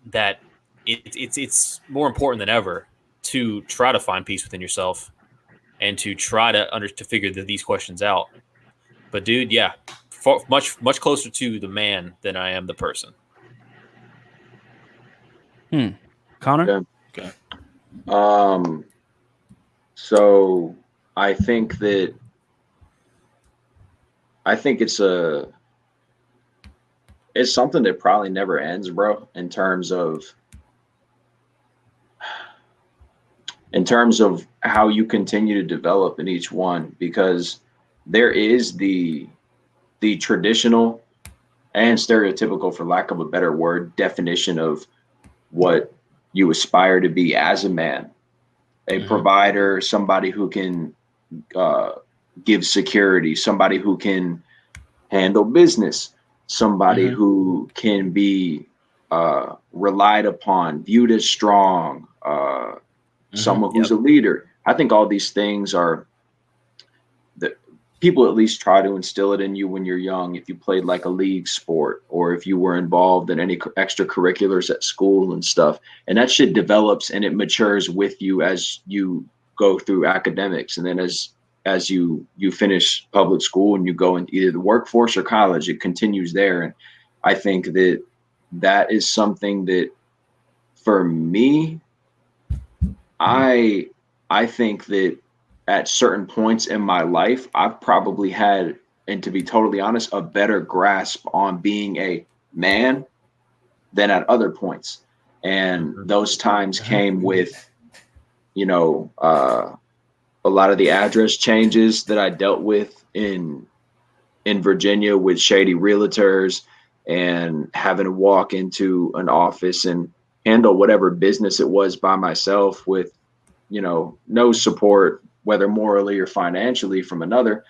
that it's more important than ever to try to find peace within yourself and to try to figure these questions out. But dude, yeah, much closer to the man than I am the person. Connor? Okay. So I think it's something that probably never ends, bro, in terms of how you continue to develop in each one, because there is the traditional and stereotypical, for lack of a better word, definition of what you aspire to be as a man, a provider, somebody who can give security, somebody who can handle business, somebody who can be relied upon, viewed as strong, someone who's a leader. I think all these things are that people at least try to instill it in you when you're young. If you played like a league sport, or if you were involved in any extracurriculars at school and stuff, and that shit develops and it matures with you as you go through academics. And then as you finish public school and you go into either the workforce or college, it continues there. And I think that is something that, for me, I think that at certain points in my life, I've probably had, and to be totally honest, a better grasp on being a man than at other points. And those times came with, a lot of the address changes that I dealt with in in Virginia with shady realtors and having to walk into an office and handle whatever business it was by myself with, you know, no support, whether morally or financially from another.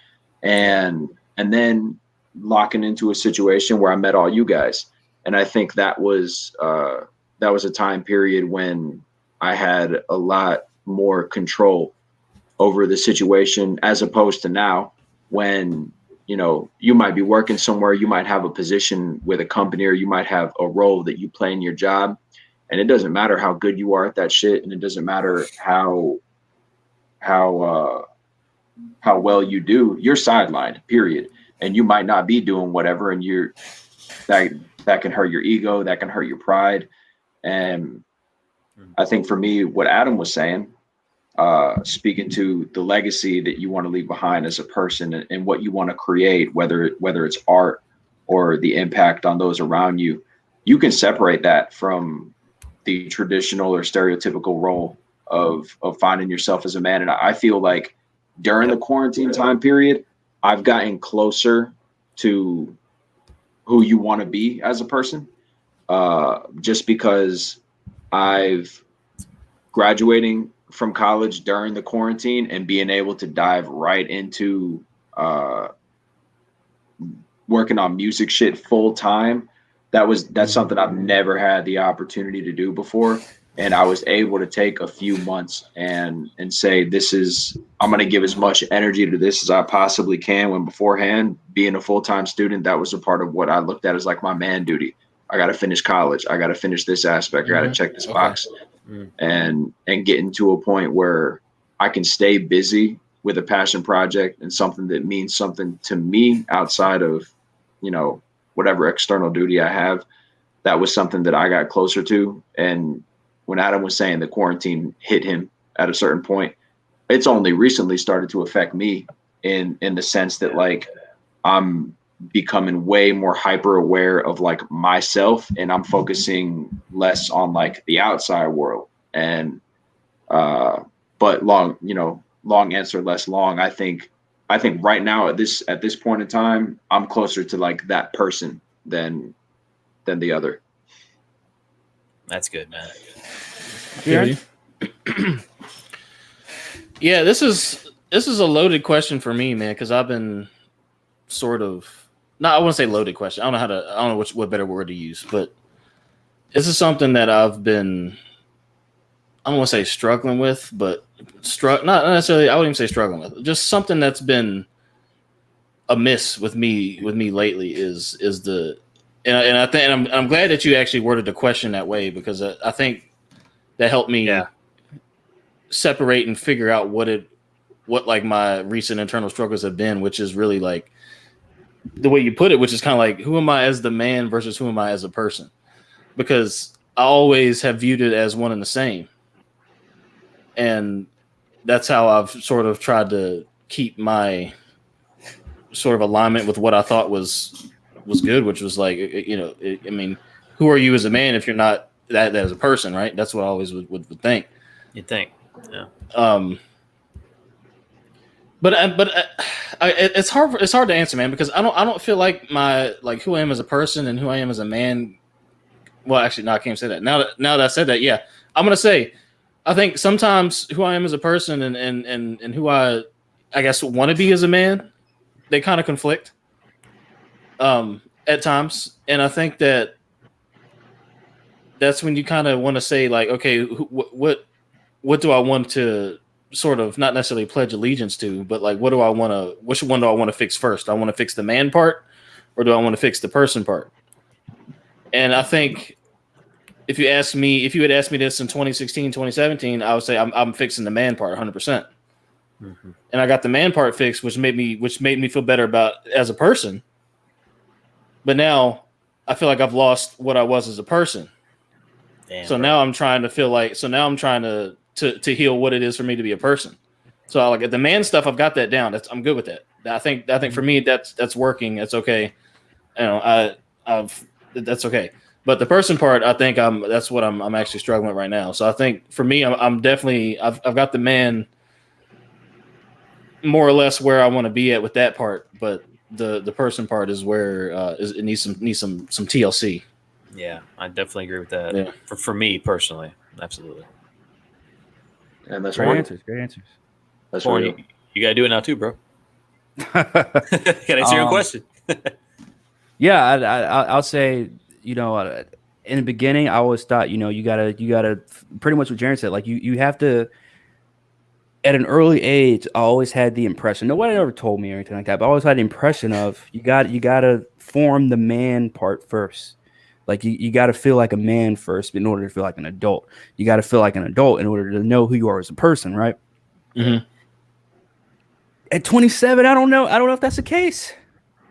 And then locking into a situation where I met all you guys. And I think that was a time period when I had a lot more control over the situation as opposed to now when, you know, you might be working somewhere, you might have a position with a company, or you might have a role that you play in your job. And it doesn't matter how good you are at that shit. And it doesn't matter how well you do, you're sidelined, period. And you might not be doing whatever. And that can hurt your ego, that can hurt your pride. And I think for me, what Adam was saying, speaking to the legacy that you want to leave behind as a person and what you want to create, whether it's art or the impact on those around you, you can separate that from the traditional or stereotypical role of finding yourself as a man. And I feel like during the quarantine time period, I've gotten closer to who you want to be as a person, just because I've graduating from college during the quarantine and being able to dive right into working on music shit full time. That's something I've never had the opportunity to do before. And I was able to take a few months and say, I'm going to give as much energy to this as I possibly can, when beforehand, being a full-time student, that was a part of what I looked at as like my man duty. I got to finish college. I got to finish this aspect. I got to check this box and getting to a point where I can stay busy with a passion project and something that means something to me outside of, you know, whatever external duty I have. That was something that I got closer to. And when Adam was saying the quarantine hit him at a certain point, it's only recently started to affect me in the sense that, like, I'm becoming way more hyper aware of like myself, and I'm focusing less on like the outside world. And but long answer, less long. I think right now at this point in time, I'm closer to like that person than the other. That's good, man. Yeah. Yeah, this is a loaded question for me, man, because I've been sort of, I want to say loaded question. I don't know what better word to use, but this is something that I've been, I don't want to say struggling with, but not necessarily, I wouldn't even say struggling with. Just something that's been amiss with me lately is the, and I think, and I'm glad that you actually worded the question that way, because I think that helped me separate and figure out what like my recent internal struggles have been, which is really like the way you put it, which is kind of like, who am I as the man versus who am I as a person? Because I always have viewed it as one and the same. And that's how I've sort of tried to keep my sort of alignment with what I thought was good, which was like, you know, I mean, who are you as a man if you're not that as a person, right? That's what I always would think. You'd think, yeah. But it's hard to answer, man, because I don't feel like who I am as a person and who I am as a man. Well, actually, no, I can't say that. Now that I said that, yeah, I'm gonna say, I think sometimes who I am as a person and who I guess want to be as a man, they kind of conflict at times, and I think that's when you kind of want to say, like, okay, what do I want to sort of not necessarily pledge allegiance to, but like, which one do I want to fix first? I want to fix the man part, or do I want to fix the person part? And I think if you had asked me this in 2016, 2017, I would say I'm fixing the man part 100%. Mm-hmm. And I got the man part fixed, which made me feel better about as a person. But now I feel like I've lost what I was as a person. Damn, so bro. Now I'm trying to feel like, I'm trying to heal what it is for me to be a person. So like the man stuff, I've got that down. I'm good with that. I think for me that's working. That's okay. You know, that's okay. But the person part, I think that's what I'm actually struggling with right now. So I think for me, I'm definitely, I've got the man more or less where I want to be at with that part. But the person part is where it needs some TLC. Yeah, I definitely agree with that. Yeah. For me personally, absolutely. And that's Great real. answers. Great answers. That's Corn, real. you got to do it now too, bro. Can I answer your question? Yeah, I'll say, you know, in the beginning, I always thought, you know, you gotta pretty much what Jaren said, like you have to. At an early age, I always had the impression. Nobody ever told me or anything like that, but I always had the impression of you gotta form the man part first. Like you got to feel like a man first in order to feel like an adult. You got to feel like an adult in order to know who you are as a person, right? Mm-hmm. At 27, I don't know if that's the case.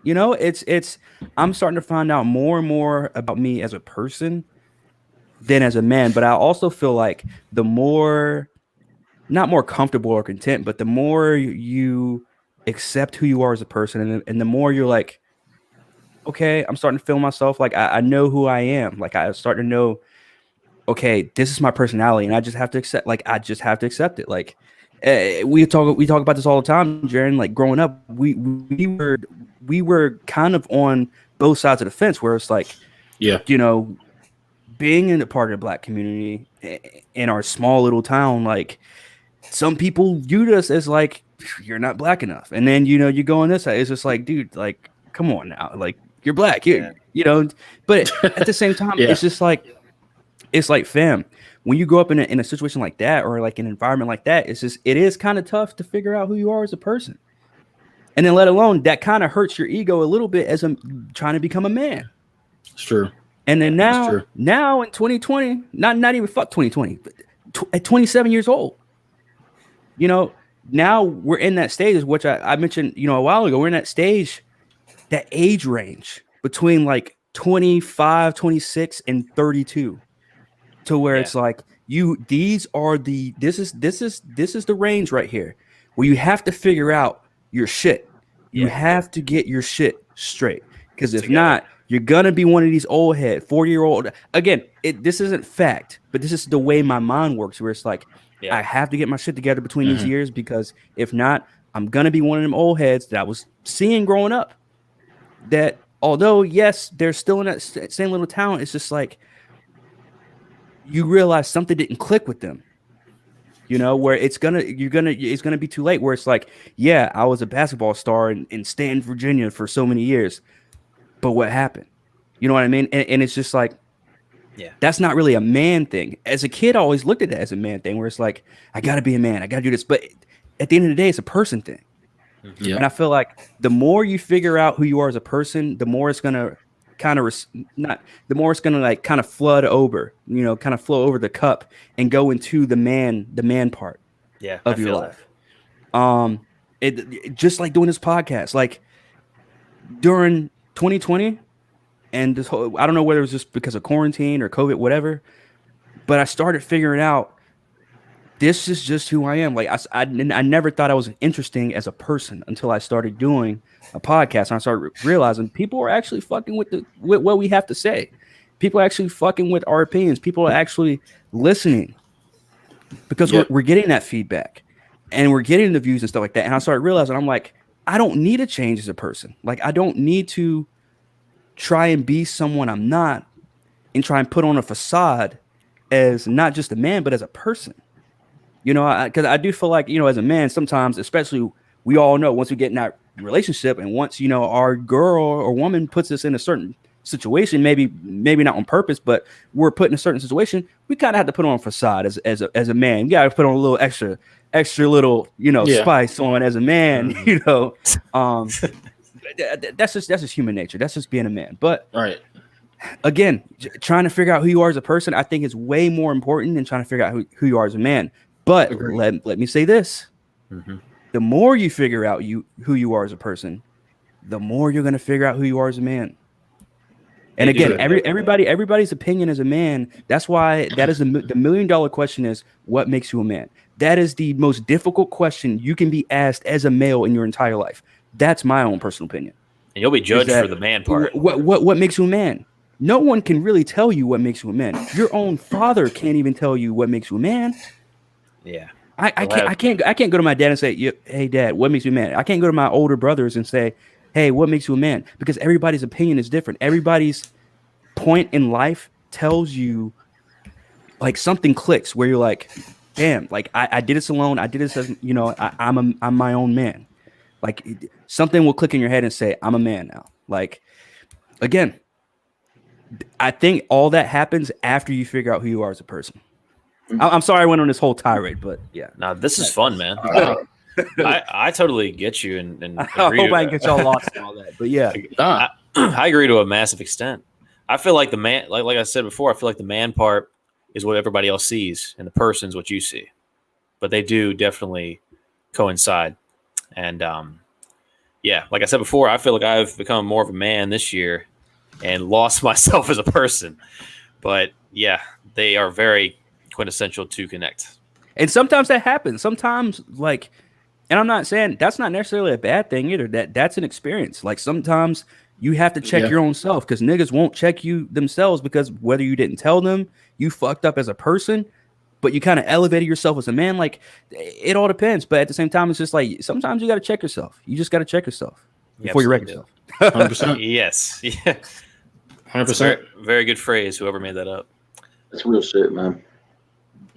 You know, it's I'm starting to find out more and more about me as a person than as a man. But I also feel like the more, not more comfortable or content, but the more you accept who you are as a person, and the more you're like, okay, I'm starting to feel myself. Like I know who I am. Like I start to know, okay, this is my personality, and I just have to accept. Like I just have to accept it. Like we talk about this all the time, Jaren. Like growing up, we were kind of on both sides of the fence, where it's like, Yeah. you know, being in a part of the Black community in our small little town, like some people viewed us as like, you're not Black enough, and then you know you go on this side, it's just like, dude, like come on now, like you're Black, you know. But at the same time, Yeah. it's just like, it's like, fam, when you grow up in a situation like that, or like an environment like that, it is kind of tough to figure out who you are as a person. And then let alone that kind of hurts your ego a little bit as I'm trying to become a man. It's true. And then true. now in 2020, not even fuck 2020, but at 27 years old, you know, now we're in that stage, which I mentioned, you know, a while ago. We're in that stage, that age range between like 25, 26 and 32, to where it's like this is the range right here where you have to figure out your shit. You have to get your shit straight, because if not, you're gonna be one of these old head 40-year-old. Again, this isn't fact, but this is the way my mind works, where it's like, I have to get my shit together between these years, because if not, I'm gonna be one of them old heads that I was seeing growing up. That although yes, they're still in that same little town, it's just like you realize something didn't click with them. You know, where it's gonna be too late. Where it's like, yeah, I was a basketball star in Stanton, Virginia for so many years, but what happened? You know what I mean? And it's just like, that's not really a man thing. As a kid, I always looked at it as a man thing, where it's like, I gotta be a man, I gotta do this. But at the end of the day, it's a person thing. Yeah. And I feel like the more you figure out who you are as a person, the more it's gonna like kind of flood over, you know, kind of flow over the cup and go into the man part of your life. It just like doing this podcast, like during 2020 and this whole, I don't know whether it was just because of quarantine or COVID, whatever, but I started figuring out, this is just who I am. Like I never thought I was interesting as a person until I started doing a podcast, and I started realizing people are actually fucking with what we have to say. People are actually fucking with our opinions. People are actually listening, because we're getting that feedback, and we're getting the views and stuff like that. And I started realizing, I'm like, I don't need to change as a person. Like I don't need to try and be someone I'm not, and try and put on a facade as not just a man, but as a person. You know, because I do feel like, you know, as a man, sometimes, especially, we all know once we get in that relationship, and once, you know, our girl or woman puts us in a certain situation, maybe not on purpose, but we're put in a certain situation, we kind of have to put on a facade as a man. You got to put on a little extra little, you know, spice on as a man. You know, that's just human nature. That's just being a man. But again, trying to figure out who you are as a person, I think, is way more important than trying to figure out who you are as a man. But let me say this. The more you figure out who you are as a person, the more you're going to figure out who you are as a man. And again, everybody's opinion as a man, that's why that is the $1 million question is, what makes you a man? That is the most difficult question you can be asked as a male in your entire life. That's my own personal opinion. And you'll be judged for the man part. What makes you a man? No one can really tell you what makes you a man. Your own father can't even tell you what makes you a man. Yeah. I can't go to my dad and say, hey, Dad, what makes you a man? I can't go to my older brothers and say, hey, what makes you a man? Because everybody's opinion is different. Everybody's point in life tells you like something clicks where you're like, damn, like I did this alone. I did this as, you know, I'm my own man. Like something will click in your head and say, I'm a man now. Like, again, I think all that happens after you figure out who you are as a person. I'm sorry I went on this whole tirade, but yeah. Now this is fun, man. I totally get you, and I hope I didn't get y'all lost in all that. But yeah, I agree to a massive extent. I feel like the man, like I said before, I feel like the man part is what everybody else sees, and the person's what you see. But they do definitely coincide. And yeah, like I said before, I feel like I've become more of a man this year and lost myself as a person. But yeah, they are very quintessential to connect. and sometimes that happens. Sometimes like, and I'm not saying that's not necessarily a bad thing either. That's an experience. Like sometimes you have to check your own self because niggas won't check you themselves because whether you didn't tell them, you fucked up as a person, but you kind of elevated yourself as a man. Like it all depends. But at the same time, it's just like sometimes you got to check yourself. You just got to check yourself before you wreck yourself. 100%. Yes. Yeah. 100%. Very, very good phrase. Whoever made that up. That's real shit, man.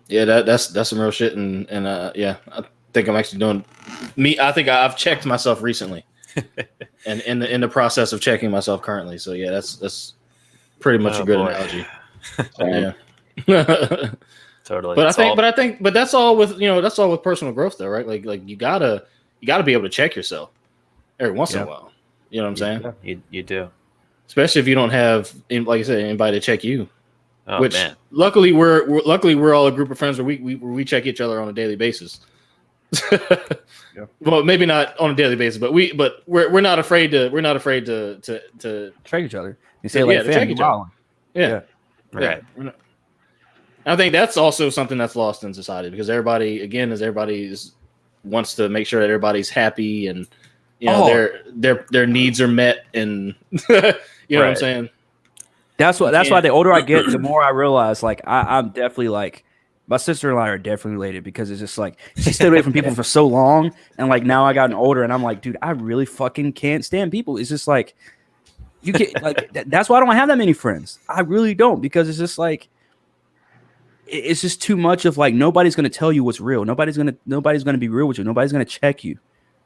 Yeah, that's some real shit, and yeah, I think I'm actually doing me. I think I've checked myself recently, and in the process of checking myself currently. So yeah, that's pretty much a good analogy. Yeah, Totally. But that's all with that's all with personal growth though, right? Like you gotta be able to check yourself every once in a while. You know what I'm saying? You do, especially if you don't have, like I said, anybody to check you. Oh, Which man. luckily we're all a group of friends where we check each other on a daily basis. Well, maybe not on a daily basis, but we're not afraid to Check each other. You say like, to check each other. Yeah. Right. I think that's also something that's lost in society because everybody wants to make sure that everybody's happy and their needs are met and you know what I'm saying. That's why the older I get, the more I realize like I'm definitely like my sister and I are definitely related because it's just like she stayed away from people for so long, and like now I gotten older and I'm like, dude, I really fucking can't stand people. It's just like you can't like that's why I don't have that many friends. I really don't because it's just like it's just too much of like nobody's gonna tell you what's real. Nobody's gonna be real with you. Nobody's gonna check you.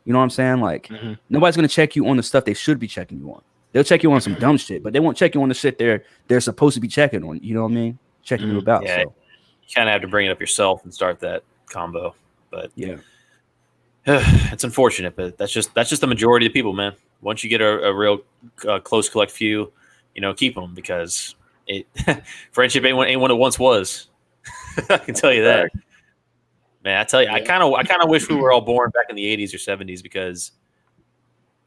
You know what I'm saying? Like nobody's gonna check you on the stuff they should be checking you on. They'll check you on some dumb shit, but they won't check you on the shit they're supposed to be checking on. You know what I mean? Checking you about. Yeah, so. You kind of have to bring it up yourself and start that combo. But yeah, it's unfortunate, but that's just the majority of people, man. Once you get a real close collect few, keep them because friendship ain't what it once was. I can tell you that, man. I tell you, I kind of wish we were all born back in the 80s or 70s because.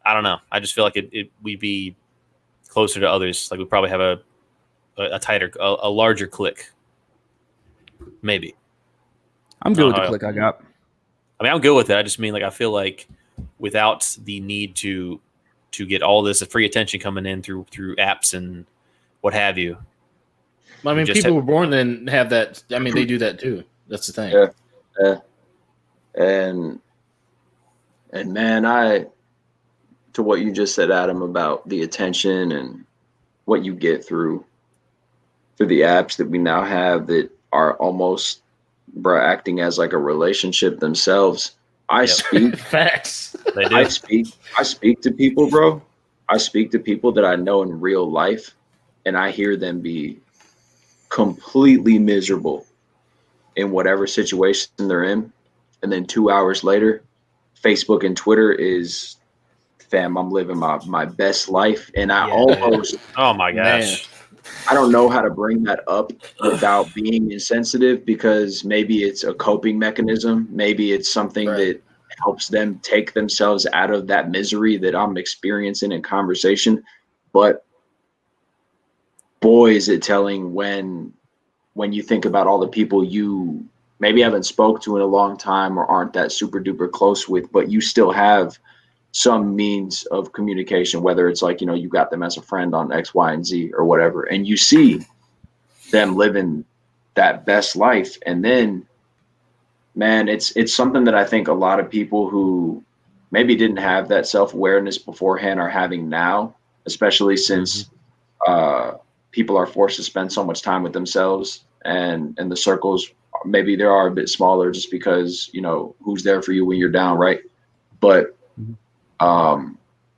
I don't know. I just feel like we'd be closer to others. Like we probably have a tighter, a larger clique. Maybe. I'm good with the clique I got. I mean, I'm good with it. I just mean like I feel like without the need to get all this free attention coming in through apps and what have you. I mean, people were born and have that. I mean, they do that too. That's the thing. Yeah. And man, to what you just said, Adam, about the attention and what you get through the apps that we now have that are almost acting as like a relationship themselves. I speak facts. They do. I speak to people, bro. I speak to people that I know in real life, and I hear them be completely miserable in whatever situation they're in. And then 2 hours later, Facebook and Twitter is, fam, I'm living my best life. And I almost, oh my gosh, I don't know how to bring that up without being insensitive because maybe it's a coping mechanism. Maybe it's something that helps them take themselves out of that misery that I'm experiencing in conversation. But boy, is it telling when you think about all the people you maybe haven't spoke to in a long time or aren't that super duper close with, but you still have some means of communication, whether it's like, you got them as a friend on X, Y, and Z or whatever, and you see them living that best life. And then, man, it's something that I think a lot of people who maybe didn't have that self-awareness beforehand are having now, especially since people are forced to spend so much time with themselves, and the circles maybe they are a bit smaller just because, you know, who's there for you when you're down, right? But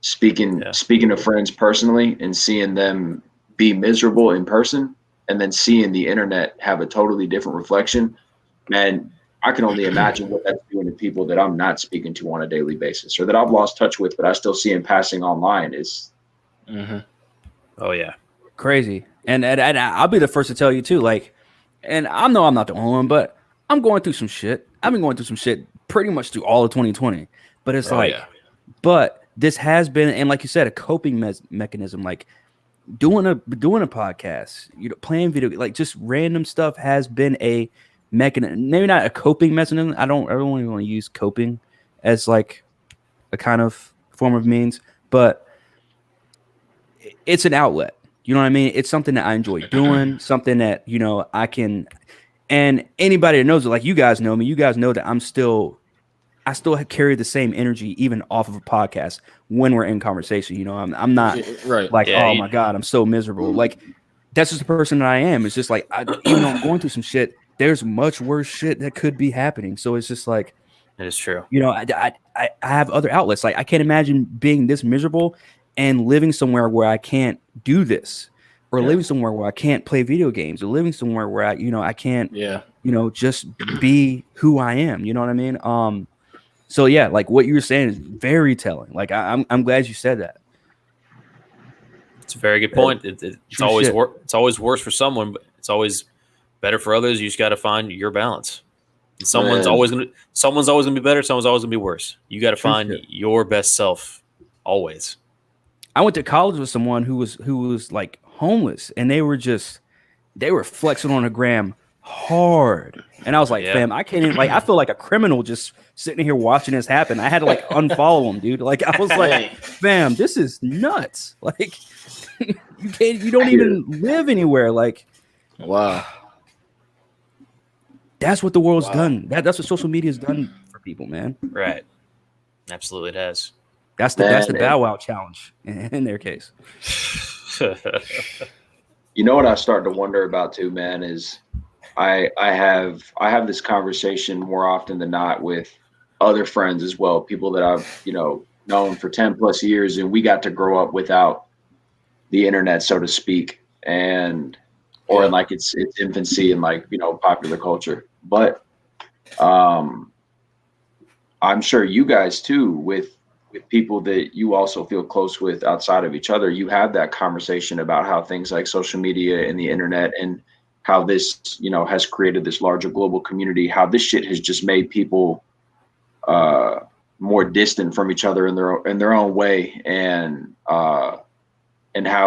speaking of friends personally and seeing them be miserable in person and then seeing the internet have a totally different reflection, man, I can only imagine what that's doing to people that I'm not speaking to on a daily basis or that I've lost touch with, but I still see in passing online is. Oh yeah. Crazy. And I'll be the first to tell you too, like, and I know I'm not the only one, but I'm going through some shit. I've been going through some shit pretty much through all of 2020. But it's but this has been, and like you said, a coping mechanism. Like doing a podcast, you know, playing video, like just random stuff has been a mechanism. Maybe not a coping mechanism. I don't even want to use coping as like a kind of form of means, but it's an outlet. You know what I mean? It's something that I enjoy doing, something that, you know, I can, and anybody that knows it, like you guys know me, you guys know that I still carry the same energy even off of a podcast when we're in conversation. You know, I'm not like, oh my God, I'm so miserable. Like that's just the person that I am. It's just like, even though I'm going through some shit, there's much worse shit that could be happening. So it's just like, it is true. You know, I have other outlets. Like I can't imagine being this miserable and living somewhere where I can't do this, or living somewhere where I can't play video games, or living somewhere where I can't, you know, just be who I am. You know what I mean? So yeah, like what you were saying is very telling. Like I'm glad you said that. It's a very good point. It's always worse for someone, but it's always better for others. You just got to find your balance. Someone's always gonna be better. Someone's always gonna be worse. You got to find your best self always. I went to college with someone who was like homeless, and they were flexing on a gram hard, and I was like, fam, I can't even, like, I feel like a criminal just sitting here watching this happen. I had to like unfollow him, dude. Like I was like, fam, this is nuts. Like you don't even live anywhere. Like, wow. That's what the world's done. That's what social media has done for people, man. Right. Absolutely, it has. That's the Bow Wow challenge in their case. You know what I start to wonder about too, man, is I have this conversation more often than not with other friends as well, people that I've, you know, known for 10 plus years, and we got to grow up without the internet, so to speak, and or in like its infancy in like, you know, popular culture. But I'm sure you guys too, with people that you also feel close with outside of each other, you have that conversation about how things like social media and the internet and how this, you know, has created this larger global community, how this shit has just made people more distant from each other in their own way, and how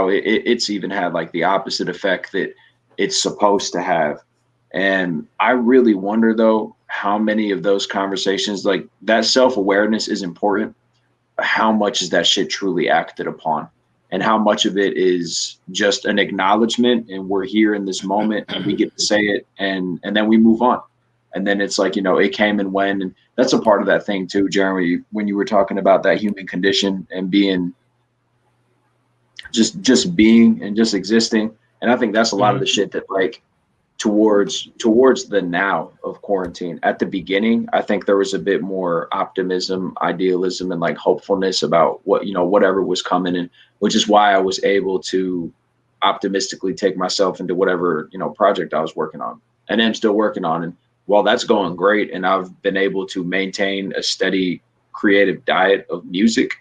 it's even had like the opposite effect that it's supposed to have. And I really wonder though, how many of those conversations, like that self-awareness is important, but how much is that shit truly acted upon? And how much of it is just an acknowledgement and we're here in this moment and we get to say it and then we move on. And then it's like, you know, it came and went. And that's a part of that thing too, Jeremy, when you were talking about that human condition and being just being and just existing. And I think that's a lot of the shit that like towards the now of quarantine. At the beginning, I think there was a bit more optimism, idealism, and like hopefulness about what, you know, whatever was coming, and which is why I was able to optimistically take myself into whatever, you know, project I was working on and am still working on. And while that's going great, and I've been able to maintain a steady creative diet of music,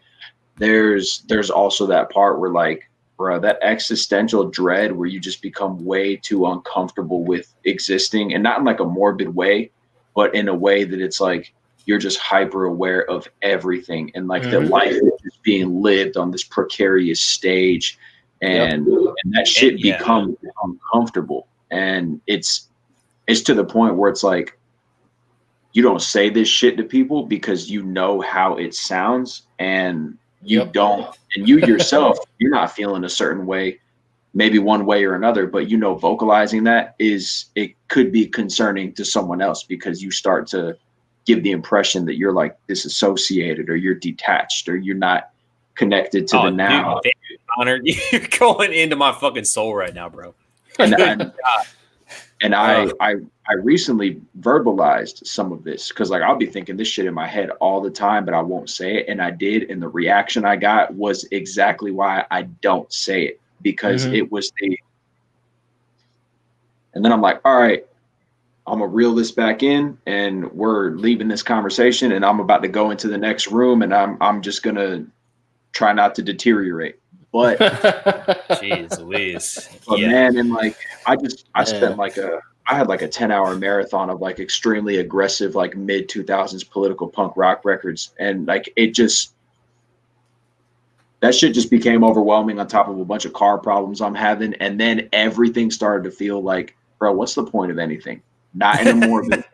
there's also that part where like, bro, that existential dread where you just become way too uncomfortable with existing, and not in like a morbid way, but in a way that it's like you're just hyper aware of everything, and like the life is being lived on this precarious stage, and that shit becomes uncomfortable. And it's to the point where it's like you don't say this shit to people because you know how it sounds, and you don't, and you yourself, you're not feeling a certain way, maybe one way or another, but you know, vocalizing that it could be concerning to someone else, because you start to give the impression that you're like disassociated or you're detached or you're not connected to the now. Dude, Connor, you're going into my fucking soul right now, bro. And I recently verbalized some of this because like I'll be thinking this shit in my head all the time, but I won't say it. And I did, and the reaction I got was exactly why I don't say it, because it was and then I'm like, all right, I'm gonna reel this back in, and we're leaving this conversation, and I'm about to go into the next room, and I'm just gonna try not to deteriorate. But jeez Louise. But man, and like I spent like I had like a 10-hour marathon of like extremely aggressive like mid 2000s political punk rock records, and like that shit just became overwhelming on top of a bunch of car problems I'm having, and then everything started to feel like, bro, what's the point of anything? Not in a morbid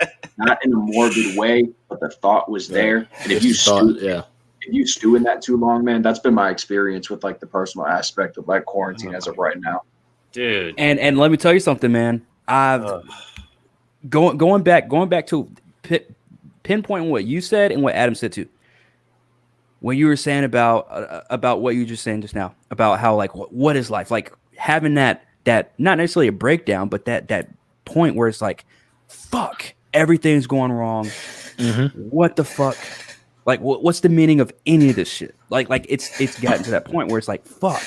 way, but the thought was there. And if you stew in that too long, man, that's been my experience with like the personal aspect of like quarantine as of right now. Dude. And let me tell you something, man. I've going back to pinpointing what you said and what Adam said too. When you were saying about what you were just saying just now about how like what is life, like having that not necessarily a breakdown, but that point where it's like, fuck, everything's going wrong. What the fuck? Like, what's the meaning of any of this shit? Like it's gotten to that point where it's like, fuck.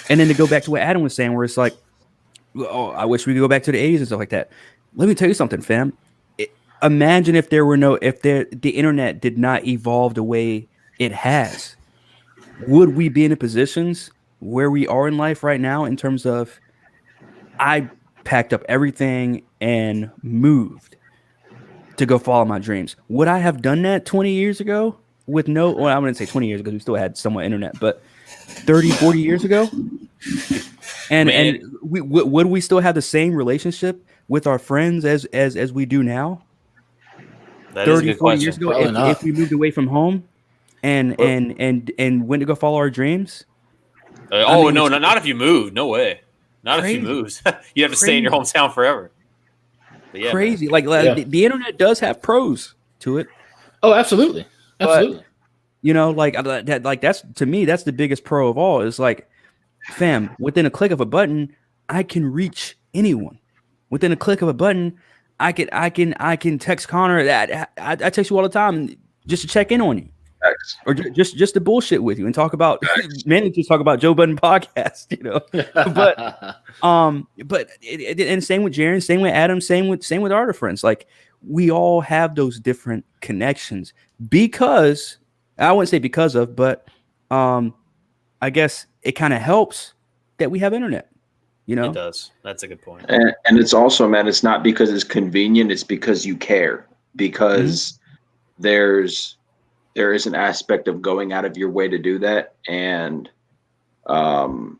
And then to go back to what Adam was saying, where it's like, oh, I wish we could go back to the 80s and stuff like that. Let me tell you something, fam. Imagine if the internet did not evolve the way it has. Would we be in the positions where we are in life right now in terms of I packed up everything and moved to go follow my dreams? Would I have done that 20 years ago with well, I wouldn't say 20 years because we still had somewhat internet, but 30, 40 years ago? And would we still have the same relationship with our friends as we do now? That 30, 40 years ago, if we moved away from home and went to go follow our dreams? Not if you move. No way. Not crazy. If you move. You have to stay in your hometown forever. But yeah, crazy. Man. The internet does have pros to it. Oh, absolutely. Absolutely. But, you know, that's to me, that's the biggest pro of all. Is like, fam, within a click of a button, I can reach anyone. Within a click of a button, I can text Connor that I text you all the time just to check in on you. Or just to bullshit with you and talk about just talk about Joe Budden podcast, you know. But and same with Jaron, same with Adam, same with our other friends. Like we all have those different connections because I wouldn't say because of, but I guess it kind of helps that we have internet. You know, it does. That's a good point. And it's also, man, it's not because it's convenient. It's because you care. Because there is an aspect of going out of your way to do that, and man,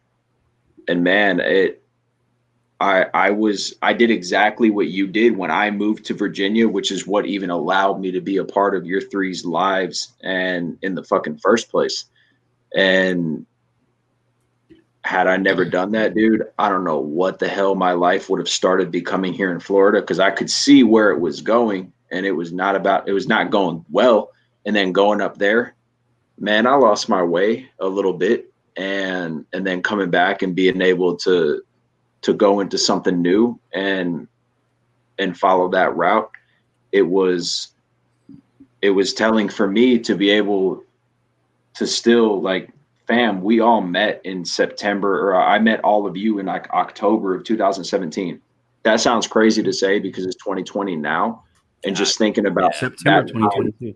I did exactly what you did when I moved to Virginia, which is what even allowed me to be a part of your three's lives and in the fucking first place. And had I never done that, dude, I don't know what the hell my life would have started becoming here in Florida, because I could see where it was going, and it was not going well. And then going up there, man, I lost my way a little bit, and then coming back and being able to go into something new and follow that route, it was telling for me to be able to still, like, fam, we all met in September, or I met all of you in like October of 2017. That sounds crazy to say because it's 2020 now, and just thinking about September 2022.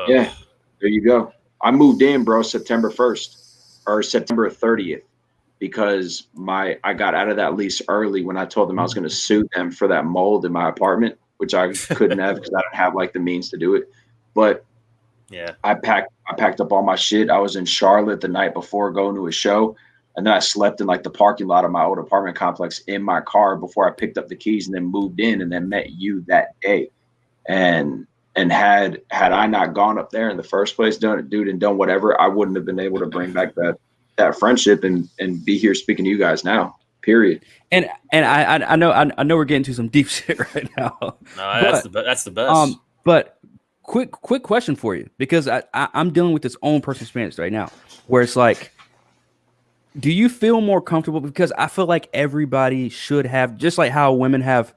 Yeah, there you go. I moved in, bro, September 1st or September 30th, because I got out of that lease early when I told them I was going to sue them for that mold in my apartment, which I couldn't have because I don't have like the means to do it. But yeah, I packed up all my shit. I was in Charlotte the night before going to a show, and then I slept in like the parking lot of my old apartment complex in my car before I picked up the keys, and then moved in, and then met you that day. And had I not gone up there in the first place, done whatever, I wouldn't have been able to bring back that friendship and be here speaking to you guys now. Period. And I know we're getting to some deep shit right now. No, that's the best. But quick question for you, because I'm dealing with this own personal experience right now, where it's like, do you feel more comfortable? Because I feel like everybody should have, just like how women have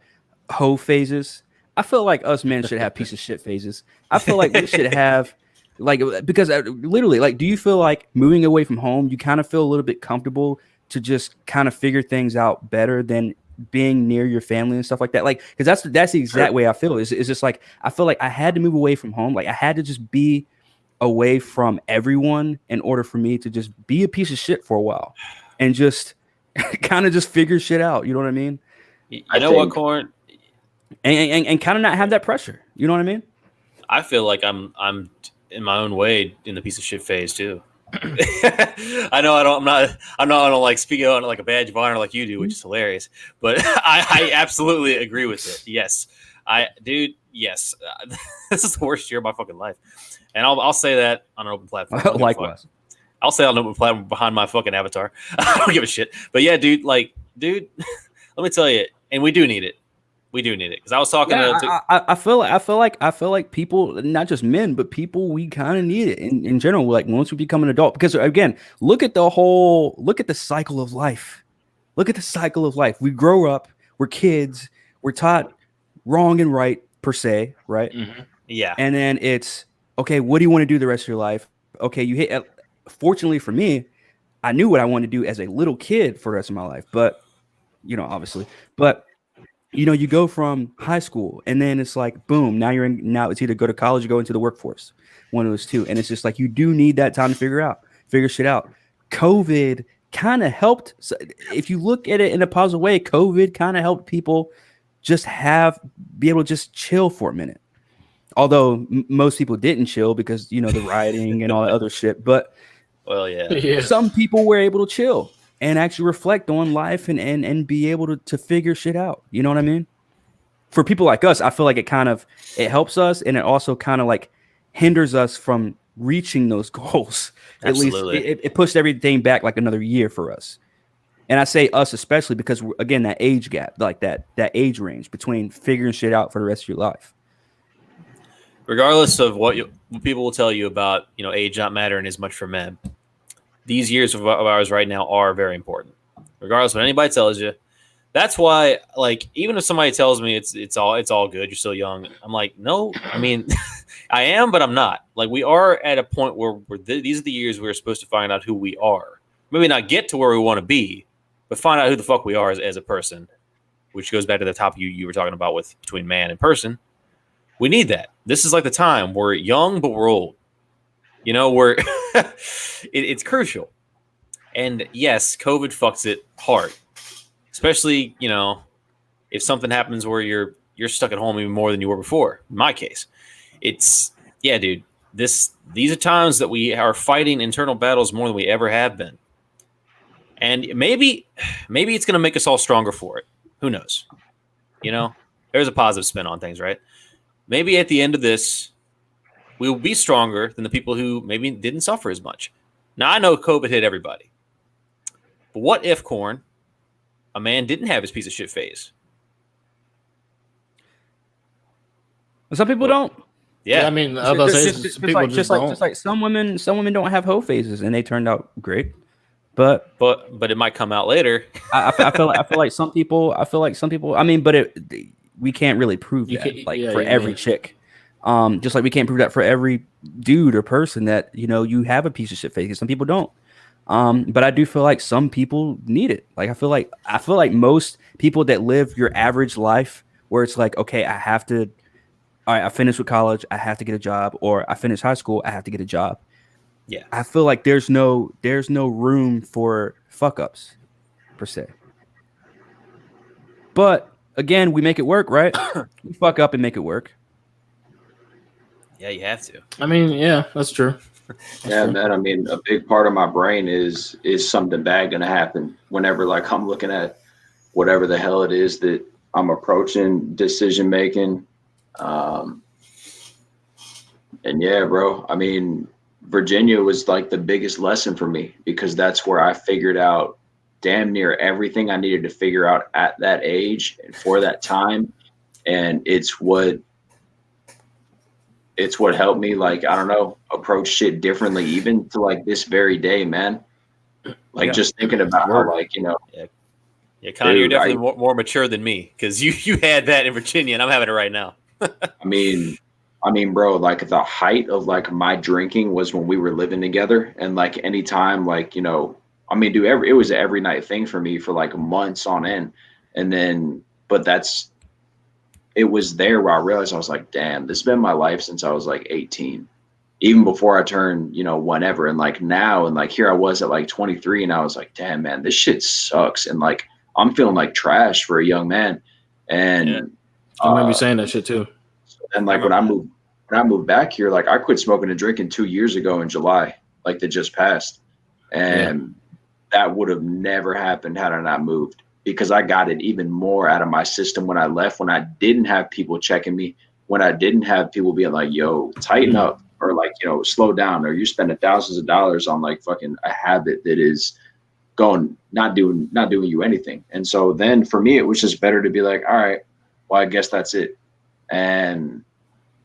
hoe phases. I feel like us men should have piece of shit phases. I feel like we should have, like, because literally, like, do you feel like moving away from home, you kind of feel a little bit comfortable to just kind of figure things out better than being near your family and stuff like that? Like, because that's the exact way I feel. It's just like, I feel like I had to move away from home. Like, I had to just be away from everyone in order for me to just be a piece of shit for a while and just kind of just figure shit out. You know what I mean? You know what, Corn? And kind of not have that pressure. You know what I mean? I feel like I'm in my own way in the piece of shit phase too. I know I don't like speaking on like a badge of honor like you do, which is hilarious. But I absolutely agree with it. Yes, yes, this is the worst year of my fucking life, and I'll say that on an open platform. Likewise, I'll say on an open platform behind my fucking avatar. I don't give a shit. But yeah, dude, let me tell you, and we do need it. We do need it, because I was talking to. I feel like people, not just men, but people, we kind of need it in general. Like, once we become an adult, because again, look at the cycle of life. Look at the cycle of life. We grow up, we're kids, we're taught wrong and right per se, right? Mm-hmm. Yeah. And then it's okay. What do you want to do the rest of your life? Okay, you hit. Fortunately for me, I knew what I wanted to do as a little kid for the rest of my life, but obviously, but. You go from high school and then it's like, boom, now it's either go to college or go into the workforce, one of those two. And it's just like, you do need that time to figure shit out. COVID kind of helped. So if you look at it in a positive way, COVID kind of helped people just be able to just chill for a minute. Although most people didn't chill because, the rioting and all that other shit. But well, yeah. Some people were able to chill and actually reflect on life and be able to figure shit out. You know what I mean? For people like us, I feel like it helps us, and it also kind of like hinders us from reaching those goals. Absolutely. At least it pushed everything back like another year for us. And I say us especially because, again, that age gap, like that age range between figuring shit out for the rest of your life. Regardless of what people will tell you about, age not mattering as much for men, these years of ours right now are very important. Regardless of what anybody tells you, that's why, like, even if somebody tells me it's all good, you're still young, I'm like, no, I mean, I am, but I'm not. Like, we are at a point where these are the years we're supposed to find out who we are. Maybe not get to where we want to be, but find out who the fuck we are as a person, which goes back to the topic you were talking about with between man and person. We need that. This is like the time we're young, but we're old. We're it's crucial. And yes, COVID fucks it hard. Especially, if something happens where you're stuck at home even more than you were before. In my case, dude. These are times that we are fighting internal battles more than we ever have been. And maybe it's going to make us all stronger for it. Who knows? There's a positive spin on things, right? Maybe at the end of this, we will be stronger than the people who maybe didn't suffer as much. Now, I know COVID hit everybody. But what if, Corn, a man didn't have his piece of shit phase? Some people don't. Yeah, I mean, just like some women don't have hoe phases, and they turned out great. But it might come out later. I feel like some people. I mean, but we can't really prove that. Like for every chick, just like we can't prove that for every dude or person that you have a piece of shit phase. Some people don't. But I do feel like some people need it. Like I feel like most people that live your average life, where it's like, okay, all right, I finished with college, I have to get a job, or I finished high school, I have to get a job. Yeah, I feel like there's no room for fuck ups per se. But again, we make it work, right? We fuck up and make it work. Yeah, you have to. I mean, yeah, that's true. Yeah, man. I mean, a big part of my brain is something bad gonna happen whenever, like, I'm looking at whatever the hell it is that I'm approaching decision making. And yeah, bro, I mean, Virginia was like the biggest lesson for me, because that's where I figured out damn near everything I needed to figure out at that age and for that time. And it's what it's what helped me, like, I don't know, approach shit differently, even to like this very day, man. Like just thinking about how, like, you know, yeah, Connor, you're dude, definitely more mature than me because you had that in Virginia and I'm having it right now. I mean, bro, like the height of like my drinking was when we were living together, and like anytime, like, you know, I mean, dude, it was an every night thing for me for like months on end, and then, but it was there where I realized I was like, damn, this has been my life since I was like 18, even before I turned, you know, whatever, and like now, and like here I was at like 23, and I was like, damn, man, this shit sucks, and like I'm feeling like trash for a young man, and. I remember you saying that shit too. And like when I moved back here, like I quit smoking and drinking 2 years ago in July, like that just passed, and that would have never happened had I not moved, because I got it even more out of my system when I left, when I didn't have people checking me, when I didn't have people being like, yo, tighten up, or like, you know, slow down, or you're spending thousands of dollars on like fucking a habit that is going, not doing you anything. And so then for me, it was just better to be like, all right, well, I guess that's it. And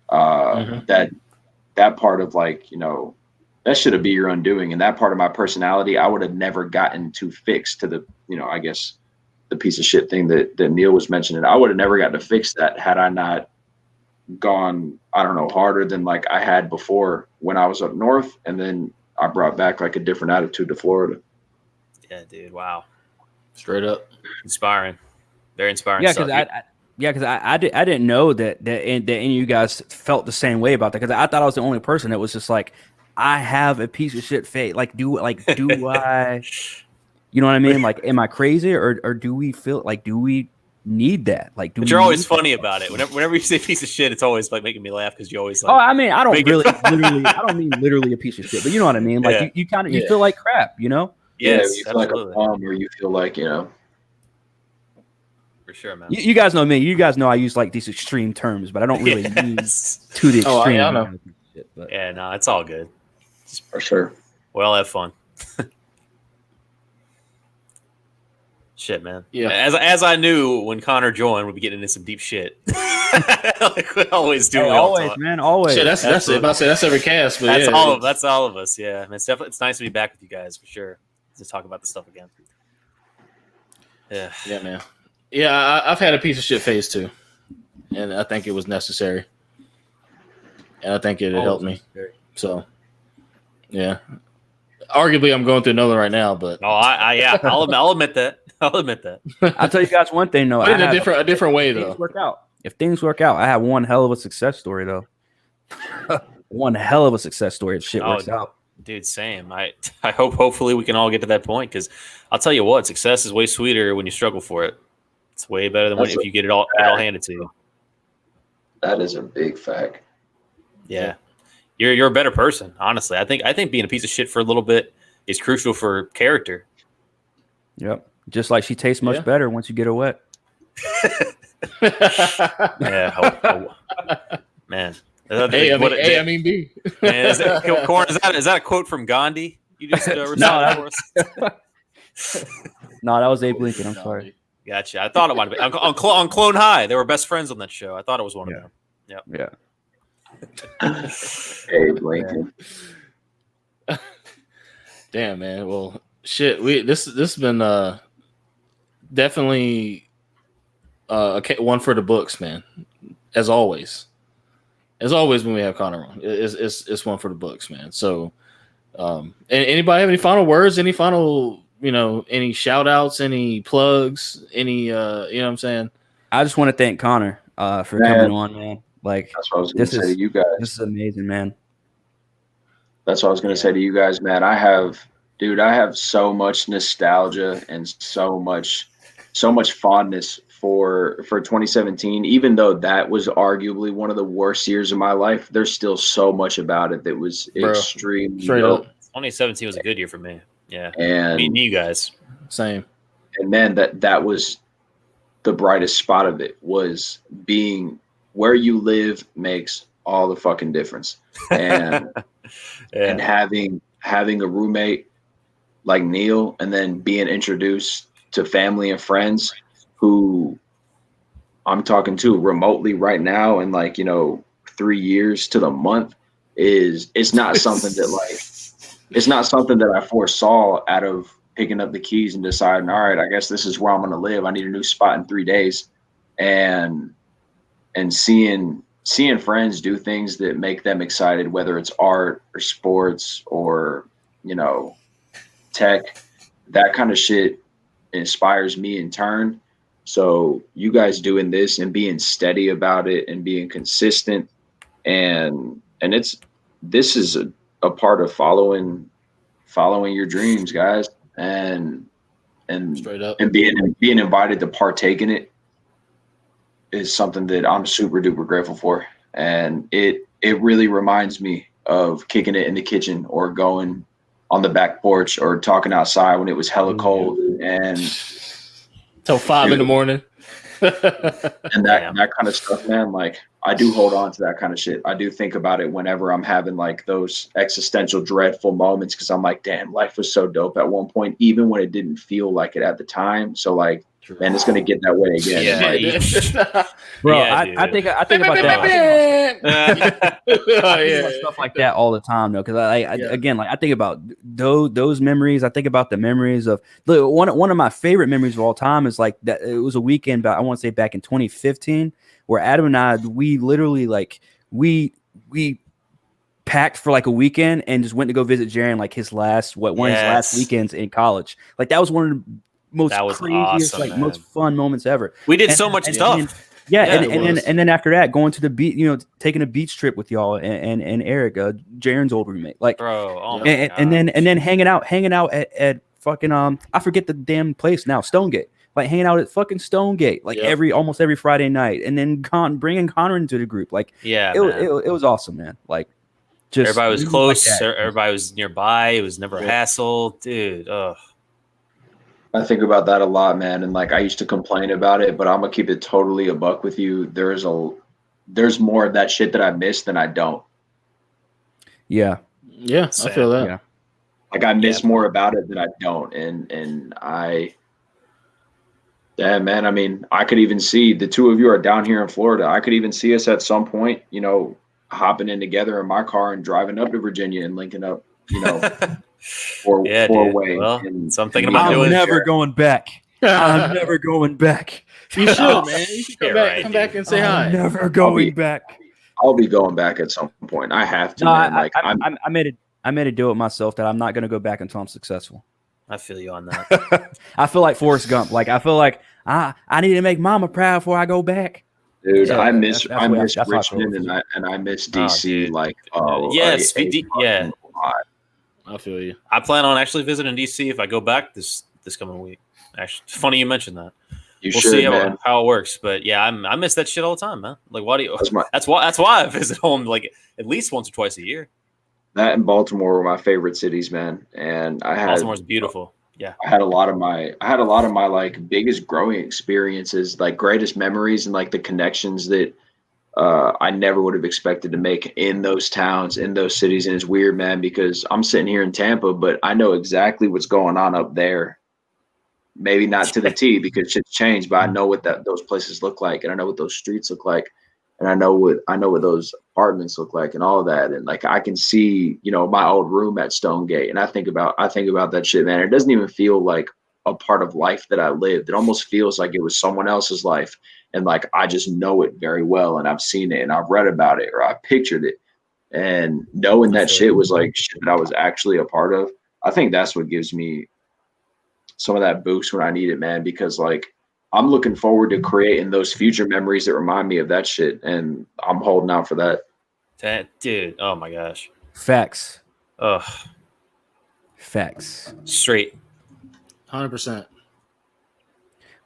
that part of like, you know, that should have been your undoing. And that part of my personality, I would have never gotten to fix to the, you know, I guess the piece of shit thing that Neil was mentioning. I would have never gotten to fix that had I not gone, I don't know, harder than like I had before when I was up north. And then I brought back like a different attitude to Florida. Yeah, dude. Wow. Straight up. Inspiring. Very inspiring. Yeah, stuff. because I didn't know that any of you guys felt the same way about that, because I thought I was the only person that was just like, I have a piece of shit face. Like do I? You know what I mean? Like, am I crazy, or do we feel like, do we need that? Like, but you're always funny about it. Whenever you say piece of shit, it's always like making me laugh because you always like. Oh, I mean, I don't literally. I don't mean literally a piece of shit, but you know what I mean. Like you kind of you feel like crap, you know? Yes, you feel absolutely. like a bum, or you feel like, you know. For sure, man. You guys know me. You guys know I use like these extreme terms, but I don't really use to the extreme. Oh, I know. Yeah, no, it's all good. For sure. We all have fun. Shit, man. Yeah. As I knew when Connor joined, we'd be getting into some deep shit. Like we always do. Hey, always, man. Always. Shit, that's it. About to say that's every cast, but that's all of us. Yeah, man, it's nice to be back with you guys for sure. To talk about this stuff again. Yeah. Yeah, man. Yeah, I've had a piece of shit phase too, and I think it was necessary, and I think it helped me. So, yeah. Arguably, I'm going through another right now, but I'll admit that. I'll admit that. I'll tell you guys one thing though. But in a different way though. If things work out, I have one hell of a success story though. One hell of a success story if shit works out. Dude, same. I hopefully we can all get to that point, because I'll tell you what, success is way sweeter when you struggle for it. It's way better than if you get it all handed to you. That is a big fact. Yeah. You're a better person, honestly. I think being a piece of shit for a little bit is crucial for character. Yep. Just like she tastes much better once you get her wet. Yeah. Man. I mean B. Man, is that a quote from Gandhi? You just recited for us? No, that was Abe Lincoln. I'm sorry. Gotcha. I thought it might have been on Clone High. They were best friends on that show. I thought it was one of them. Yeah. Abe Lincoln. Damn, man. Well, shit. This has been definitely one for the books, man. As always when we have Connor on, it's one for the books, man. So, anybody have any final words? Any final, any shout outs, any plugs, any, you know what I'm saying? I just want to thank Connor for coming on, man. Like, that's what I was going to say to you guys. This is amazing, man. That's what I was going to say to you guys, man. I have so much nostalgia and so much fondness for 2017. Even though that was arguably one of the worst years of my life, there's still so much about it that was extremely dope. 2017 was a good year for me. Yeah, and meeting you guys, same. And man, that was the brightest spot of it, was being where you live makes all the fucking difference. And and having a roommate like Neil, and then being introduced to family and friends who I'm talking to remotely right now, and 3 years to the month it's not something that like it's not something that I foresaw out of picking up the keys and deciding, all right, I guess this is where I'm going to live. I need a new spot in 3 days, and seeing friends do things that make them excited, whether it's art or sports or, you know, tech, that kind of shit inspires me in turn. So you guys doing this and being steady about it and being consistent, and this is a part of following your dreams, guys, and Straight up. and being invited to partake in it is something that I'm super duper grateful for. And it really reminds me of kicking it in the kitchen or going on the back porch or talking outside when it was hella cold and till 5 in the morning. and that kind of stuff, man. Like, I do hold on to that kind of shit. I do think about it whenever I'm having like those existential dreadful moments, because I'm like, damn, life was so dope at one point, even when it didn't feel like it at the time. So like, man, it's gonna get that way again. Yeah, Like, Bro, Yeah, I think about that. I think about stuff like that all the time, though, because again, like I think about those memories. I think about the memories of one of my favorite memories of all time is like that. It was a weekend, but I want to say back in 2015, where Adam and I, we literally like we packed for like a weekend and just went to go visit Jaron, like his last one of his last weekends in college. Like that was one of the most craziest, awesome, like man. most fun moments ever. We did so much stuff. And then after that, going to the beach, you know, taking a beach trip with y'all and Eric, Jaron's old roommate, like, Bro, oh my and then hanging out at fucking I forget the damn place now, Stonegate, like hanging out at fucking Stonegate, like almost every Friday night, and then bringing Connor into the group, like, it was awesome, man. Like, just everybody was close, like everybody was nearby. It was never a hassle, dude. Ugh. I think about that a lot, man. And like, I used to complain about it, but I'm gonna keep it totally a buck with you. There's more of that shit that I miss than I don't. Yeah, I feel that. Yeah. Like, I miss more about it than I don't. Yeah, man. I mean, I could even see the two of you are down here in Florida. I could even see us at some point, you know, hopping in together in my car and driving up to Virginia and linking up, you know, four-way. Well, and so I'm thinking about doing. I'm never going back. I'm never going back. You should, man. You should come back and say hi. I'm never going back. I'll be going back at some point. I have to, No, man. Like, I made a deal with myself that I'm not going to go back until I'm successful. I feel you on that. I feel like Forrest Gump. Like, I feel like I need to make Mama proud before I go back. Dude, Yeah, I miss that's Richmond and I miss DC. I feel you. I plan on actually visiting DC if I go back this coming week. Actually, funny you mentioned that. We'll see how it works, but yeah, I miss that shit all the time, man. Like, why do you? That's why I visit home like at least once or twice a year. That and Baltimore were my favorite cities, man. And Baltimore's beautiful. Yeah, I had a lot of my like biggest growing experiences, like greatest memories, and like the connections that I never would have expected to make in those towns, in those cities. And it's weird, man, because I'm sitting here in Tampa, but I know exactly what's going on up there. Maybe not to the T because shit's changed, but I know what those places look like, and I know what those streets look like, and I know what those apartments look like, and all of that. And like, I can see, you know, my old room at Stonegate, and I think about that shit, man. It doesn't even feel like a part of life that I lived. It almost feels like it was someone else's life, and like, I just know it very well, and I've seen it, and I've read about it, or I pictured it, and knowing that shit was like shit that I was actually a part of. I think that's what gives me some of that boost when I need it, man, because like, I'm looking forward to creating those future memories that remind me of that shit, and I'm holding out for that. Dude, oh my gosh. Facts. Ugh. Facts. Straight. 100%.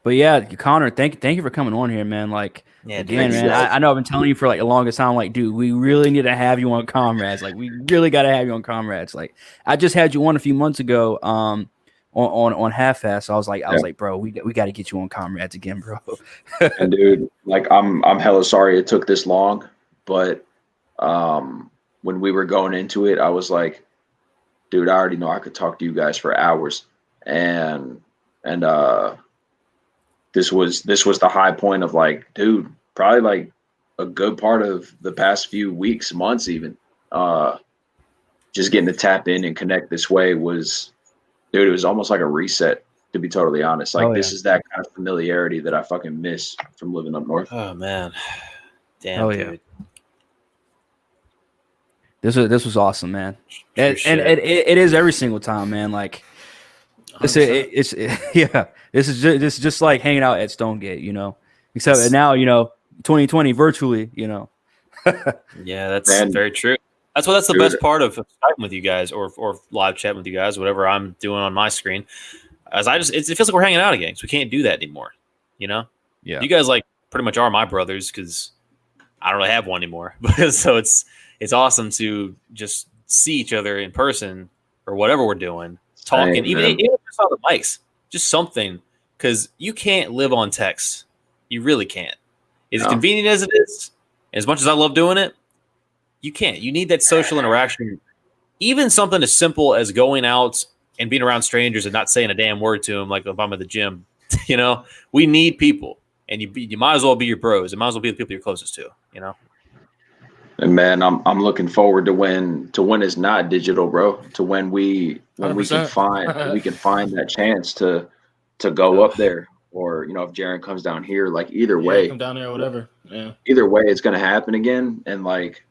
But yeah, Connor, thank you for coming on here, man. Like, again, man, I know I've been telling you for like the longest time, like, dude, we really need to have you on Comrades. Like, we really got to have you on Comrades. Like, I just had you on a few months ago, on half-ass. I was like, bro, we got to get you on Comrades again, bro. And dude, like, I'm hella sorry it took this long, but when we were going into it, I was like, dude, I already know I could talk to you guys for hours, and this was the high point of like, dude, probably like a good part of the past few weeks, months, even. Just getting to tap in and connect this way was, dude, it was almost like a reset, to be totally honest. Like, this is that kind of familiarity that I fucking miss from living up north. Oh man, damn, dude. This was awesome, man. And it is every single time, man. Like, this is just like hanging out at Stonegate, you know. Except now, you know, 2020 virtually, you know. Yeah, that's very true. That's the best part of Skyping with you guys, or live chatting with you guys, whatever I'm doing on my screen. As it feels like we're hanging out again, because we can't do that anymore. You know, you guys like pretty much are my brothers, because I don't really have one anymore. So it's awesome to just see each other in person or whatever we're doing, talking, even just on the mics, just something, because you can't live on text. You really can't. As convenient as it is, as much as I love doing it, you can't. You need that social interaction. Even something as simple as going out and being around strangers and not saying a damn word to them, like if I'm at the gym. You know, we need people, and you might as well be your bros. It might as well be the people you're closest to. You know. And man, I'm looking forward to when it's not digital, bro. To when we can find that chance to go up there, or you know, if Jaron comes down here, like either way, come down there or whatever. Yeah. Either way, it's gonna happen again. And like,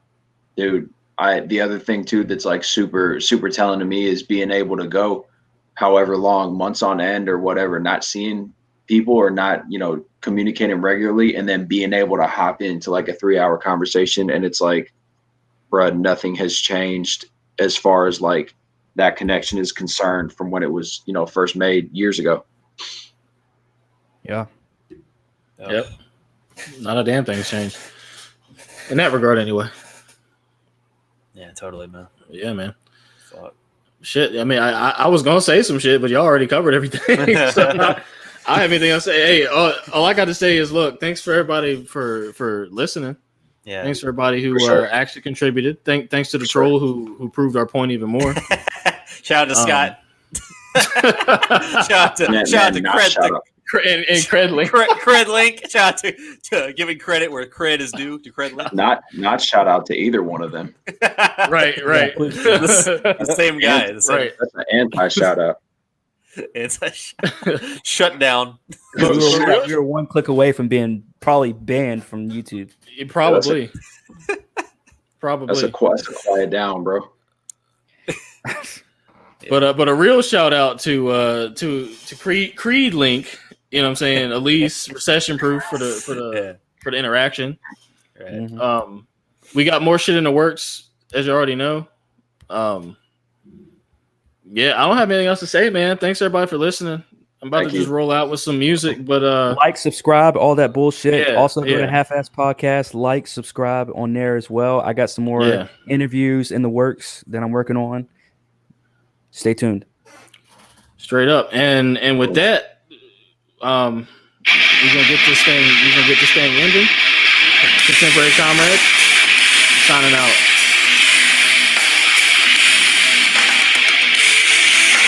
dude, the other thing too that's like super telling to me is being able to go however long, months on end or whatever, not seeing people or not, you know, communicating regularly, and then being able to hop into like a 3-hour conversation, and it's like, bruh, nothing has changed as far as like that connection is concerned from when it was, you know, first made years ago. Yeah. Yep. Not a damn thing's changed in that regard, anyway. Yeah, totally, man. Yeah, man. Fuck. Shit. I mean, I was gonna say some shit, but y'all already covered everything. So I have anything else to say. Hey, all I got to say is, look, thanks for everybody for listening. Yeah. Thanks for everybody who actually contributed. Thanks to the troll who proved our point even more. Shout out to Scott. Shout out to Cred. And Cred Link. Cred Link. Shout out to giving credit where cred is due to Cred Link. Not shout out to either one of them. Right. The same guy. Right. That's an anti shout out. It's a shut down. We were one click away from being probably banned from YouTube. Probably. That's a quiet down, bro. But a real shout out to Creed Link. You know what I'm saying? Elise, recession proof for the interaction. Right. Mm-hmm. We got more shit in the works, as you already know. Yeah, I don't have anything else to say, man. Thanks everybody for listening. I'm about to just roll out with some music, but like, subscribe, all that bullshit. Yeah, also go to Half-Ass Podcast, like, subscribe on there as well. I got some more interviews in the works that I'm working on. Stay tuned. Straight up. And with that, we're gonna get this thing ending. Contemporary Comrades signing out.